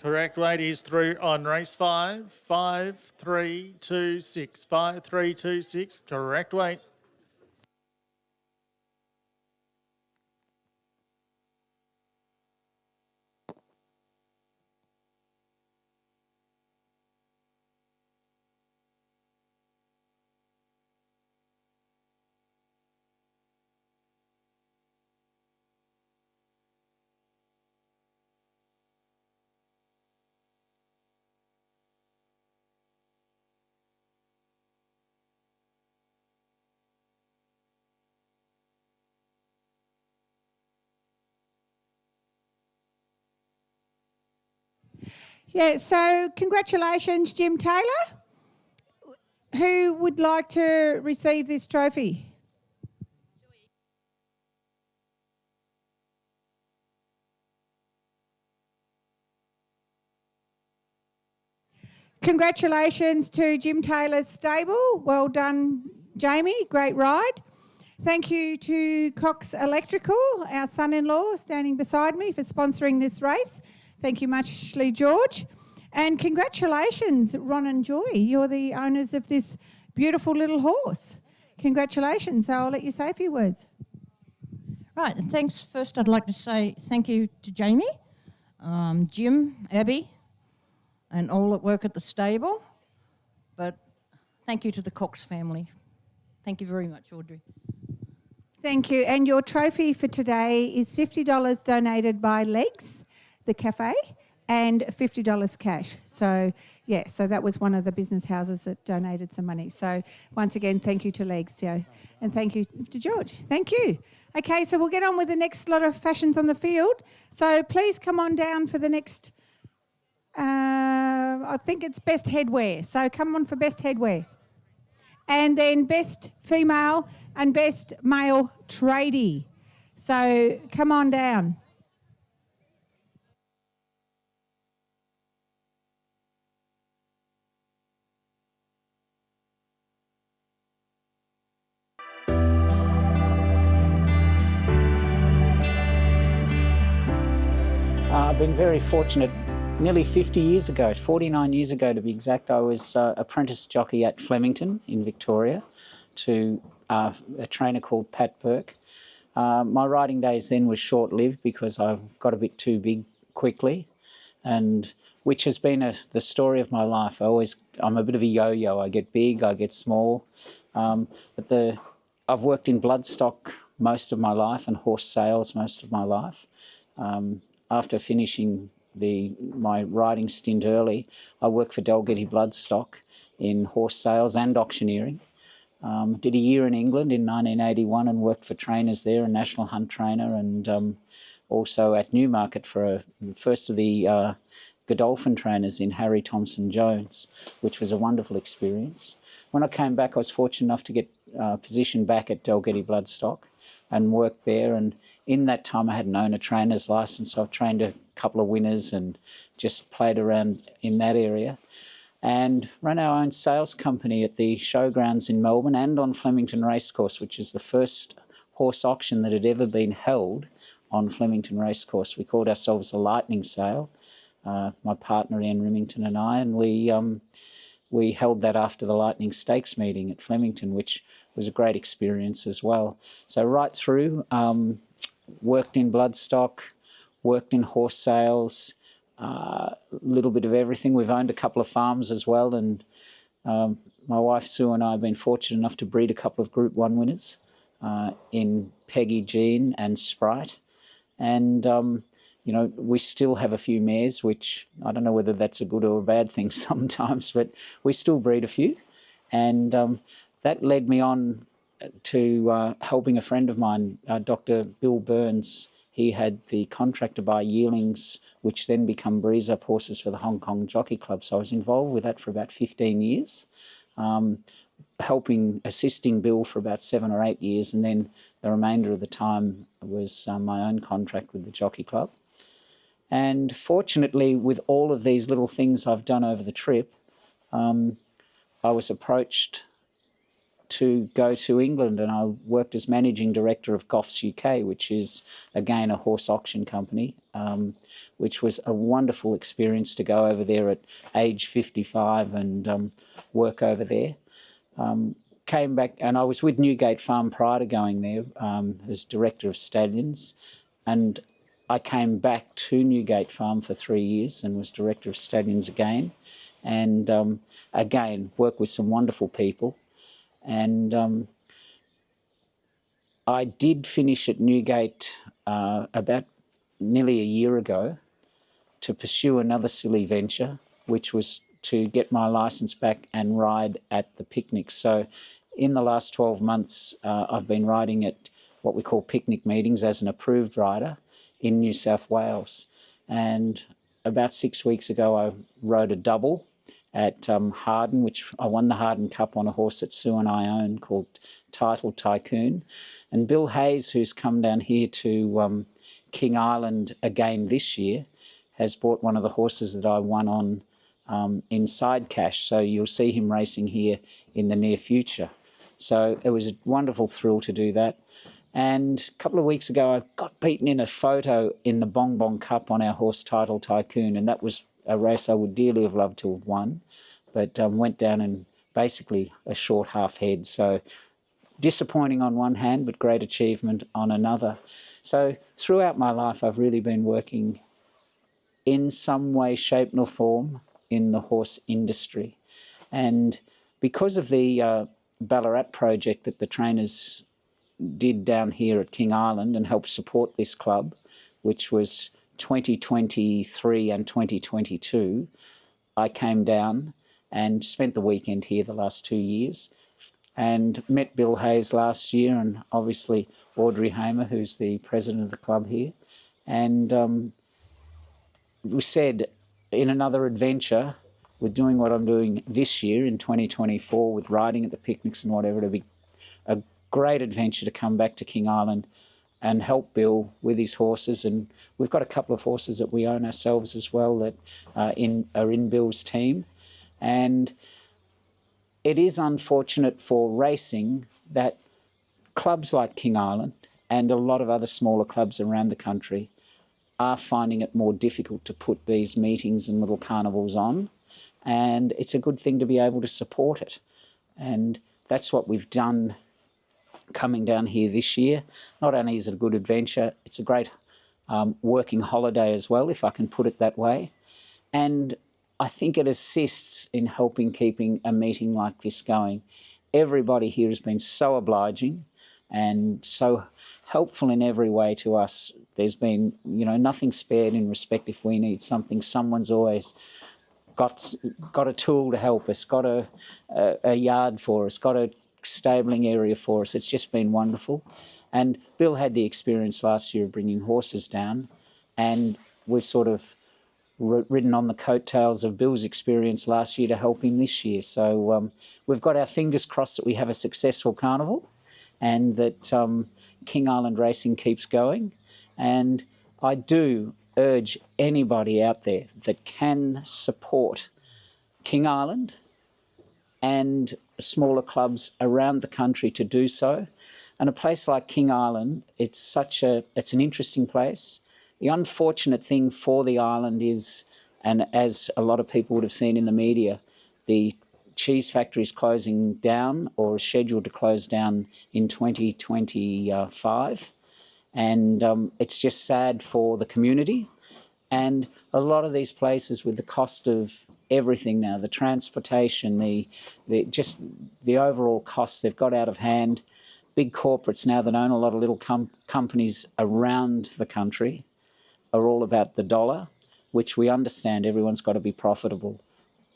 Correct weight is through on race 5. 5, 3, 2, 6. 5, 3, 2, 6. Correct weight. Yeah, so congratulations, Jim Taylor. Who would like to receive this trophy? Congratulations to Jim Taylor's stable. Well done, Jamie. Great ride. Thank you to Cox Electrical, our son-in-law, standing beside me for sponsoring this race. Thank you muchly, George. And congratulations, Ron and Joy. You're the owners of this beautiful little horse. Congratulations. So I'll let you say a few words. Right, and thanks. First, I'd like to say thank you to Jamie, Jim, Abby, and all that work at the stable. But thank you to the Cox family. Thank you very much, Audrey. Thank you. And your trophy for today is $50 donated by Legs, the cafe, and $50 cash. So, yeah, so that was one of the business houses that donated some money. So, once again, thank you to Legs, and thank you to George. Thank you. Okay, so we'll get on with the next lot of fashions on the field. So, please come on down for the next, I think it's best headwear. So, come on for best headwear. And then best female and best male tradie. So, come on down. I've been very fortunate. Nearly 50 years ago, 49 years ago to be exact, I was apprentice jockey at Flemington in Victoria to a trainer called Pat Burke. My riding days then was short-lived because I got a bit too big quickly, and which has been the story of my life. I'm a bit of a yo-yo. I get big, I get small, but I've worked in bloodstock most of my life and horse sales most of my life. After finishing my riding stint early, I worked for Dalgety Bloodstock in horse sales and auctioneering. Did a year in England in 1981 and worked for trainers there, a national hunt trainer, and also at Newmarket for the first of the Godolphin trainers in Harry Thompson Jones, which was a wonderful experience. When I came back, I was fortunate enough to get positioned back at Dalgety Bloodstock and worked there, and in that time I had an owner trainer's licence, so I've trained a couple of winners and just played around in that area, and ran our own sales company at the showgrounds in Melbourne and on Flemington Racecourse, which is the first horse auction that had ever been held on Flemington Racecourse. We called ourselves the Lightning Sale, my partner Ian Rimington and I, and we held that after the Lightning Stakes meeting at Flemington, which was a great experience as well. So right through, worked in bloodstock, worked in horse sales, a little bit of everything. We've owned a couple of farms as well, and my wife Sue and I have been fortunate enough to breed a couple of Group 1 winners in Peggy, Jean and Sprite. And you know, we still have a few mares, which I don't know whether that's a good or a bad thing sometimes, but we still breed a few. And that led me on to helping a friend of mine, Dr. Bill Burns. He had the contract to buy yearlings, which then become breeze-up horses for the Hong Kong Jockey Club. So I was involved with that for about 15 years, assisting Bill for about 7 or 8 years, and then the remainder of the time was my own contract with the Jockey Club. And fortunately, with all of these little things I've done over the trip, I was approached to go to England, and I worked as managing director of Goffs UK, which is, again, a horse auction company, which was a wonderful experience to go over there at age 55 and work over there. Came back, and I was with Newgate Farm prior to going there as director of stallions, and I came back to Newgate Farm for 3 years and was director of stallions again, and again worked with some wonderful people. And I did finish at Newgate about nearly a year ago to pursue another silly venture, which was to get my licence back and ride at the picnic. So in the last 12 months, I've been riding at what we call picnic meetings as an approved rider in New South Wales. And about 6 weeks ago, I rode a double at Harden, which I won the Harden Cup on a horse that Sue and I own called Title Tycoon. And Bill Hayes, who's come down here to King Island again this year, has bought one of the horses that I won on in Side Cash. So you'll see him racing here in the near future. So it was a wonderful thrill to do that. And a couple of weeks ago, I got beaten in a photo in the Bong Bong Cup on our horse Title Tycoon, and that was a race I would dearly have loved to have won, but went down in basically a short half head. So disappointing on one hand, but great achievement on another. So throughout my life, I've really been working in some way, shape or form in the horse industry. And because of the Ballarat project that the trainers did down here at King Island and helped support this club, which was 2023 and 2022, I came down and spent the weekend here the last 2 years and met Bill Hayes last year and obviously Audrey Hamer, who's the president of the club here. And we said, in another adventure, with doing what I'm doing this year in 2024 with riding at the picnics and whatever, it'll be a great adventure to come back to King Island and help Bill with his horses. And we've got a couple of horses that we own ourselves as well that are in Bill's team. And it is unfortunate for racing that clubs like King Island and a lot of other smaller clubs around the country are finding it more difficult to put these meetings and little carnivals on. And it's a good thing to be able to support it. And that's what we've done coming down here this year. Not only is it a good adventure, it's a great working holiday as well, if I can put it that way. And I think it assists in helping keeping a meeting like this going. Everybody here has been so obliging and so helpful in every way to us. There's been, nothing spared in respect. If we need something, someone's always got a tool to help us, got a yard for us, got a stabling area for us. It's just been wonderful. And Bill had the experience last year of bringing horses down, and we've sort of ridden on the coattails of Bill's experience last year to help him this year. So we've got our fingers crossed that we have a successful carnival and that King Island racing keeps going. And I do urge anybody out there that can support King Island and smaller clubs around the country to do so. And a place like King Island, it's an interesting place. The unfortunate thing for the island is, and as a lot of people would have seen in the media, the cheese factory is closing down or is scheduled to close down in 2025. And it's just sad for the community. And a lot of these places, with the cost of everything now, the transportation, the overall costs, they've got out of hand. Big corporates now that own a lot of little companies around the country are all about the dollar, which we understand everyone's got to be profitable.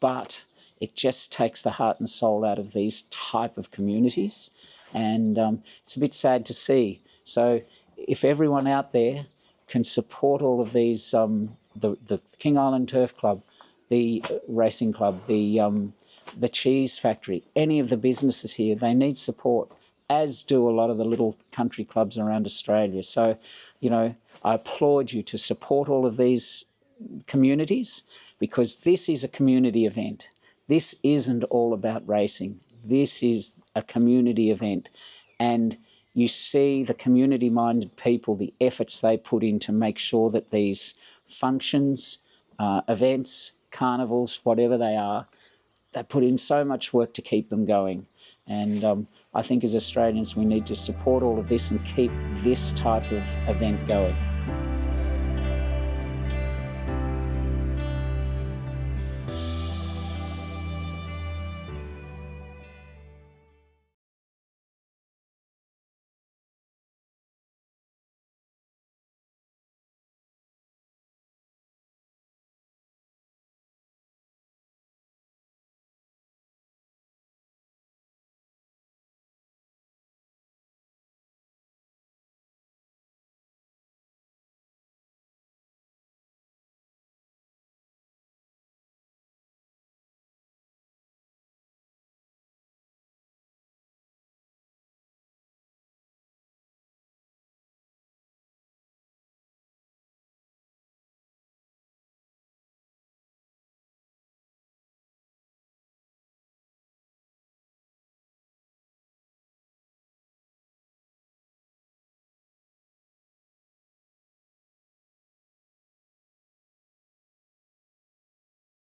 But it just takes the heart and soul out of these type of communities. And it's a bit sad to see. So if everyone out there can support all of these, the King Island Turf Club, the Racing Club, the cheese factory, any of the businesses here, they need support, as do a lot of the little country clubs around Australia. So, I applaud you to support all of these communities, because this is a community event. This isn't all about racing. This is a community event. And you see the community-minded people, the efforts they put in to make sure that these functions, events, carnivals, whatever they are, they put in so much work to keep them going. And I think as Australians, we need to support all of this and keep this type of event going.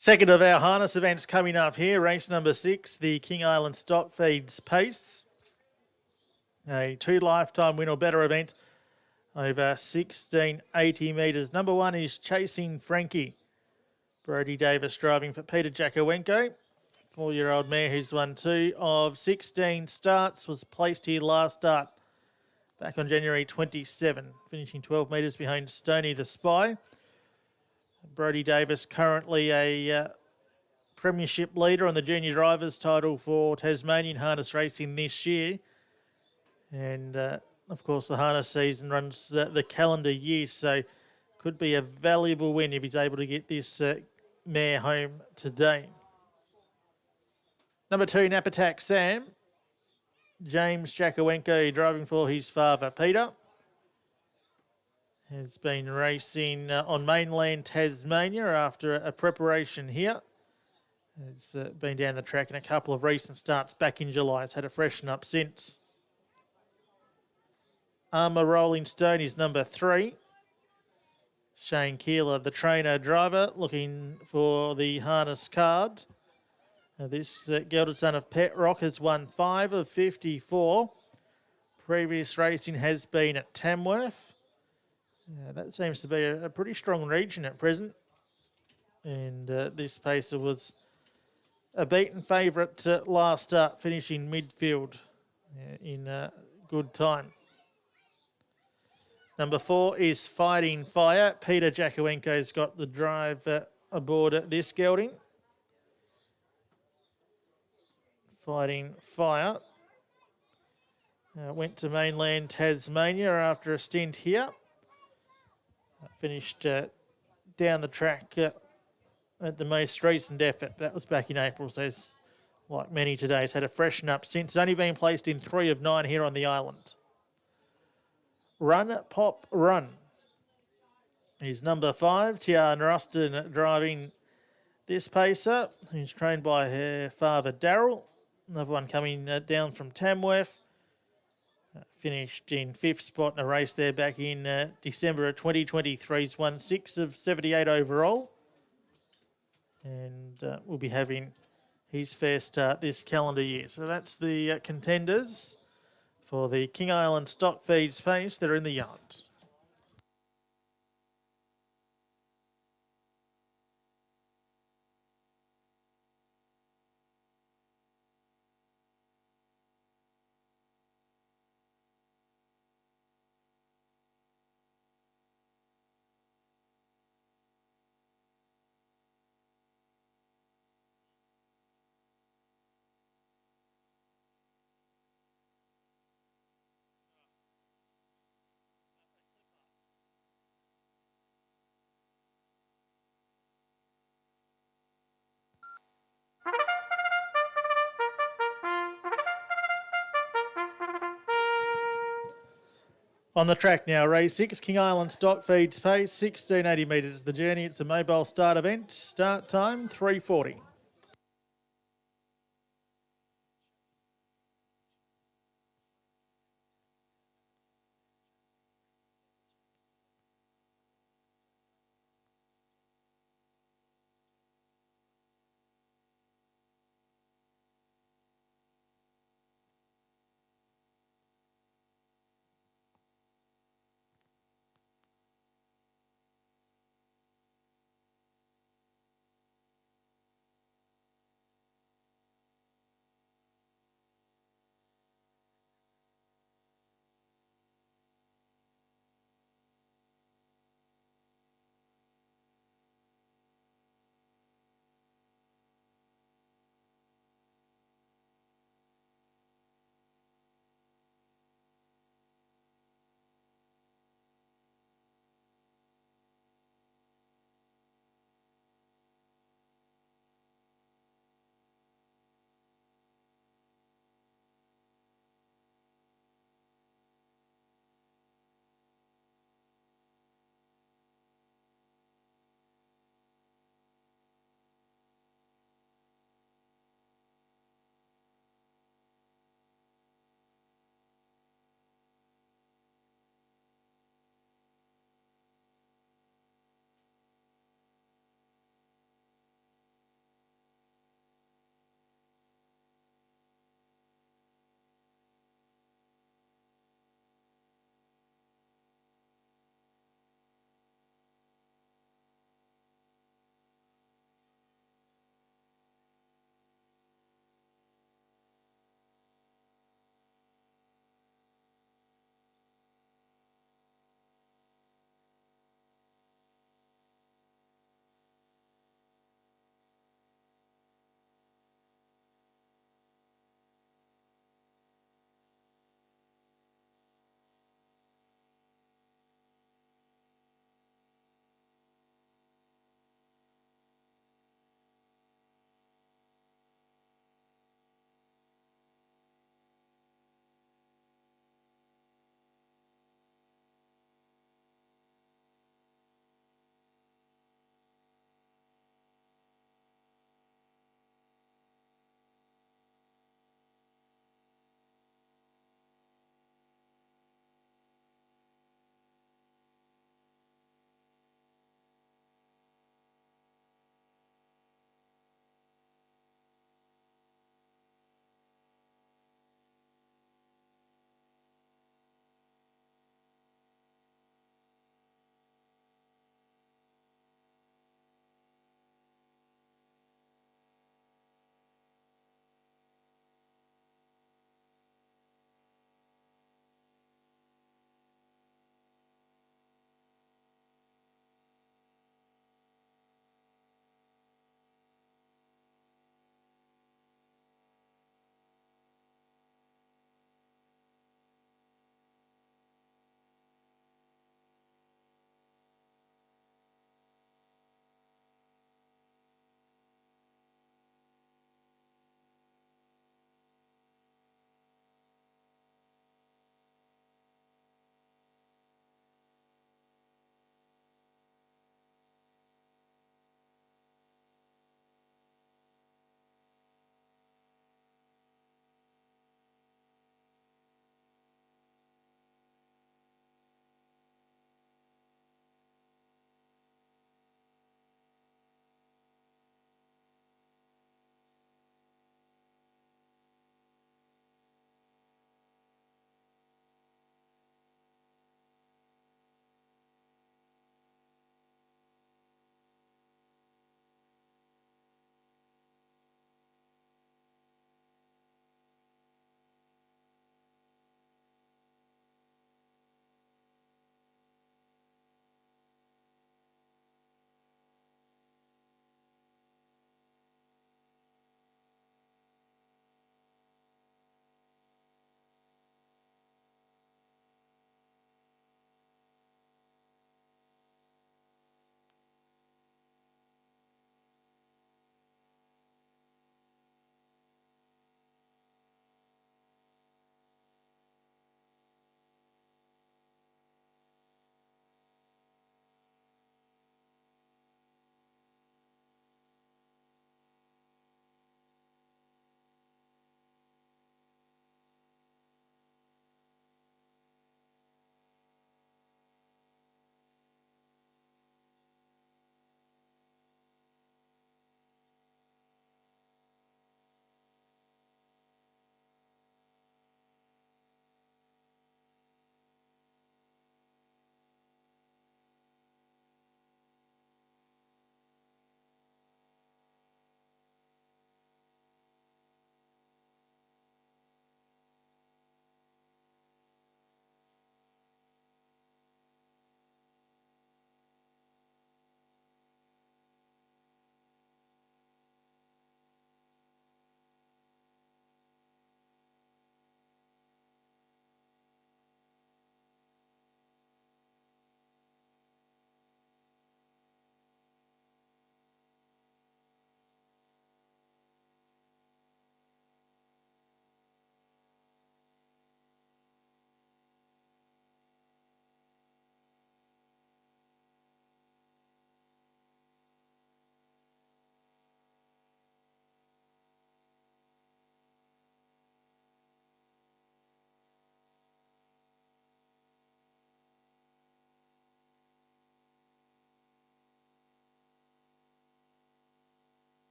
Second of our harness events coming up here, race number 6, the King Island Stock Feeds Pace. A 2 lifetime win or better event over 1680 metres. Number 1 is Chasing Frankie. Brody Davis driving for Peter Jakowenko. 4-year-old mare who's won 2 of 16 starts, was placed here last start back on January 27, finishing 12 metres behind Stoney the Spy. Brody Davis currently a premiership leader on the junior drivers title for Tasmanian harness racing this year. And of course the harness season runs the calendar year, so could be a valuable win if he's able to get this mare home today. Number 2, Napatak Sam. James Jakowenko driving for his father Peter. Has been racing on mainland Tasmania after a preparation here. It's been down the track in a couple of recent starts back in July. It's had a freshen up since. Armour Rolling Stone is number 3. Shane Keeler, the trainer driver, looking for the harness card. This gelded son of Pet Rock has won 5 of 54. Previous racing has been at Tamworth. That seems to be a pretty strong region at present. And this pacer was a beaten favourite last start, finishing midfield in good time. Number 4 is Fighting Fire. Peter Jakowenko's got the drive aboard this gelding. Fighting Fire went to mainland Tasmania after a stint here. Finished down the track at the most recent effort. That was back in April, so it's, like many today, it's had a freshen up since. It's only been placed in 3 of 9 here on the island. Run, Pop, Run is number 5. Tian Ruston driving this pacer, who's trained by her father Daryl. Another one coming down from Tamworth. Finished in 5th spot in a race there back in December of 2023. He's won 6 of 78 overall. And will be having his fair start this calendar year. So that's the contenders for the King Island Stock Feeds Pace. They're in the yard. On the track now, race 6, King Island Stock Feeds Pace, 1680 metres the journey. It's a mobile start event. Start time, 3:40.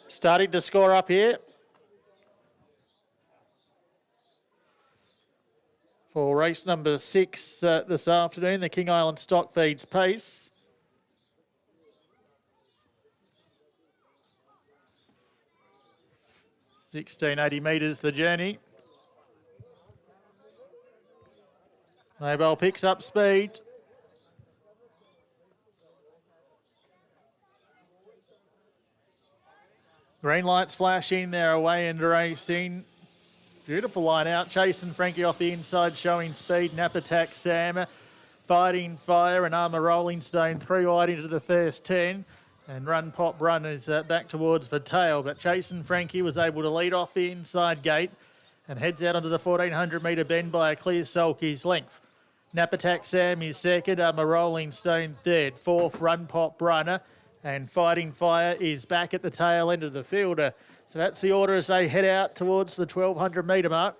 Starting to score up here. For race number 6 this afternoon, the King Island Stock Feeds Pace. $16.80 metres the journey. Mobile picks up speed. Green lights flashing, they're away and racing. Beautiful line out. Chasing Frankie off the inside, showing speed. Nap Attack Sam, Fighting Fire and Armour Rolling Stone 3 wide into the first 10. And Run Pop Run is back towards the tail. But Chasing Frankie was able to lead off the inside gate and heads out onto the 1400 metre bend by a clear sulky's length. Nap Attack Sam is second, Armour Rolling Stone third. Fourth, Run Pop Runner. And Fighting Fire is back at the tail end of the field. So that's the order as they head out towards the 1200 metre mark.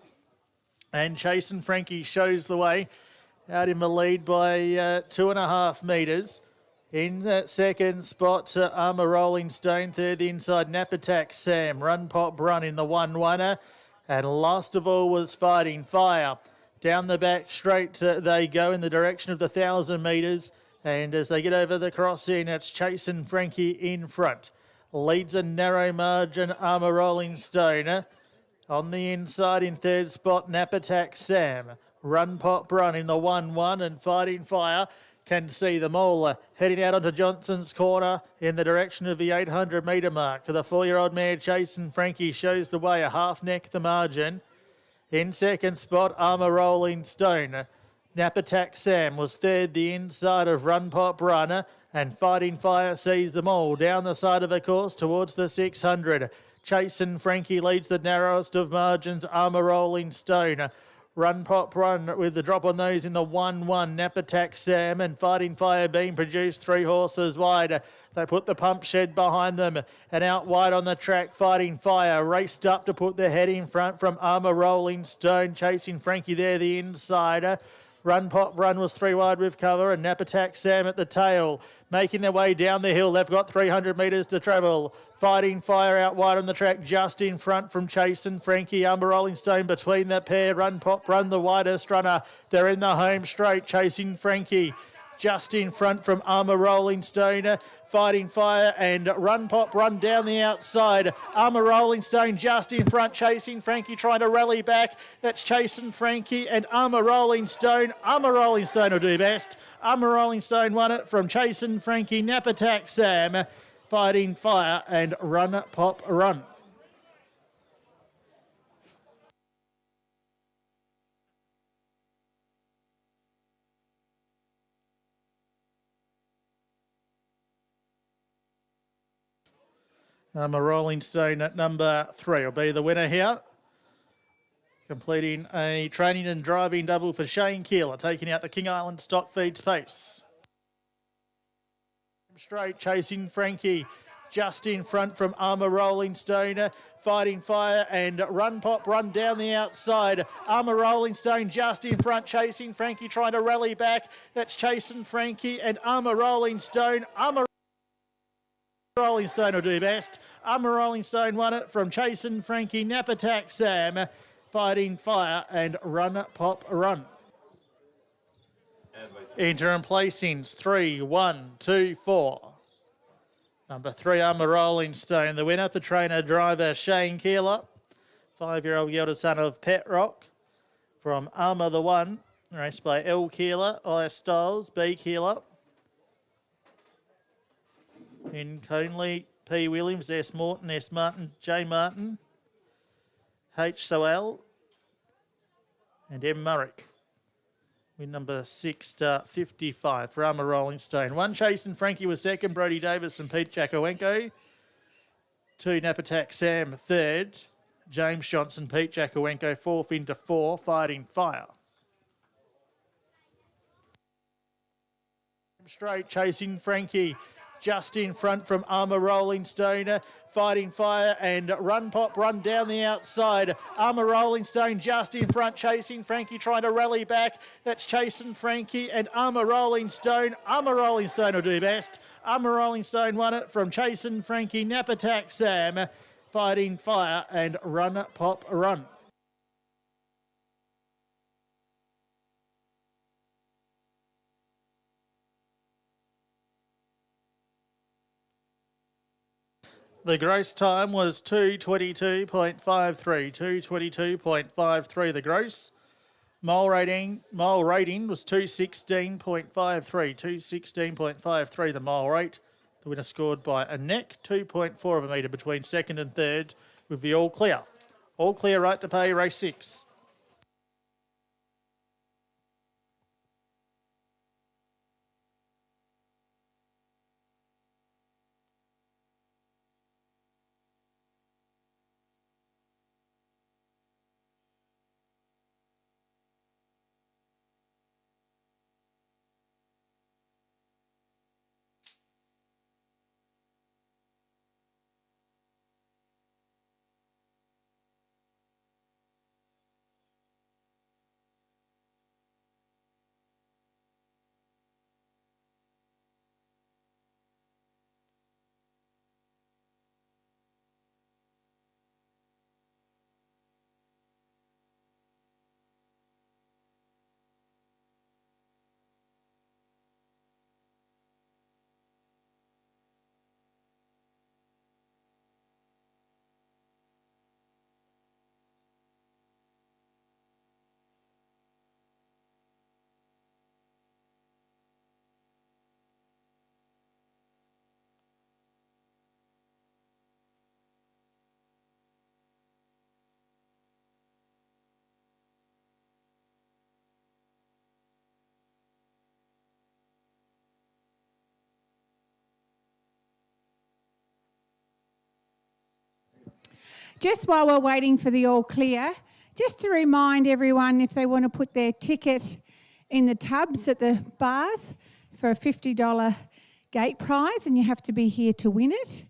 And Chasing Frankie shows the way out in the lead by 2.5 metres. In that second spot, Armour Rolling Stone. Third, the inside, Nap Attack Sam. Run Pop Run in the 1-1er. And last of all was Fighting Fire. Down the back straight they go in the direction of the 1,000 metres. And as they get over the crossing, it's Chasing Frankie in front. Leads a narrow margin, Armour Rolling Stone. On the inside in third spot, Nap Attack Sam. Run Pop Run in the 1-1 and Fighting Fire can see them all. Heading out onto Johnson's Corner in the direction of the 800 metre mark. The 4-year-old mare Chasing Frankie shows the way, a half neck the margin. In second spot, Armour Rolling Stone. Nap Attack Sam was third, the inside of Run Pop Runner, and Fighting Fire sees them all down the side of the course towards the 600. Chasing Frankie leads the narrowest of margins, Armour Rolling Stone. Run Pop Run with the drop on those in the 1-1. Nap Attack Sam and Fighting Fire being produced 3 horses wide. They put the pump shed behind them and out wide on the track. Fighting Fire raced up to put their head in front from Armour Rolling Stone. Chasing Frankie there, the insider. Run Pop Run was 3 wide with cover and Nap Attack Sam at the tail. Making their way down the hill. They've got 300 metres to travel. Fighting Fire out wide on the track just in front from Chasing Frankie. Armour Rolling Stone between that pair. Run Pop Run the widest runner. They're in the home straight. Chasing Frankie just in front from Armour Rolling Stone. Fighting Fire and Run Pop Run down the outside. Armour Rolling Stone just in front. Chasing Frankie trying to rally back. That's Chasing Frankie and Armour Rolling Stone. Armour Rolling Stone will do best. Armour Rolling Stone won it from Chasing Frankie, Nap Attack Sam, Fighting Fire and Run Pop Run. A Rolling Stone at number 3 will be the winner here. Completing a training and driving double for Shane Keeler, taking out the King Island Stock Feeds Pace. Straight, Chasing Frankie just in front from Armour Rolling Stone. Fighting Fire and Run Pop Run down the outside. Armour Rolling Stone just in front. Chasing Frankie trying to rally back. That's Chasing Frankie and Armour Rolling Stone. Armour Rolling Stone will do best. Armour Rolling Stone won it from Chasing Frankie, Nap Attack Sam, Fighting Fire and Run Pop Run. Interim placings 3, 1, 2, 4. Number 3, Armour Rolling Stone. The winner for trainer driver Shane Keeler. 5-year-old gelded son of Pet Rock from Armour the 1. Raced by L Keeler, I Styles, B Keeler. In Conley, P Williams, S Morton, S Martin, J Martin, H Sowell and M Murrick. With number 6 to 55 for Armour Rolling Stone. 1 Chasing Frankie was second, Brody Davis and Pete Jacowenko. 2 Nap Attack Sam third, James Johnson, Pete Jacowenko fourth into 4, Fighting Fire. Straight, Chasing Frankie just in front from Armour Rolling Stone, Fighting Fire and Run Pop Run down the outside. Armour Rolling Stone just in front, chasing Frankie, trying to rally back. That's chasing Frankie and Armour Rolling Stone. Armour Rolling Stone will do best. Armour Rolling Stone won it from chasing Frankie, Nap Attack Sam, Fighting Fire and Run Pop Run. The gross time was 2:22.53. 2:22.53 the gross. Mole rating was 2:16.53. 2:16.53 the mole rate. The winner scored by a neck, 2.4 of a metre between second and third, with the all clear. All clear right to pay, race 6. Just while we're waiting for the all clear, just to remind everyone if they want to put their ticket in the tubs at the bars for a $50 gate prize, and you have to be here to win it.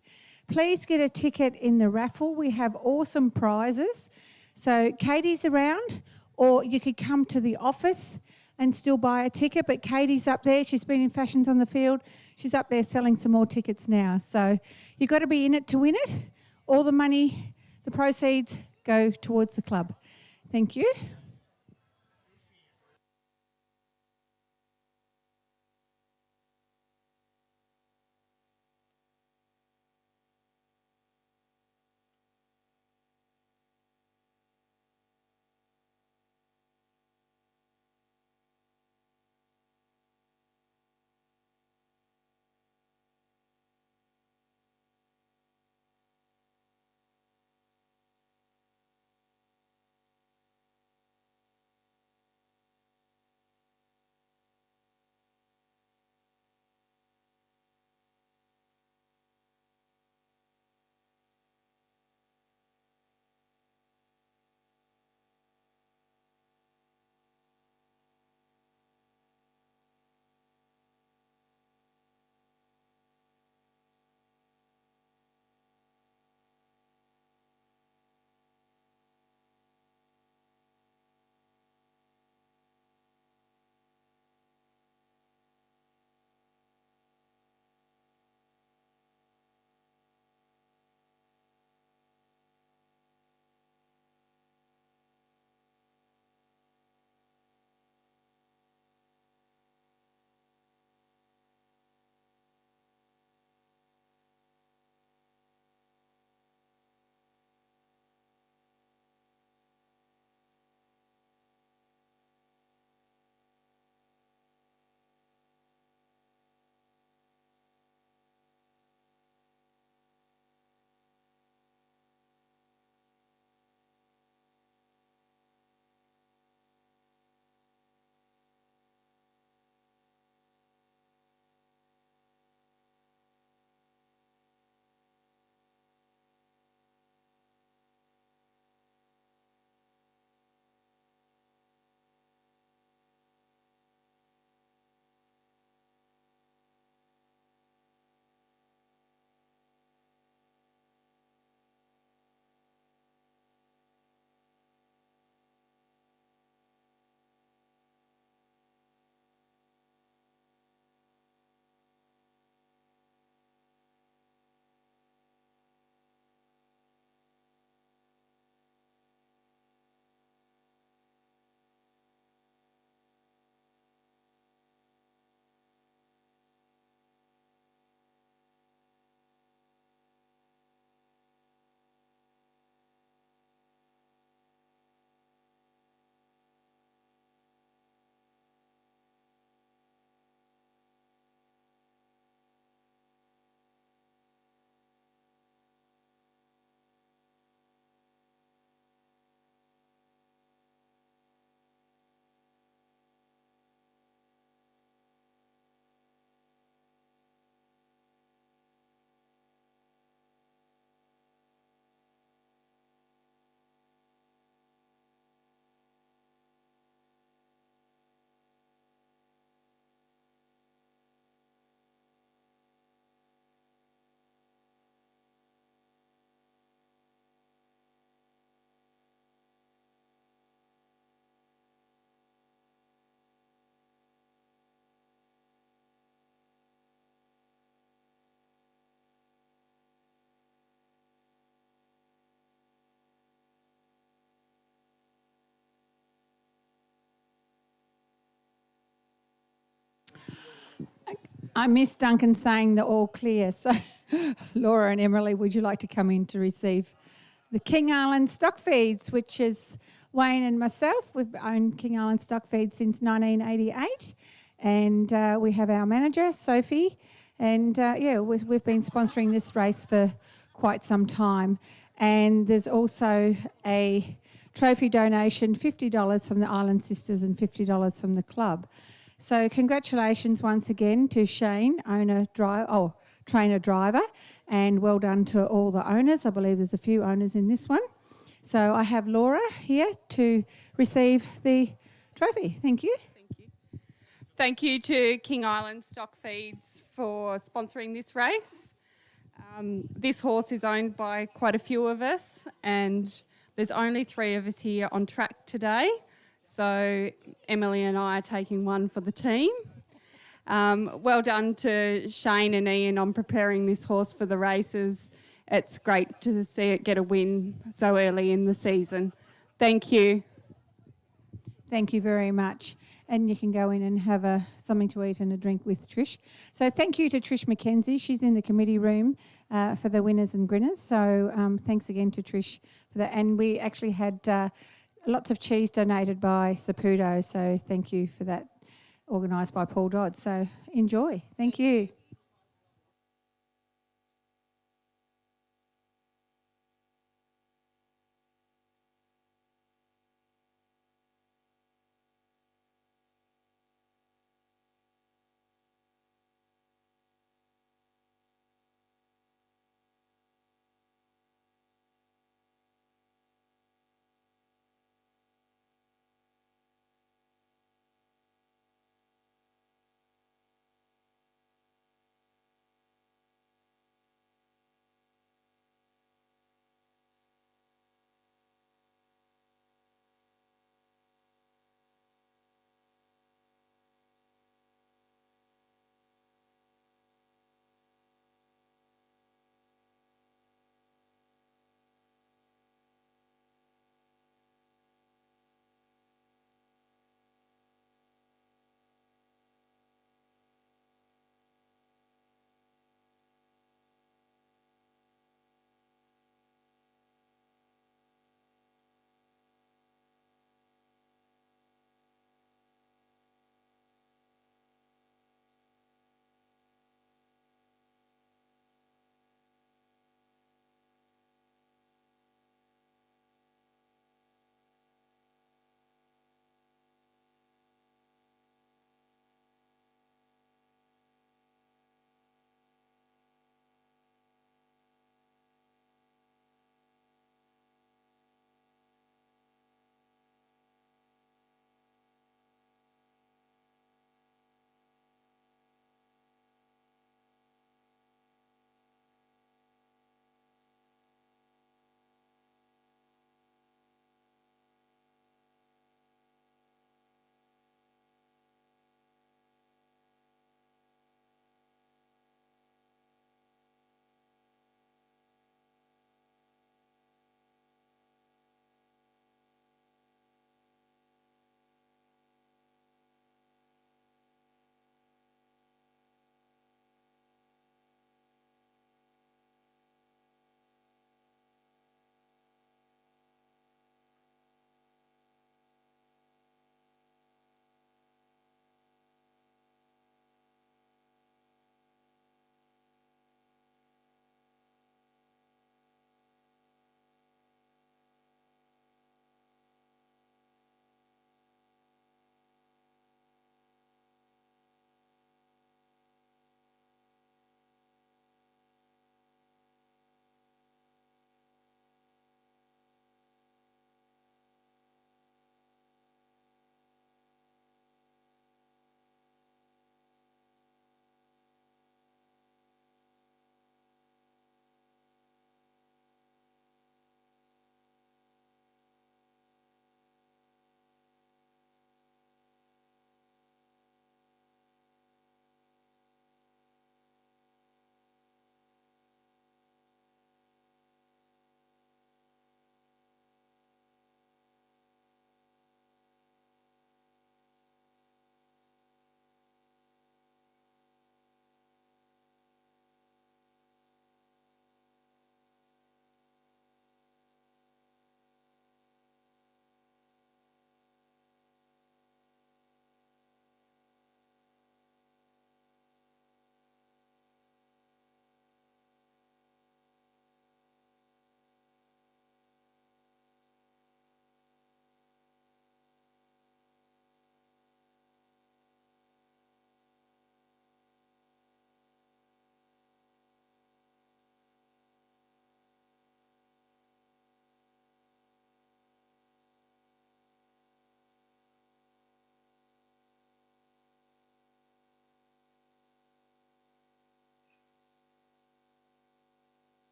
Please get a ticket in the raffle. We have awesome prizes. So Katie's around, or you could come to the office and still buy a ticket, but Katie's up there. She's been in Fashions on the Field. She's up there selling some more tickets now. So you've got to be in it to win it. All the money, the proceeds go towards the club. Thank you. I missed Duncan saying the all clear. So, Laura and Emily, would you like to come in to receive the King Island stock feeds, which is Wayne and myself. We've owned King Island stock feeds since 1988, and we have our manager, Sophie, and we've been sponsoring this race for quite some time. And there's also a trophy donation, $50 from the Island Sisters and $50 from the club. So congratulations once again to Shane, trainer driver, and well done to all the owners. I believe there's a few owners in this one. So I have Laura here to receive the trophy. Thank you. Thank you to King Island Stock Feeds for sponsoring this race. This horse is owned by quite a few of us, and there's only 3 of us here on track today. So Emily and I are taking one for the team. Well done to Shane and Ian on preparing this horse for the races. It's great to see it get a win so early in the season. Thank you. Thank you very much. And you can go in and have something to eat and a drink with Trish. So thank you to Trish McKenzie. She's in the committee room for the winners and grinners. So thanks again to Trish for that. And we actually had lots of cheese donated by Saputo. So thank you for that, organised by Paul Dodd. So enjoy. Thank you.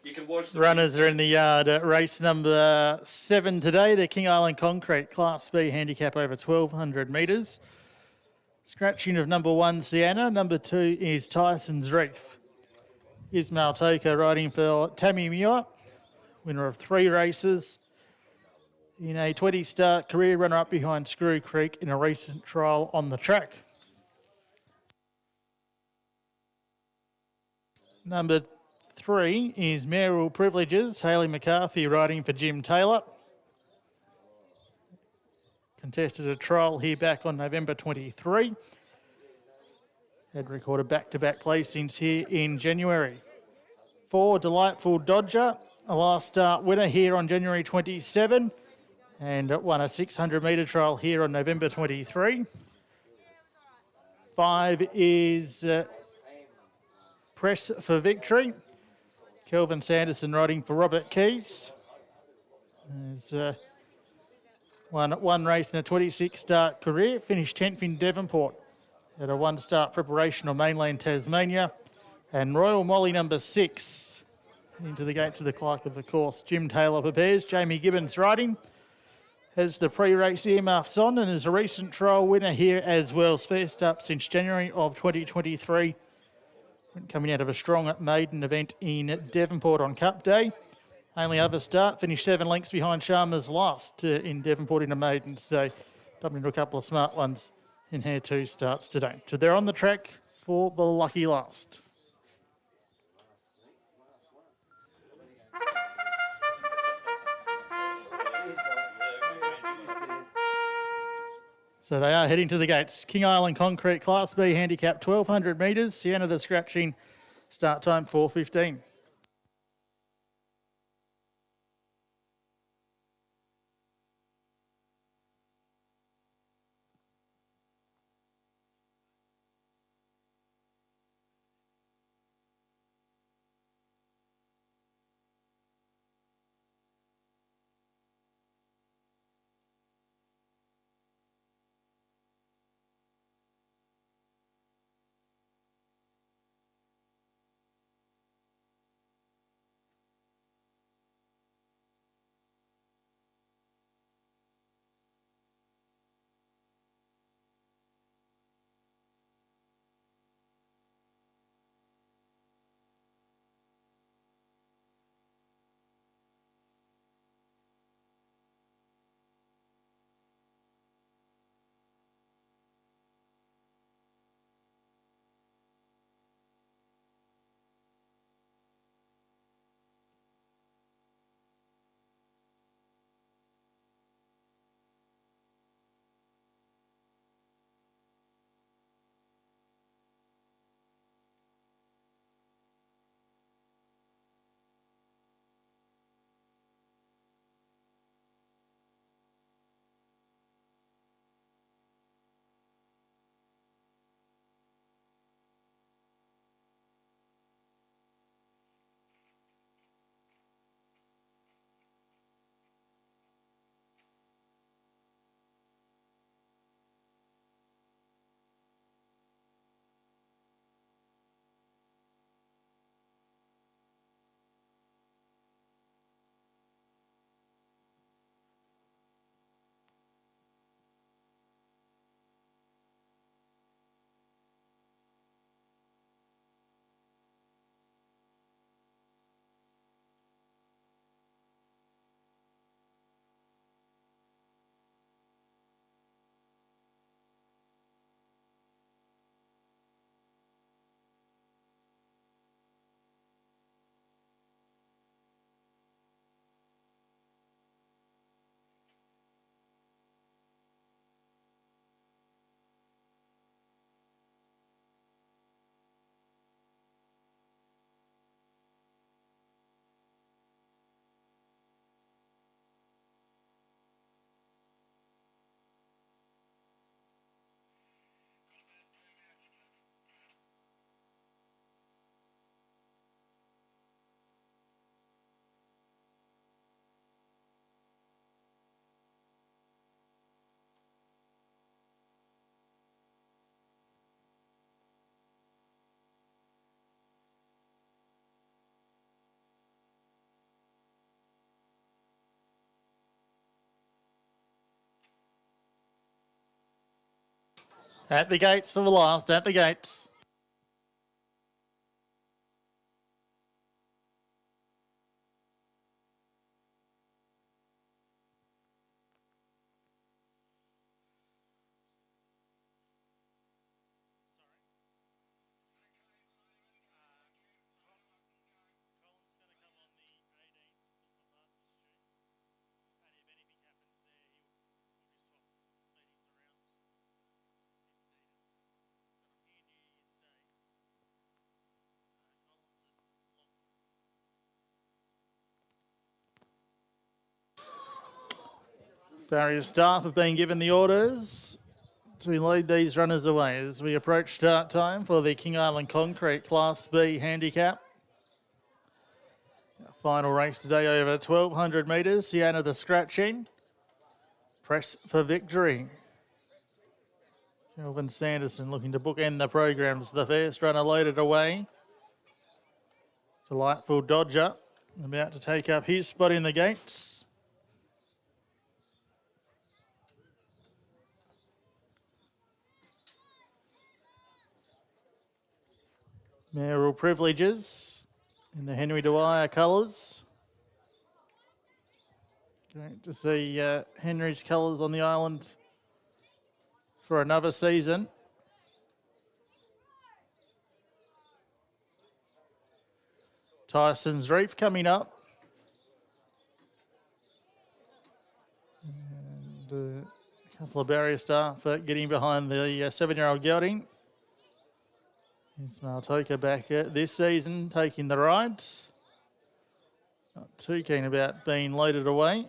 You can watch the Runners are in the yard at race number 7 today. The King Island Concrete Class B handicap over 1,200 metres. Scratching of number 1, Sienna. Number 2 is Tyson's Reef. Ismail Toka riding for Tammy Muir, winner of 3 races. In a 20-start career, runner-up behind Screw Creek in a recent trial on the track. Number 3 is Mayoral Privileges, Hayley McCarthy riding for Jim Taylor. Contested a trial here back on November 23. Had recorded back-to-back placings here in January. 4, Delightful Dodger, a last start winner here on January 27 and won a 600-metre trial here on November 23. 5 is Press for Victory. Kelvin Sanderson riding for Robert Keys. There's one race in a 26-start career. Finished 10th in Devonport at a 1-start preparation on mainland Tasmania. And Royal Molly number 6 into the gate to the clerk of the course. Jim Taylor prepares. Jamie Gibbons riding. Has the pre-race earmuffs on and is a recent trial winner here as well. First up since January of 2023. Coming out of a strong maiden event in Devonport on Cup Day. Only other start, finished 7 lengths behind Sharma's Last in Devonport in a maiden. So bumped into a couple of smart ones in her 2 starts today. So they're on the track for the lucky last. So they are heading to the gates. King Island Concrete Class B handicap 1,200 metres. Sienna the Scratching, start time 4:15. At the gates for the last, at the gates. Barrier staff have been given the orders to lead these runners away as we approach start time for the King Island Concrete Class B handicap. Final race today over 1,200 metres. Sienna the Scratching. Press for Victory. Kelvin Sanderson looking to bookend the programs. The first runner loaded away. Delightful Dodger about to take up his spot in the gates. Mayoral Privileges in the Henry Dwyer colours. Great to see Henry's colours on the island for another season. Tyson's Reef coming up. And a couple of barrier staff getting behind the 7-year-old gelding. Here's Maltoka back this season, taking the rides. Not too keen about being loaded away.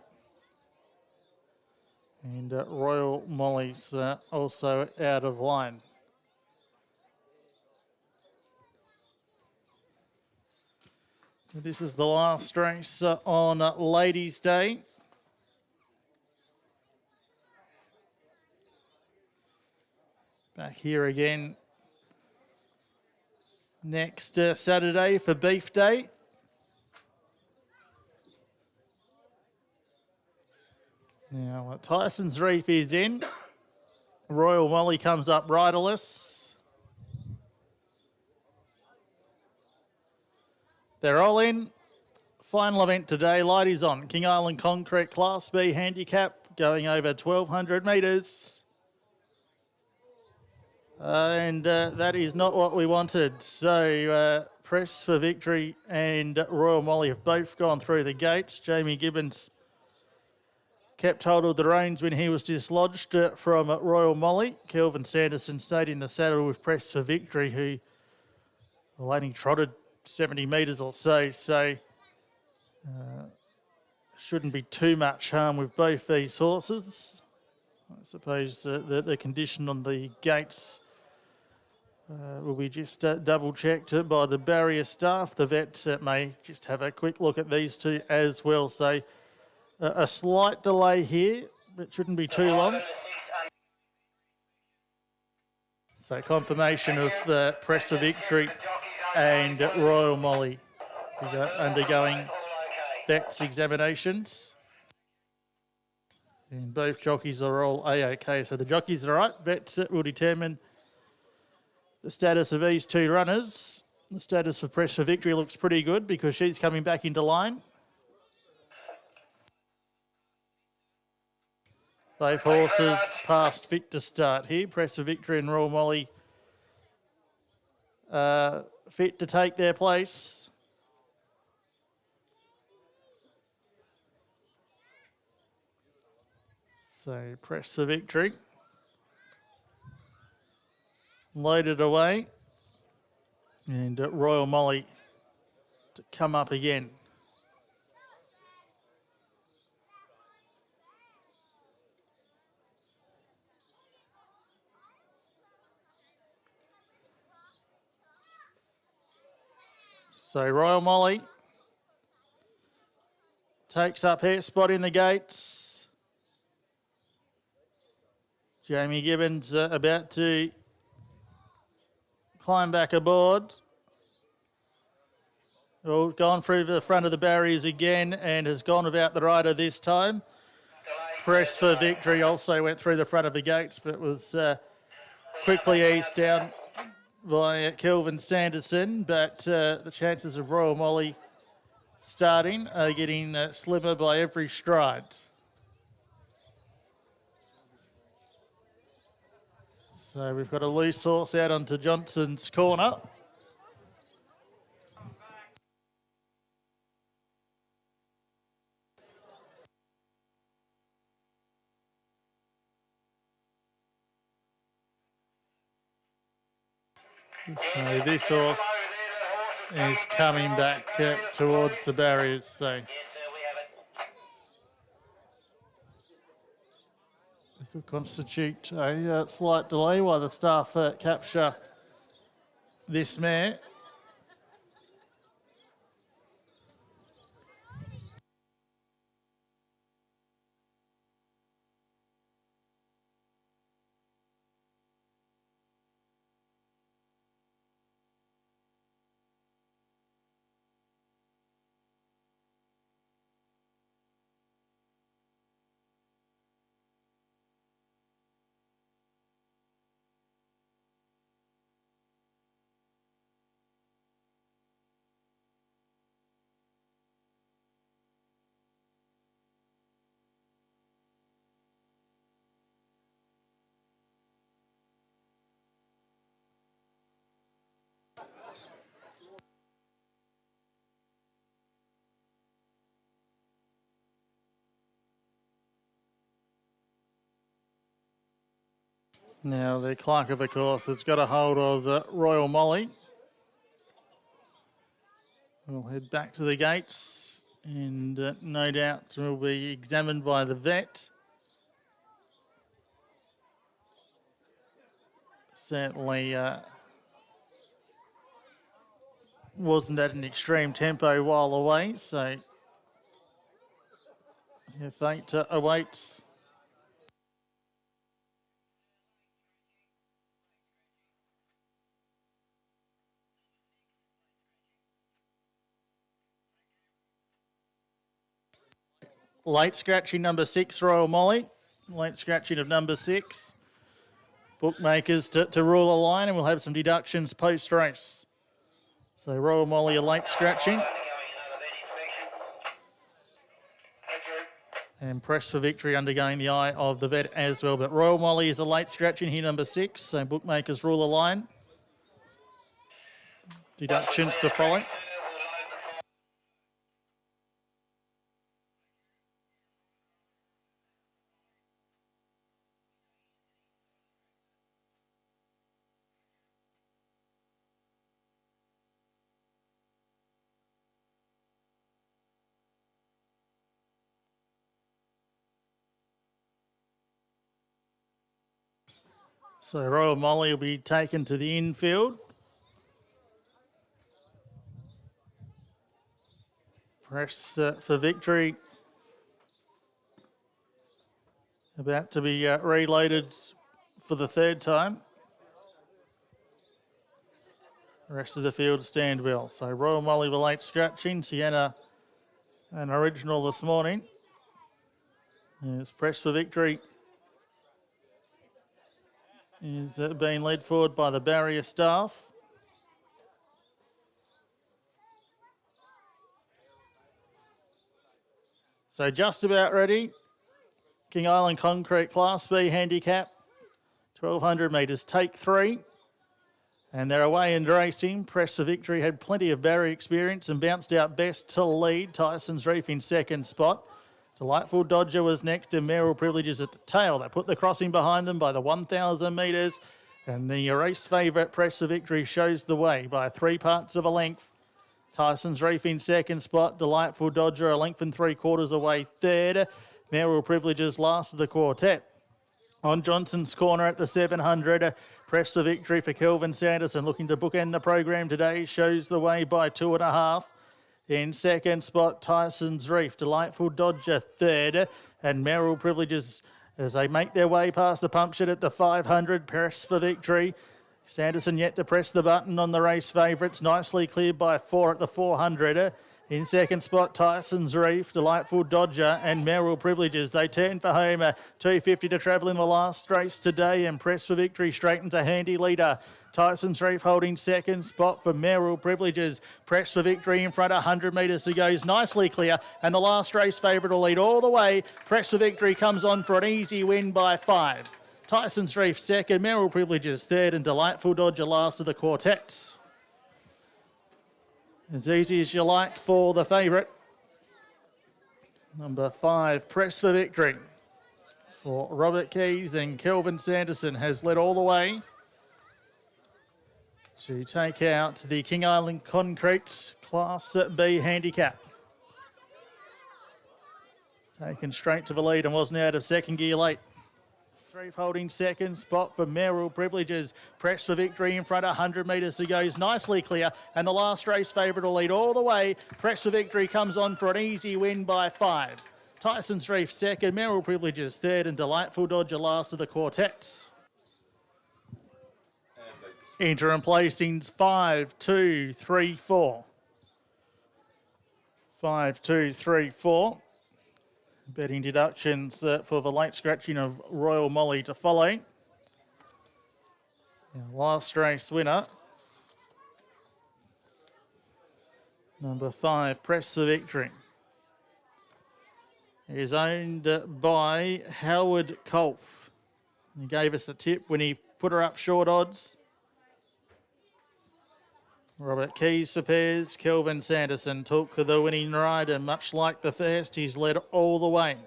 And Royal Molly's also out of line. This is the last race on Ladies' Day. Back here again next Saturday for Beef Day. Now, Tyson's Reef is in. Royal Molly comes up riderless. They're all in. Final event today, light is on. King Island Concrete Class B handicap going over 1,200 metres. And that is not what we wanted. So Press for Victory and Royal Molly have both gone through the gates. Jamie Gibbons kept hold of the reins when he was dislodged from Royal Molly. Kelvin Sanderson stayed in the saddle with Press for Victory, who only trotted 70 metres or so. So shouldn't be too much harm with both these horses. I suppose the condition on the gates will be just double checked by the barrier staff. The vet may just have a quick look at these two as well. So a slight delay here, but shouldn't be too long. So confirmation of Press for Victory and Royal Molly undergoing vet's examinations. And both jockeys are all A-OK. So the jockeys are right. Vets will determine the status of these two runners. The status of Press for Victory looks pretty good because she's coming back into line. Both horses past fit to start here. Press for Victory and Royal Molly fit to take their place. So Press for Victory. Loaded away. And Royal Molly to come up again. So Royal Molly takes up her spot in the gates. Jamie Gibbons about to climb back aboard. Oh, gone through the front of the barriers again and has gone without the rider this time. Press for Victory also went through the front of the gates but was quickly eased down by Kelvin Sanderson, but the chances of Royal Molly starting are getting slimmer by every stride. So we've got a loose horse out onto Johnson's corner. So this horse is coming back towards the barriers. So this will constitute a slight delay while the staff capture this mare. Now the clerk of the course has got a hold of Royal Molly. We'll head back to the gates and no doubt will be examined by the vet. Certainly wasn't at an extreme tempo while away, so your fate awaits. Late scratching number 6, Royal Molly. Late scratching of number 6. Bookmakers to rule a line, and we'll have some deductions post-race. So Royal Molly, a late scratching. And Press for Victory undergoing the eye of the vet as well. But Royal Molly is a late scratching here, number 6. So bookmakers rule a line. Deductions to follow. So Royal Molly will be taken to the infield. Press for Victory about to be reloaded for the third time. The rest of the field stand well. So Royal Molly with late scratching. Sienna, an original this morning. It's Press for Victory. Is being led forward by the barrier staff. So just about ready. King Island Concrete Class B handicap. 1,200 metres, take 3. And they're away and racing. Press for Victory had plenty of barrier experience and bounced out best to lead. Tyson's Reef in second spot. Delightful Dodger was next and Merrill Privileges at the tail. They put the crossing behind them by the 1,000 metres. And the race favourite, Press for Victory, shows the way by 3 parts of a length. Tyson's Reef in second spot. Delightful Dodger a length and 3/4 away third. Merrill Privileges last of the quartet. On Johnson's corner at the 700, Press for Victory for Kelvin Sanderson, looking to bookend the program today, shows the way by 2.5. In second spot, Tyson's Reef, Delightful Dodger third, and Merrill Privileges as they make their way past the pump shed at the 500. Press for Victory. Sanderson yet to press the button on the race favourites, nicely cleared by 4 at the 400. In second spot, Tyson's Reef, Delightful Dodger and Merrill Privileges. They turn for home, 250 to travel in the last race today, and Press for Victory straight into handy leader. Tyson's Reef holding second spot for Merrill Privileges. Press for Victory in front, 100 metres to go, is nicely clear, and the last race favourite will lead all the way. Press for Victory comes on for an easy win by 5. Tyson's Reef second, Merrill Privileges third, and Delightful Dodger last of the quartet. As easy as you like for the favourite. Number 5, Press for Victory for Robert Keys, and Kelvin Sanderson has led all the way to take out the King Island Concrete Class B handicap. Taken straight to the lead and wasn't out of second gear late. Reef holding second spot for Merrill Privileges. Press for Victory in front, 100 metres to go, is nicely clear, and the last race favourite will lead all the way. Press for Victory comes on for an easy win by 5. Tyson's Reef second, Merrill Privileges third, and Delightful Dodger last of the quartet. Interim placings 5, 2, 3, 4. 5, 2, 3, 4. Betting deductions for the late scratching of Royal Molly to follow. Our last race winner, number 5, Press for Victory, is owned by Howard Kolf. He gave us a tip when he put her up short odds. Robert Keys for pairs. Kelvin Sanderson took the winning ride, and much like the first, he's led all the way.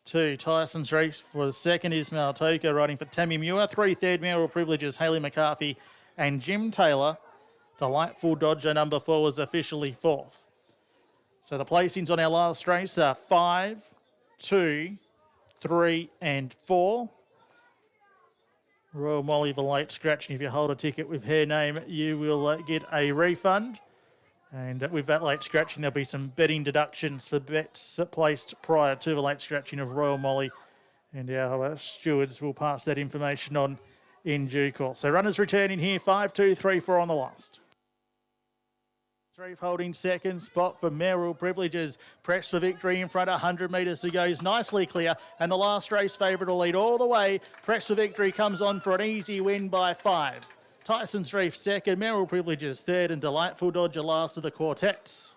2, Tyson's Reef for second, Ismail Toka riding for Tammy Muir. 3, third, Merrill Privileges, Hayley McCarthy and Jim Taylor. Delightful Dodger number 4 was officially 4th. So the placings on our last race are 5, 2, 3 and 4. Royal Molly, the late scratch, and if you hold a ticket with her name, you will get a refund. And with that late scratching, there'll be some betting deductions for bets placed prior to the late scratching of Royal Molly. And our stewards will pass that information on in due course. So runners returning here, 5, 2, 3, 4 on the last. Reef holding second spot for Merrill Privileges. Press for Victory in front, 100 metres to go, is nicely clear, and the last race favourite will lead all the way. Press for Victory comes on for an easy win by 5. Tyson's Reef second, Merrill Privileges third, and Delightful Dodger last of the quartet.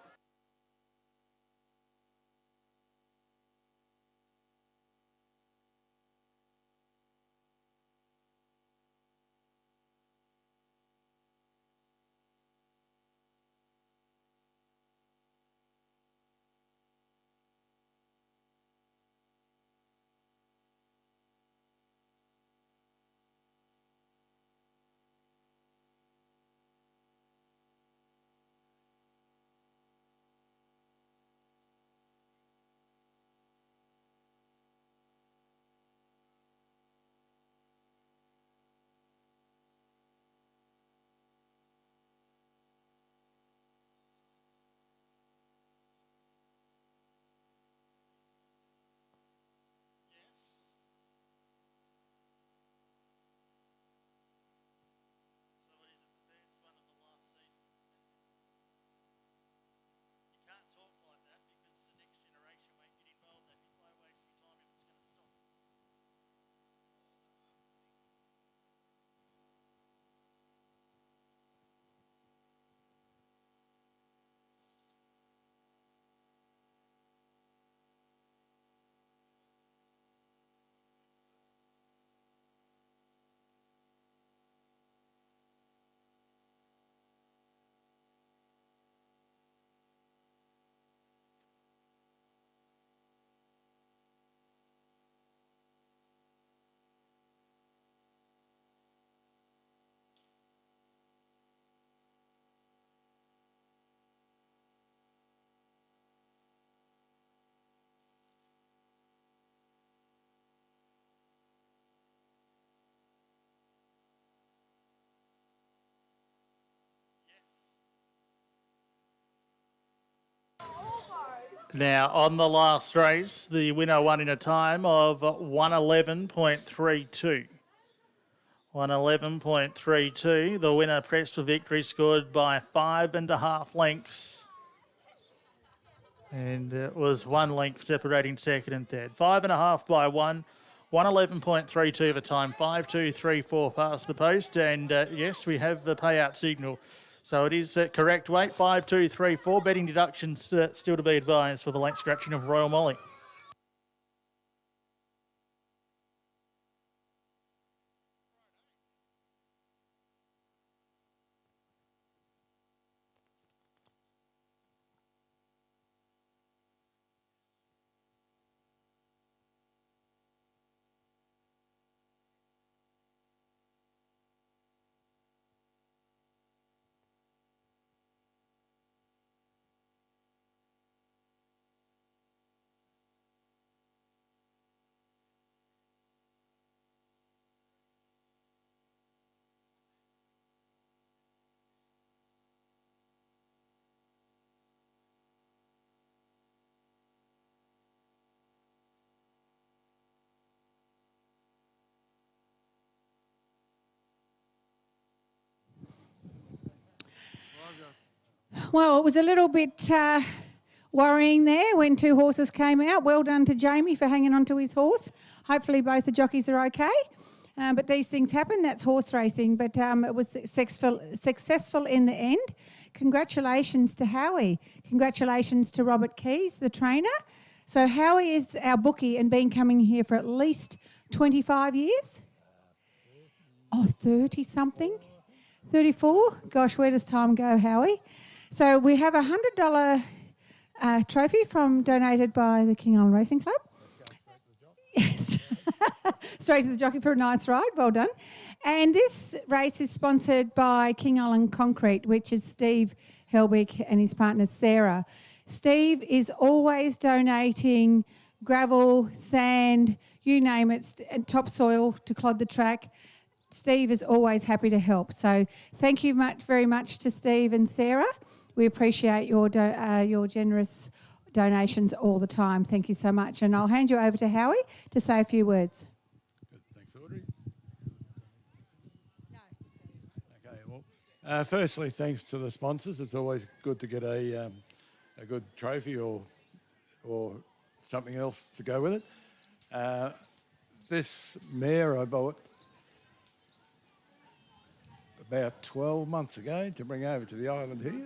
Now, on the last race, the winner won in a time of 111.32. 111.32. The winner, Press for Victory, scored by 5.5 lengths. And it was 1 length separating second and third. 5.5 by 1. 111.32 for time. 5.234 past the post. And yes, we have the payout signal. So it is correct weight, 5.234. Betting deductions still to be advised for the length scratching of Royal Molly. Well, it was a little bit worrying there when 2 horses came out. Well done to Jamie for hanging on to his horse. Hopefully both the jockeys are okay. But these things happen. That's horse racing. But it was successful in the end. Congratulations to Howie. Congratulations to Robert Keys, the trainer. So Howie is our bookie and been coming here for at least 25 years. Oh, 30-something. 34? Gosh, where does time go, Howie? So we have a $100 trophy donated by the King Island Racing Club. Straight to the jockey for a nice ride. Well done. And this race is sponsored by King Island Concrete, which is Steve Helbig and his partner Sarah. Steve is always donating gravel, sand, you name it, and topsoil to clod the track. Steve is always happy to help. So thank you very much to Steve and Sarah. We appreciate your generous donations all the time. Thank you so much. And I'll hand you over to Howie to say a few words. Good. Thanks, Audrey. Okay, well, firstly, thanks to the sponsors. It's always good to get a good trophy or something else to go with it. This mare I bought about 12 months ago to bring over to the island here.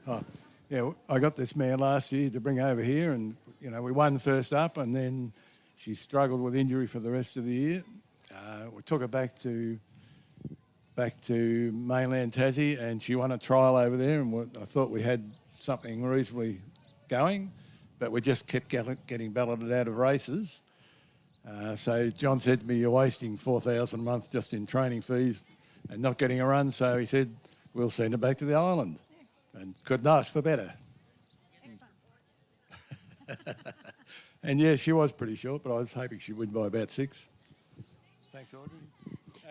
Oh, yeah, I got this mare last year to bring over here, and we won first up, and then she struggled with injury for the rest of the year. We took her back to mainland Tassie, and she won a trial over there, and I thought we had something reasonably going, but we just kept getting balloted out of races. So John said to me, "You're wasting $4,000 a month just in training fees and not getting a run." So he said, "We'll send her back to the island." And couldn't ask for better. And yeah, she was pretty short, but I was hoping she'd win by about 6. Thanks, Audrey.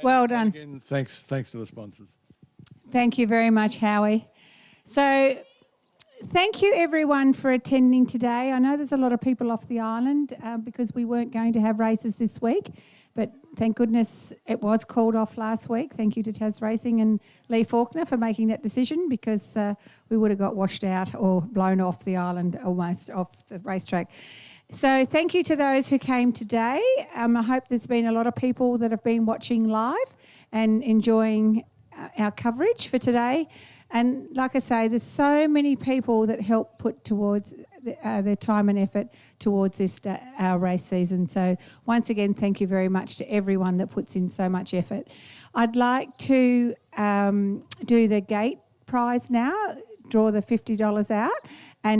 Well done. Again, thanks to the sponsors. Thank you very much, Howie. So thank you everyone for attending today. I know there's a lot of people off the island because we weren't going to have races this week, but thank goodness it was called off last week. Thank you to Tas Racing and Lee Faulkner for making that decision, because we would have got washed out or blown off the island, almost off the racetrack. So thank you to those who came today. I hope there's been a lot of people that have been watching live and enjoying our coverage for today. And like I say, there's so many people that help put towards their time and effort towards this our race season. So once again, thank you very much to everyone that puts in so much effort. I'd like to do the gate prize now, draw the $50 out. And